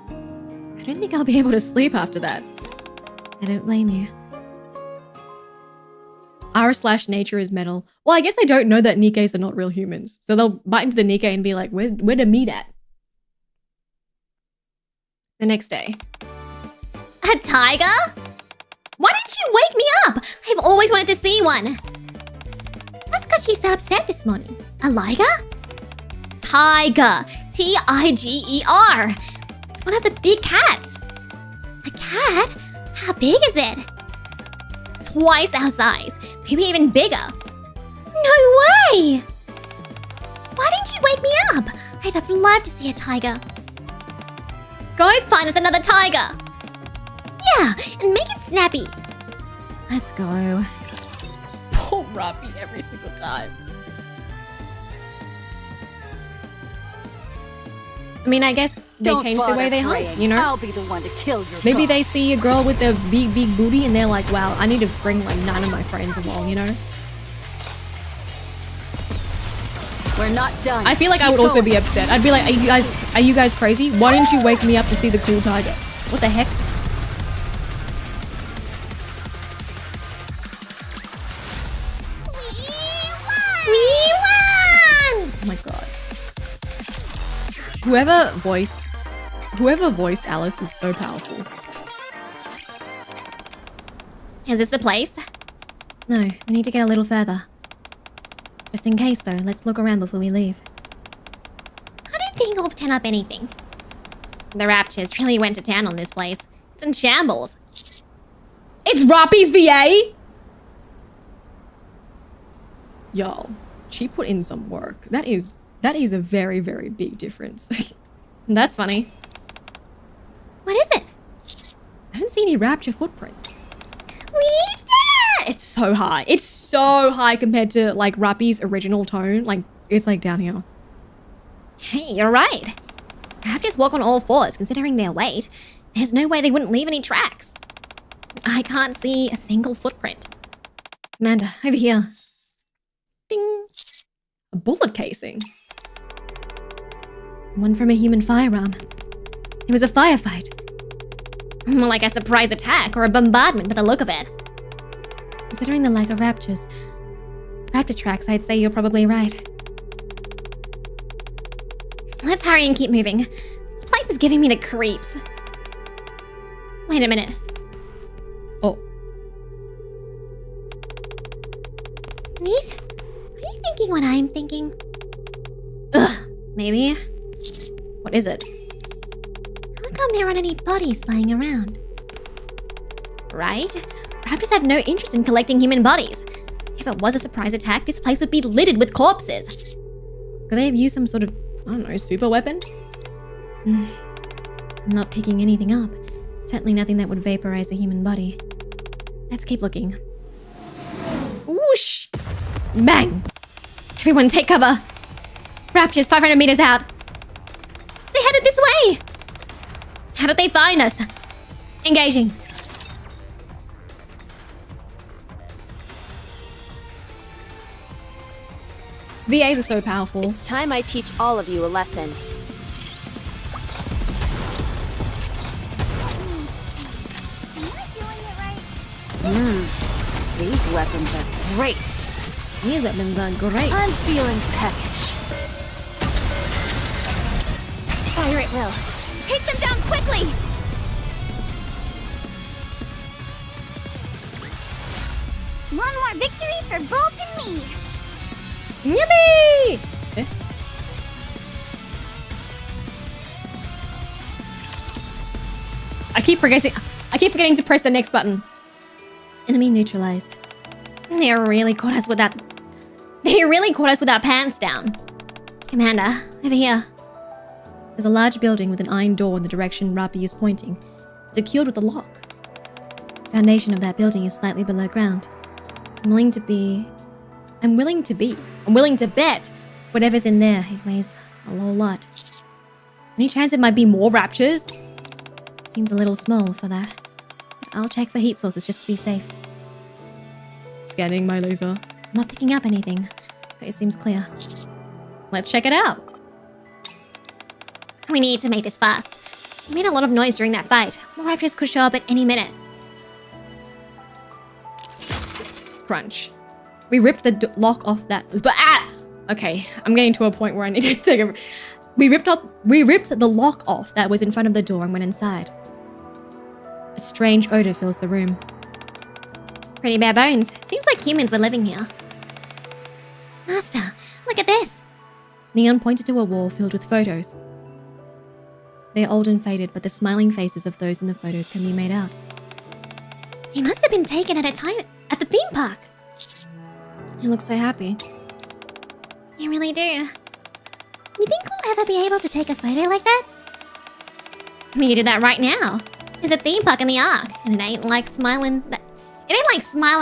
I don't think I'll be able to sleep after that. I don't blame you. R/nature is metal. Well, I guess I don't know that Nikkes are not real humans. So they'll bite into the Nikke and be like, where the meat at? The next day. A tiger? Why didn't you wake me up? I've always wanted to see one. What's got you so upset this morning? A liger? Tiger. Tiger. It's one of the big cats. A cat? How big is it? Twice our size. Maybe even bigger. No way! Why didn't you wake me up? I'd have loved to see a tiger. Go find us another tiger. Yeah, and make it snappy. Let's go. Poor Rapi every single time. I mean, I guess they Don't changed the way bother they hunt, praying. you know? I'll be the one to kill your Maybe dog. they see a girl with a big booty and they're like, wow, I need to bring like 9 of my friends along, you know? We're not done. I feel like I Keep would also going. be upset. I'd be like, are you guys crazy? Why didn't you wake me up to see the cool tiger? What the heck? We won! Oh my god. Whoever voiced Alice is so powerful. Is this the place? No, we need to get a little further. Just in case, though, let's look around before we leave. I don't think I'll turn up anything. The Raptures really went to town on this place. It's in shambles. It's Rapi's VA! Y'all, she put in some work. That is a very, very big difference. That's funny. What is it? I don't see any Rapture footprints. We did it! It's so high. It's so high compared to like Rapi's original tone. Like, it's like down here. Hey, you're right. Raptors walk on all fours, considering their weight. There's no way they wouldn't leave any tracks. I can't see a single footprint. Amanda, over here. Ding. A bullet casing. One from a human firearm. It was a firefight. More like a surprise attack or a bombardment by the look of it. Considering the lack of rapture tracks, I'd say you're probably right. Let's hurry and keep moving. This place is giving me the creeps. Wait a minute. Oh, Anise? Are you thinking what I'm thinking? Ugh, maybe. what is it? How come there aren't any bodies lying around? Right? Raptors have no interest in collecting human bodies. If it was a surprise attack, this place would be littered with corpses. Could they have used some sort of, I don't know, super weapon? I'm not picking anything up. Certainly nothing that would vaporize a human body. Let's keep looking. Whoosh! Bang! Everyone take cover. Raptors 500 meters out. They headed this way. How did they find us? Engaging. VAs are so powerful. It's time I teach all of you a lesson. These weapons are great. These weapons are great. I'm feeling peckish. Fire at will. Take them down quickly. One more victory for Bolt and me. Yippee! Eh? I keep forgetting to press the next button. Enemy neutralized. They really caught us with that. They really caught us with our pants down. Commander, over here. There's a large building with an iron door in the direction Rapi is pointing, secured with a lock. The foundation of that building is slightly below ground. I'm willing to bet whatever's in there, it weighs a whole lot. Any chance it might be more Raptures? Seems a little small for that. But I'll check for heat sources just to be safe. Scanning my laser. I'm not picking up anything, but it seems clear. Let's check it out. We need to make this fast. We made a lot of noise during that fight. More raptors could show up at any minute. Crunch. We ripped the lock off that. Okay, I'm getting to a point where I need to take a. We ripped the lock off that was in front of the door and went inside. A strange odor fills the room. Pretty bare bones. Seems like humans were living here. Master, look at this. Neon pointed to a wall filled with photos. They are old and faded, but the smiling faces of those in the photos can be made out. He must have been taken at the theme park. You look so happy. You really do. You think we'll ever be able to take a photo like that? I mean, you did that right now. There's a theme park in the Ark, and it ain't like smiling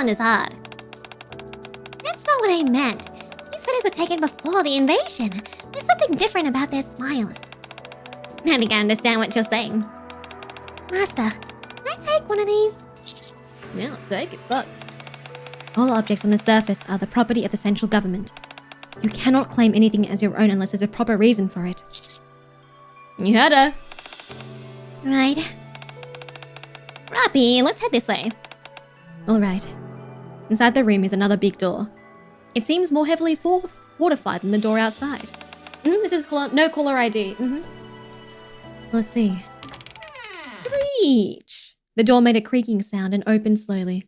as hard. That's not what I meant. These photos were taken before the invasion. There's something different about their smiles. I think I understand what you're saying. Master, can I take one of these? Yeah, take it, but All objects on the surface are the property of the central government. You cannot claim anything as your own unless there's a proper reason for it. you heard her. Right. Rapi, let's head this way. Alright. Inside the room is another big door. It seems more heavily fortified than the door outside. This is no caller ID. Let's see. Screech! The door made a creaking sound and opened slowly.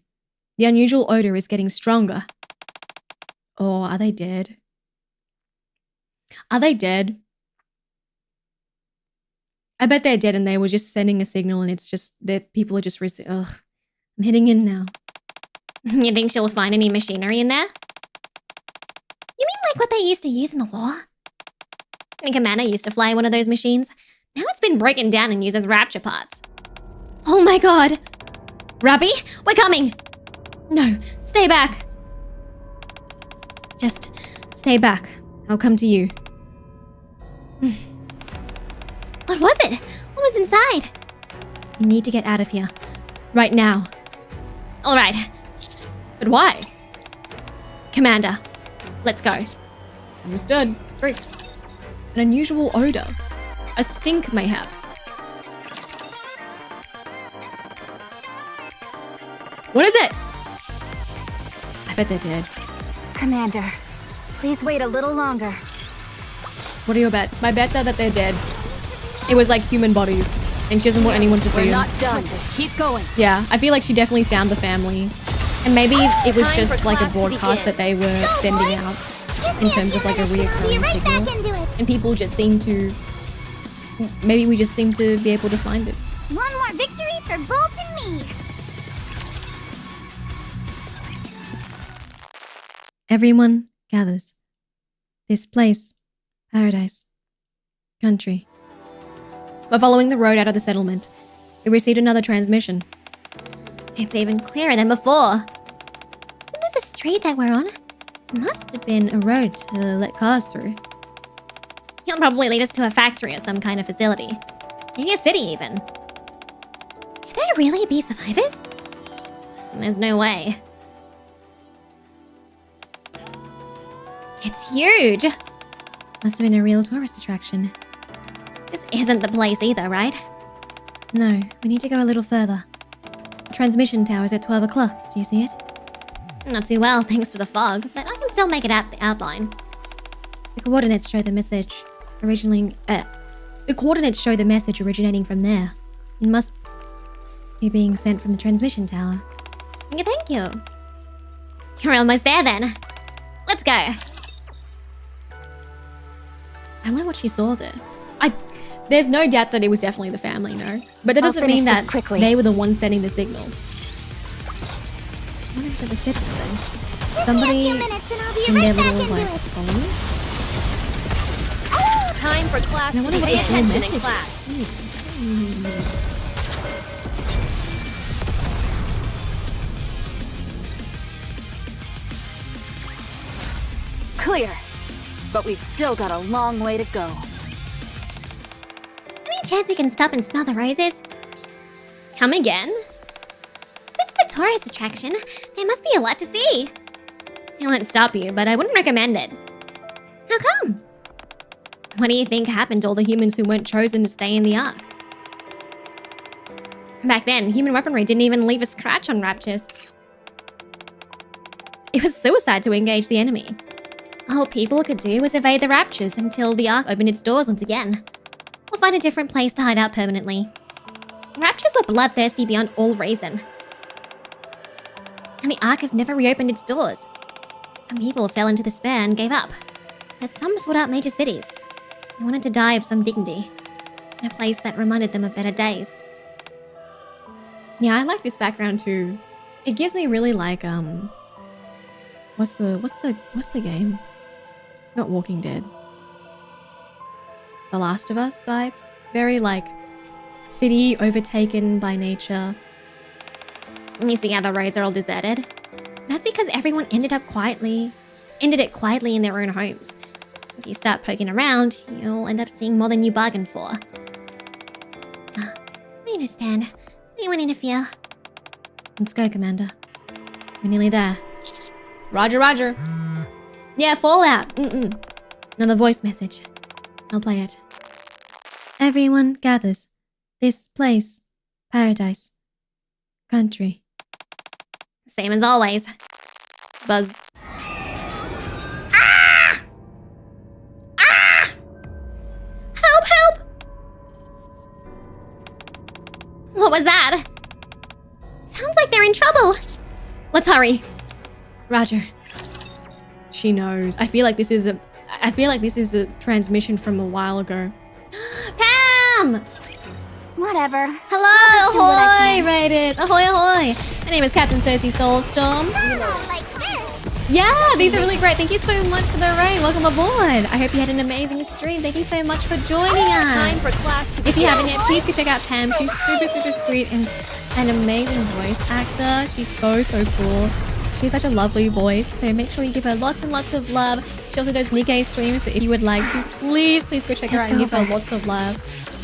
The unusual odor is getting stronger. Oh, are they dead? Are they dead? I bet they're dead and they were just sending a signal and it's just that people are just ugh. I'm heading in now. You think she'll find any machinery in there? You mean like what they used to use in the war? My commander used to fly one of those machines. Now it's been broken down and used as rapture parts. Oh my god! Rapi, we're coming! No, stay back. Just stay back. I'll come to you. What was it? What was inside? You need to get out of here. Right now. Alright. But why? Commander, let's go. Understood. Great. An unusual odor. A stink, mayhaps. What is it? I bet they're dead. Commander, please wait a little longer. What are your bets? My bets are that they're dead. It was like human bodies, and she doesn't want anyone to see We're them. not done. Keep going. Yeah, I feel like she definitely found the family. And maybe it was Time just for like a class to broadcast that begin. they were sending out in terms of like a I'll be reoccurring right back signal. into it. And people just seem to... Maybe we just seem to be able to find it. One more victory for Bolt and me. Everyone gathers. This place, paradise, country. But following the road out of the settlement, we received another transmission. It's even clearer than before. There's a street that we're on. It must have been a road to let cars through. He'll probably lead us to a factory or some kind of facility. Maybe a city even. Could there really be survivors? There's no way. It's huge! Must have been a real tourist attraction. This isn't the place either, right? No, we need to go a little further. The transmission tower is at 12 o'clock. Do you see it? Not too well, thanks to the fog, but I can still make it out the outline. The coordinates show the message originating from there. It must be being sent from the transmission tower. Yeah, thank you. You're almost there then. Let's go. I wonder what she saw there. There's no doubt that it was definitely the family, no? But that I'll doesn't finish mean this that quickly. they were the ones sending the signal. I wonder if it's said something. Give Somebody me a few minutes and I'll be in their right back little into like it. colony. Time for class I to wonder what pay the full attention in message class. Clear. But we've still got a long way to go. Any chance we can stop and smell the roses? Come again? Since it's a tourist attraction. There must be a lot to see. I won't stop you, but I wouldn't recommend it. How come? What do you think happened to all the humans who weren't chosen to stay in the Ark? Back then, human weaponry didn't even leave a scratch on Raptures. It was suicide to engage the enemy. All people could do was evade the Raptures until the Ark opened its doors once again. Or find a different place to hide out permanently. Raptures were bloodthirsty beyond all reason. And the Ark has never reopened its doors. Some people fell into despair and gave up. But some sought out major cities. They wanted to die of some dignity. In a place that reminded them of better days. Yeah, I like this background too. It gives me really like what's the game? Not Walking Dead. The Last of Us vibes. Very like city overtaken by nature. You see how the roads are all deserted? That's because everyone ended it quietly in their own homes. If you start poking around, you'll end up seeing more than you bargained for. I understand. We won't interfere. Let's go, Commander. We're nearly there. Roger, roger. Yeah, Fallout. Another voice message. I'll play it. Everyone gathers. This place. Paradise. Country. Same as always. Buzz. Help! What was that? Sounds like they're in trouble. Let's hurry. Roger. She knows. I feel like this is a transmission from a while ago. Pam! Whatever. Hello, do what I ahoy, can. rated. Ahoy, ahoy. My name is Captain CERSEA SOULSTORM. Like this. Yeah, these are really great. Thank you so much for the raid. Welcome aboard. I hope you had an amazing stream. Thank you so much for joining Time us. for class to If you haven't yet, please go check out Pam. She's super, super sweet and an amazing voice actor. She's so, so cool. She's such a lovely voice, so make sure you give her lots and lots of love. She also does Nikke streams, so if you would like to, please go check her out and give her lots of love.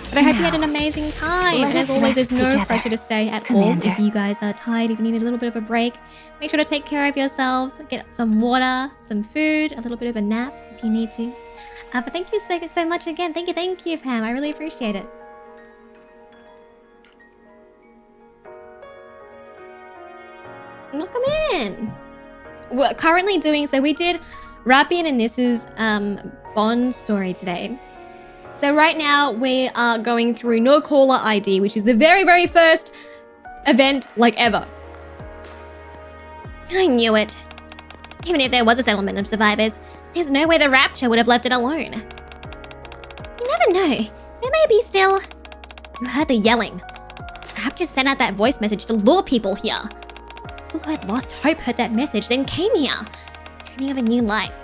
But I hope you had an amazing time. Let And as us always, there's rest no together, pressure to stay at Commander. all. If you guys are tired, if you need a little bit of a break, make sure to take care of yourselves. Get some water, some food, a little bit of a nap if you need to. But thank you so much again. Thank you, Pam. I really appreciate it. Welcome in. We're currently doing, so we did Rapi and Anise's Bond story today. So right now we are going through No Caller ID, which is the very, very first event like ever. I knew it. Even if there was a settlement of survivors, there's no way the Rapture would have left it alone. You never know. There may be still... You heard the yelling. Rapture sent out that voice message to lure people here. People who had lost hope heard that message, then came here, dreaming of a new life.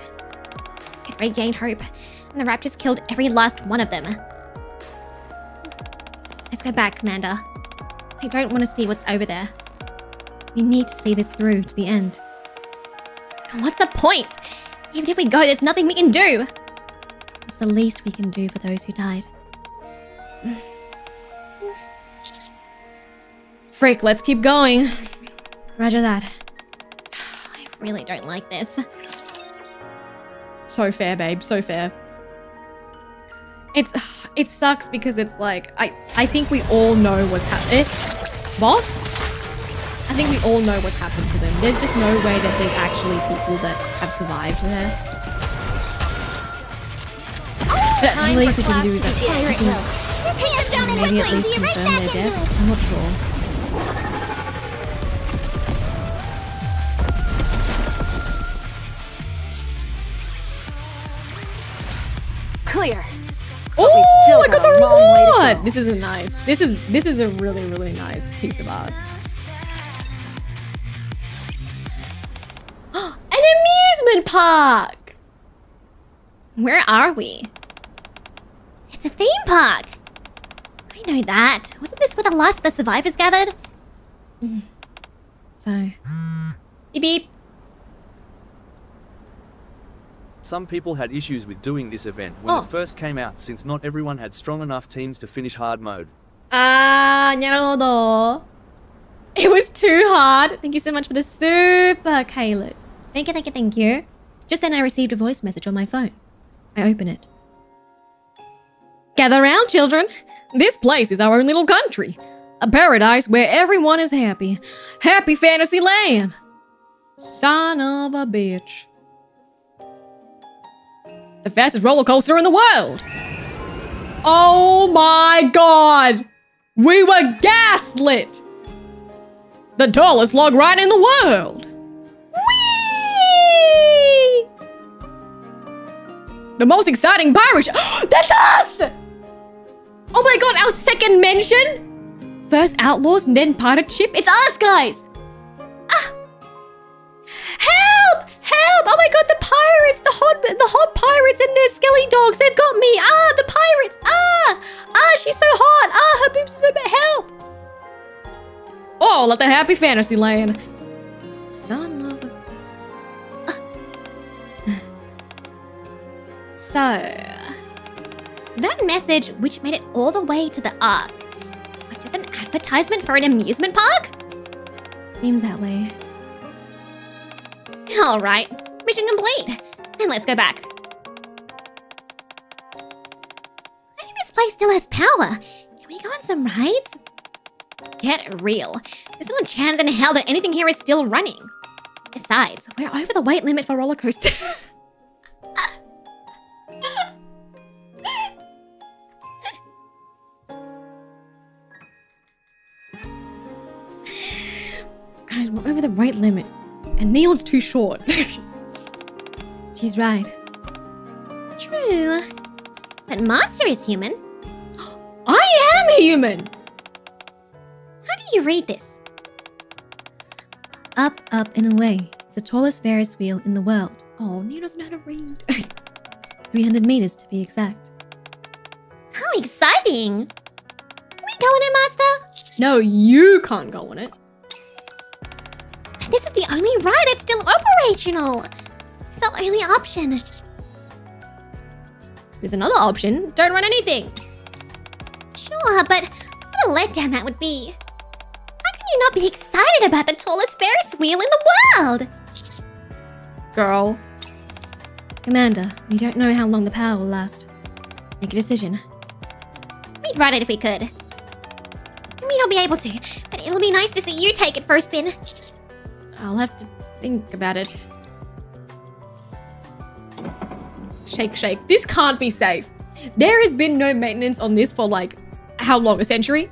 It regained hope, and the Raptors killed every last one of them. Let's go back, Commander. I don't want to see what's over there. We need to see this through to the end. What's the point? Even if we go, there's nothing we can do. It's the least we can do for those who died. Frick, let's keep going. Roger that. I really don't like this. So fair, babe. So fair. It sucks because it's like I think we all know what's happening. Boss? I think we all know what's happened to them. There's just no way that there's actually people that have survived there. But at least we can do is that Put hands down and maybe at whistling. least Be right confirm their back in deaths. I'm not sure. Clear. Oh, still I got got the a long way to reward! go. This is nice. This is a really, really nice piece of art. An amusement park! Where are we? It's a theme park. I know that. Wasn't this where the last of the survivors gathered? So, Beep beep. Some people had issues with doing this event when Oh. it first came out, since not everyone had strong enough teams to finish hard mode. Ah, なるほど. It was too hard. Thank you so much for the super, Caleb. Thank you, thank you, thank you. Just then I received a voice message on my phone. I open it. Gather round, children. This place is our own little country. A paradise where everyone is happy. Happy fantasy land. Son of a bitch. The fastest roller coaster in the world. Oh my god. We were gaslit. The tallest log ride in the world. Whee! The most exciting pirate show. That's us! Oh my god, our second mention? First outlaws and then pirate ship? It's us, guys! Ah. Help! Help! Oh my god, the pirates! The hot pirates and their skelly dogs! They've got me! Ah, the pirates! Ah! Ah, she's so hot! Ah, her boobs are so bad! Help! Oh, let the happy fantasy land. Son of a... So, that message, which made it all the way to the Ark, was just an advertisement for an amusement park? Seems that way. Alright, mission complete. And let's go back. I think this place still has power. Can we go on some rides? Get real. There's no chance in hell that anything here is still running. Besides, we're over the weight limit for roller coasters. Guys, we're over the right limit. And Neon's too short. She's right. True. But Master is human. I am human! How do you read this? Up, up, and away. It's the tallest Ferris wheel in the world. Oh, Neon doesn't know how to read. 300 meters to be exact. How exciting! Can we go on it, Master? No, you can't go on it. This is the only ride that's still operational. It's our only option. There's another option. Don't run anything. Sure, but what a letdown that would be. How can you not be excited about the tallest Ferris wheel in the world? Girl. Commander, we don't know how long the power will last. Make a decision. We'd ride it if we could. We may not be able to, but it'll be nice to see you take it for a spin. I'll have to think about it. Shake, shake. This can't be safe. There has been no maintenance on this for like, how long? A century?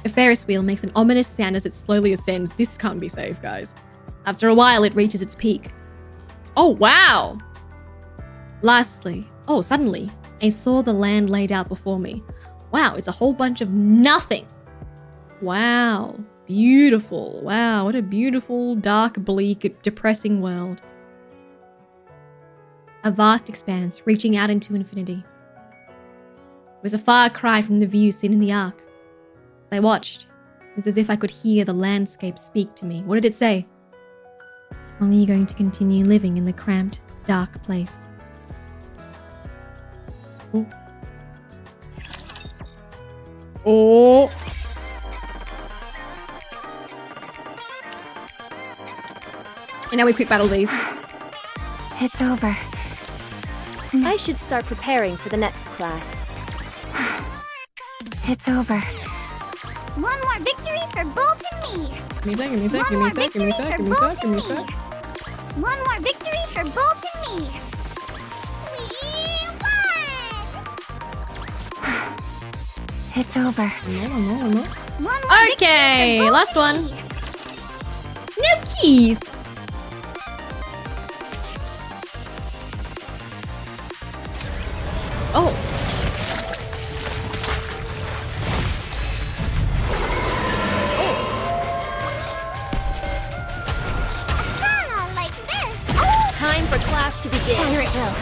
The Ferris wheel makes an ominous sound as it slowly ascends. This can't be safe, guys. After a while, it reaches its peak. Oh, wow! Suddenly, I saw the land laid out before me. Wow, it's a whole bunch of nothing. Wow, beautiful. Wow, what a beautiful, dark, bleak, depressing world. A vast expanse reaching out into infinity. It was a far cry from the view seen in the Ark. As I watched, it was as if I could hear the landscape speak to me. What did it say? How long are you going to continue living in the cramped, dark place? Oh. And now we quick battle these. It's over. I should start preparing for the next class. It's over. One more victory for Bolt and me. Give me a sec, give me a sec, One give me more a sec, give me a victory sec, for give me a Bolt sec, give me a and sec. me. One more victory for Bolt and me. We won! It's over. One more Okay, victory for Bolt last and one. me. No keys. Oh. Ah, like this. Time for class to begin. Fire it go.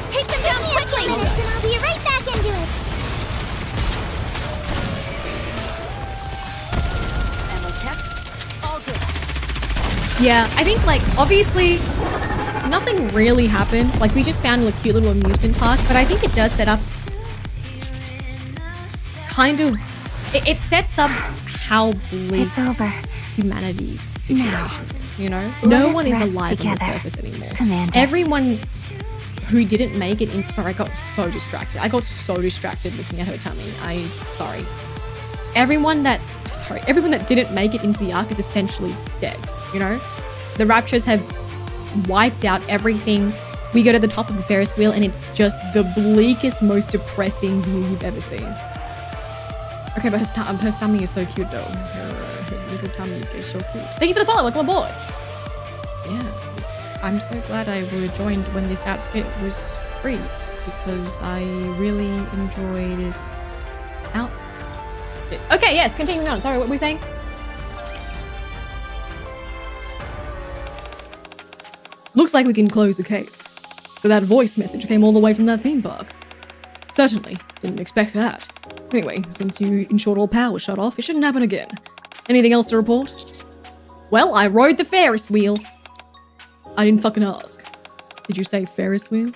Take them down quickly. And I'll be right back into it. Ammo check. All good. Yeah, I think, like, obviously, nothing really happened. Like, we just found a cute little amusement park, but I think it does set up kind of, it sets up how bleak It's over. humanity's situation is, you know? Let No us one is rest alive on the together, surface anymore. Commander. Everyone who didn't make it in, sorry, I got so distracted. I got so distracted looking at her tummy. Sorry. Everyone that didn't make it into the Ark is essentially dead, you know? The Raptures have wiped out everything. We go to the top of the Ferris wheel and it's just the bleakest, most depressing view you've ever seen. Okay, but her tummy is so cute though. Her little tummy is so cute. Thank you for the follow, welcome aboard. Yeah, I'm so glad I joined when this outfit was free because I really enjoy this outfit. Okay, yes, continuing on. Sorry, what were we saying? Looks like we can close the case. So that voice message came all the way from that theme park. Certainly, didn't expect that. Anyway, since you ensured all power was shut off, it shouldn't happen again. Anything else to report? Well, I rode the Ferris wheel. I didn't fucking ask. Did you say Ferris wheel?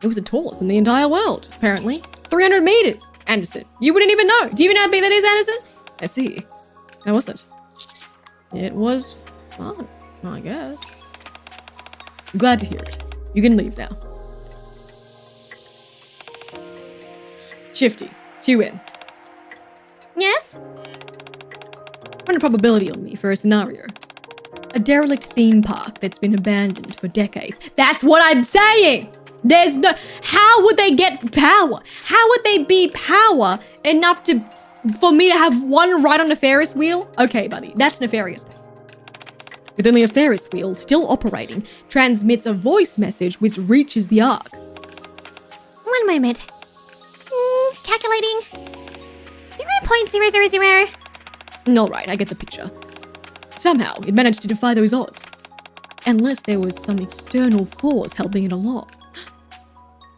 It was the tallest in the entire world, apparently. 300 meters. Anderson, you wouldn't even know. Do you even know how big that is, Anderson? I see. How was it? It was fun, I guess. Glad to hear it. You can leave now. Shifty, tune in. Yes? Run a probability on me for a scenario. A derelict theme park that's been abandoned for decades. That's what I'm saying! There's no... How would they get power? How would they be power enough for me to have one ride on a Ferris wheel? Okay, buddy, that's nefarious. With only a Ferris wheel still operating, transmits a voice message which reaches the Ark. One moment. Calculating. 0.000. Alright, I get the picture. Somehow, it managed to defy those odds. Unless there was some external force helping it along.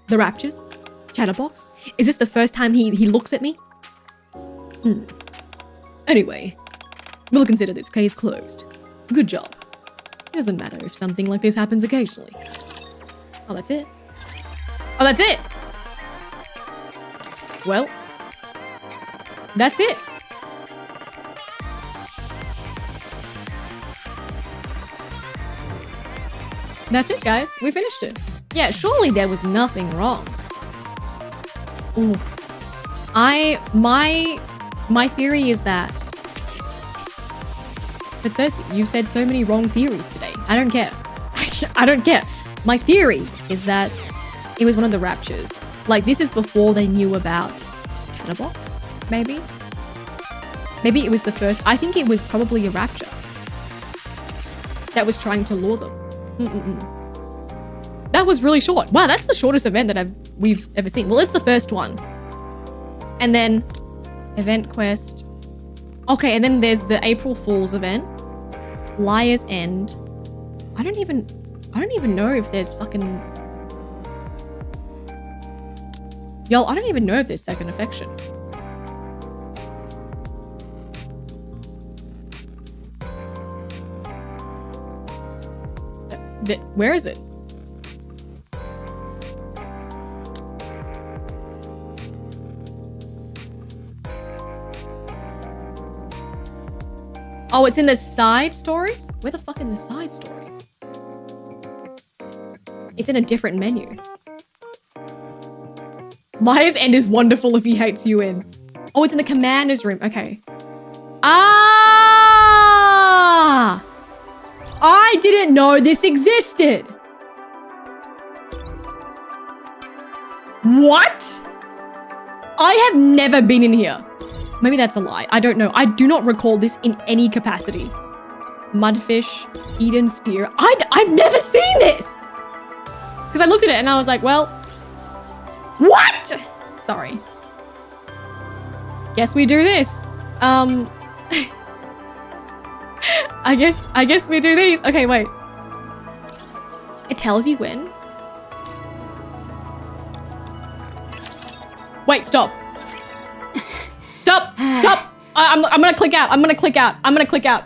The Raptures? Chatterbox? Is this the first time he looks at me? Anyway, we'll consider this case closed. Good job. It doesn't matter if something like this happens occasionally. Oh, that's it? Oh, that's it! Well, that's it. That's it, guys. We finished it. Yeah, surely there was nothing wrong. Ooh. My theory is that... But CERSEA, you've said so many wrong theories today. I don't care. I don't care. My theory is that it was one of the Raptures. Like, this is before they knew about Chatterbox, maybe? Maybe it was the first... I think it was probably a Rapture that was trying to lure them. That was really short. Wow, that's the shortest event that we've ever seen. Well, it's the first one. And then event quest. Okay, and then there's the April Fool's event. Liar's End. I don't even know if there's fucking... Y'all, I don't even know if there's Second Affection. Where is it? Oh, it's in the side stories? Where the fuck is the side story? It's in a different menu. Liar's End is wonderful if he hates you in. Oh, it's in the commander's room. Okay. Ah! I didn't know this existed. What? I have never been in here. Maybe that's a lie. I don't know. I do not recall this in any capacity. Mudfish, Eden Spear. I've never seen this. Because I looked at it and I was like, well, what? Sorry. Guess we do this. I guess we do these. Okay, wait. It tells you when. Wait, stop. Stop! Stop! I'm gonna click out. I'm gonna click out. I'm gonna click out.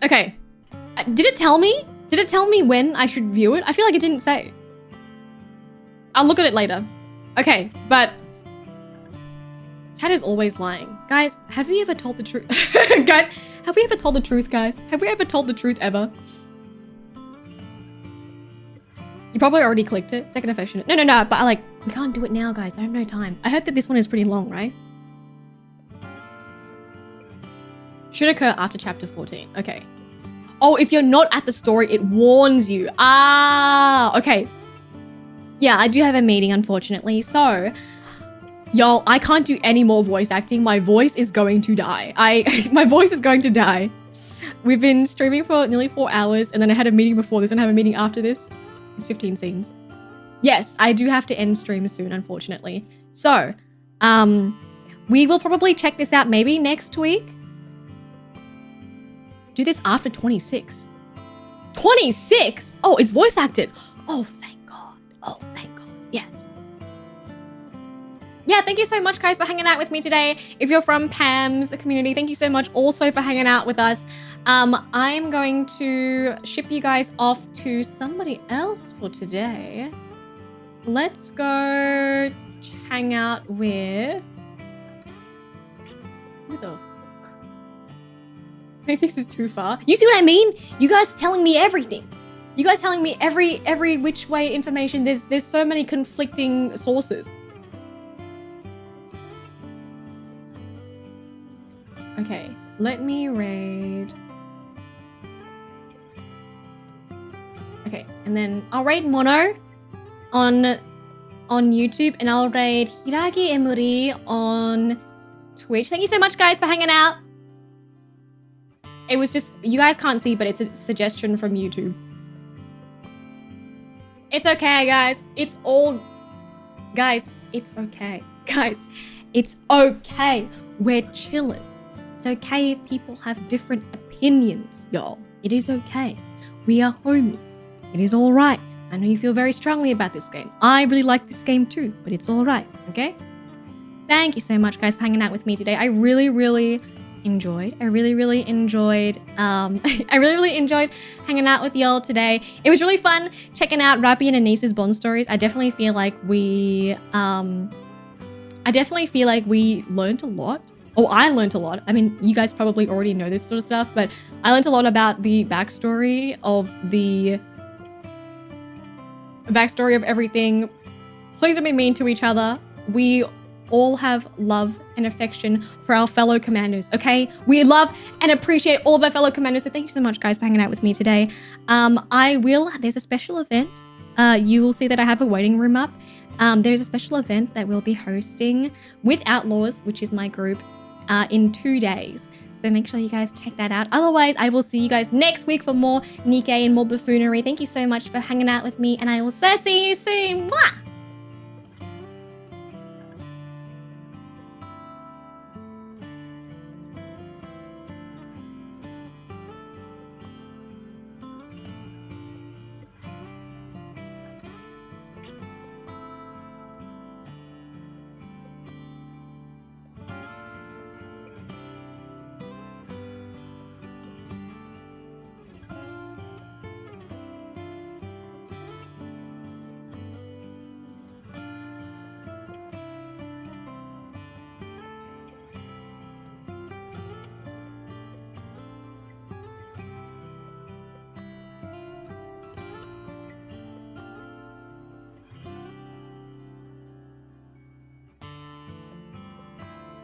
Okay. Did it tell me? Did it tell me when I should view it? I feel like it didn't say. I'll look at it later. Okay, but Chat is always lying. Guys, have we ever told the truth? Guys, have we ever told the truth, guys? Have we ever told the truth ever? You probably already clicked it. Second affectionate. No, but like, we can't do it now, guys. I have no time. I heard that this one is pretty long, right? Should occur after chapter 14. Okay. Oh, if you're not at the story, it warns you. Ah, okay. Yeah, I do have a meeting, unfortunately. So, y'all, I can't do any more voice acting. My voice is going to die. My voice is going to die. We've been streaming for nearly 4 hours, and then I had a meeting before this, and I have a meeting after this. It's 15 scenes. Yes, I do have to end stream soon, unfortunately. So, we will probably check this out maybe next week. Do this after 26. 26? Oh, it's voice acted. Oh, thank God. Oh, thank God. Yes. Yeah, thank you so much, guys, for hanging out with me today. If you're from Pam's community, thank you so much also for hanging out with us. I'm going to ship you guys off to somebody else for today. Let's go hang out with... Who the... 26 is too far. You see what I mean? You guys telling me everything. You guys telling me every which way information. There's so many conflicting sources. Okay, let me raid. Okay, and then I'll raid Mono on YouTube, and I'll raid Hiragi Emuri on Twitch. Thank you so much, guys, for hanging out. It was just, you guys can't see, but it's a suggestion from YouTube. It's okay, guys. It's all... Guys, it's okay. Guys, it's okay. We're chilling. It's okay if people have different opinions, y'all. It is okay. We are homies. It is all right. I know you feel very strongly about this game. I really like this game too, but it's all right, okay? Thank you so much, guys, for hanging out with me today. I really enjoyed I really enjoyed hanging out with y'all today. It was really fun checking out Rapi and Anise's Bond stories. I definitely feel like we learned a lot. Oh, I learned a lot. I mean, you guys probably already know this sort of stuff, but I learned a lot about the backstory of everything. Please don't be mean to each other. We all have love and affection for our fellow commanders, okay? We love and appreciate all of our fellow commanders, so thank you so much, guys, for hanging out with me today. There's a special event. You will see that I have a waiting room up. There's a special event that we'll be hosting with Outlaws, which is my group, in 2 days. So make sure you guys check that out. Otherwise, I will see you guys next week for more Nikke and more buffoonery. Thank you so much for hanging out with me, and I will see you soon. Mwah!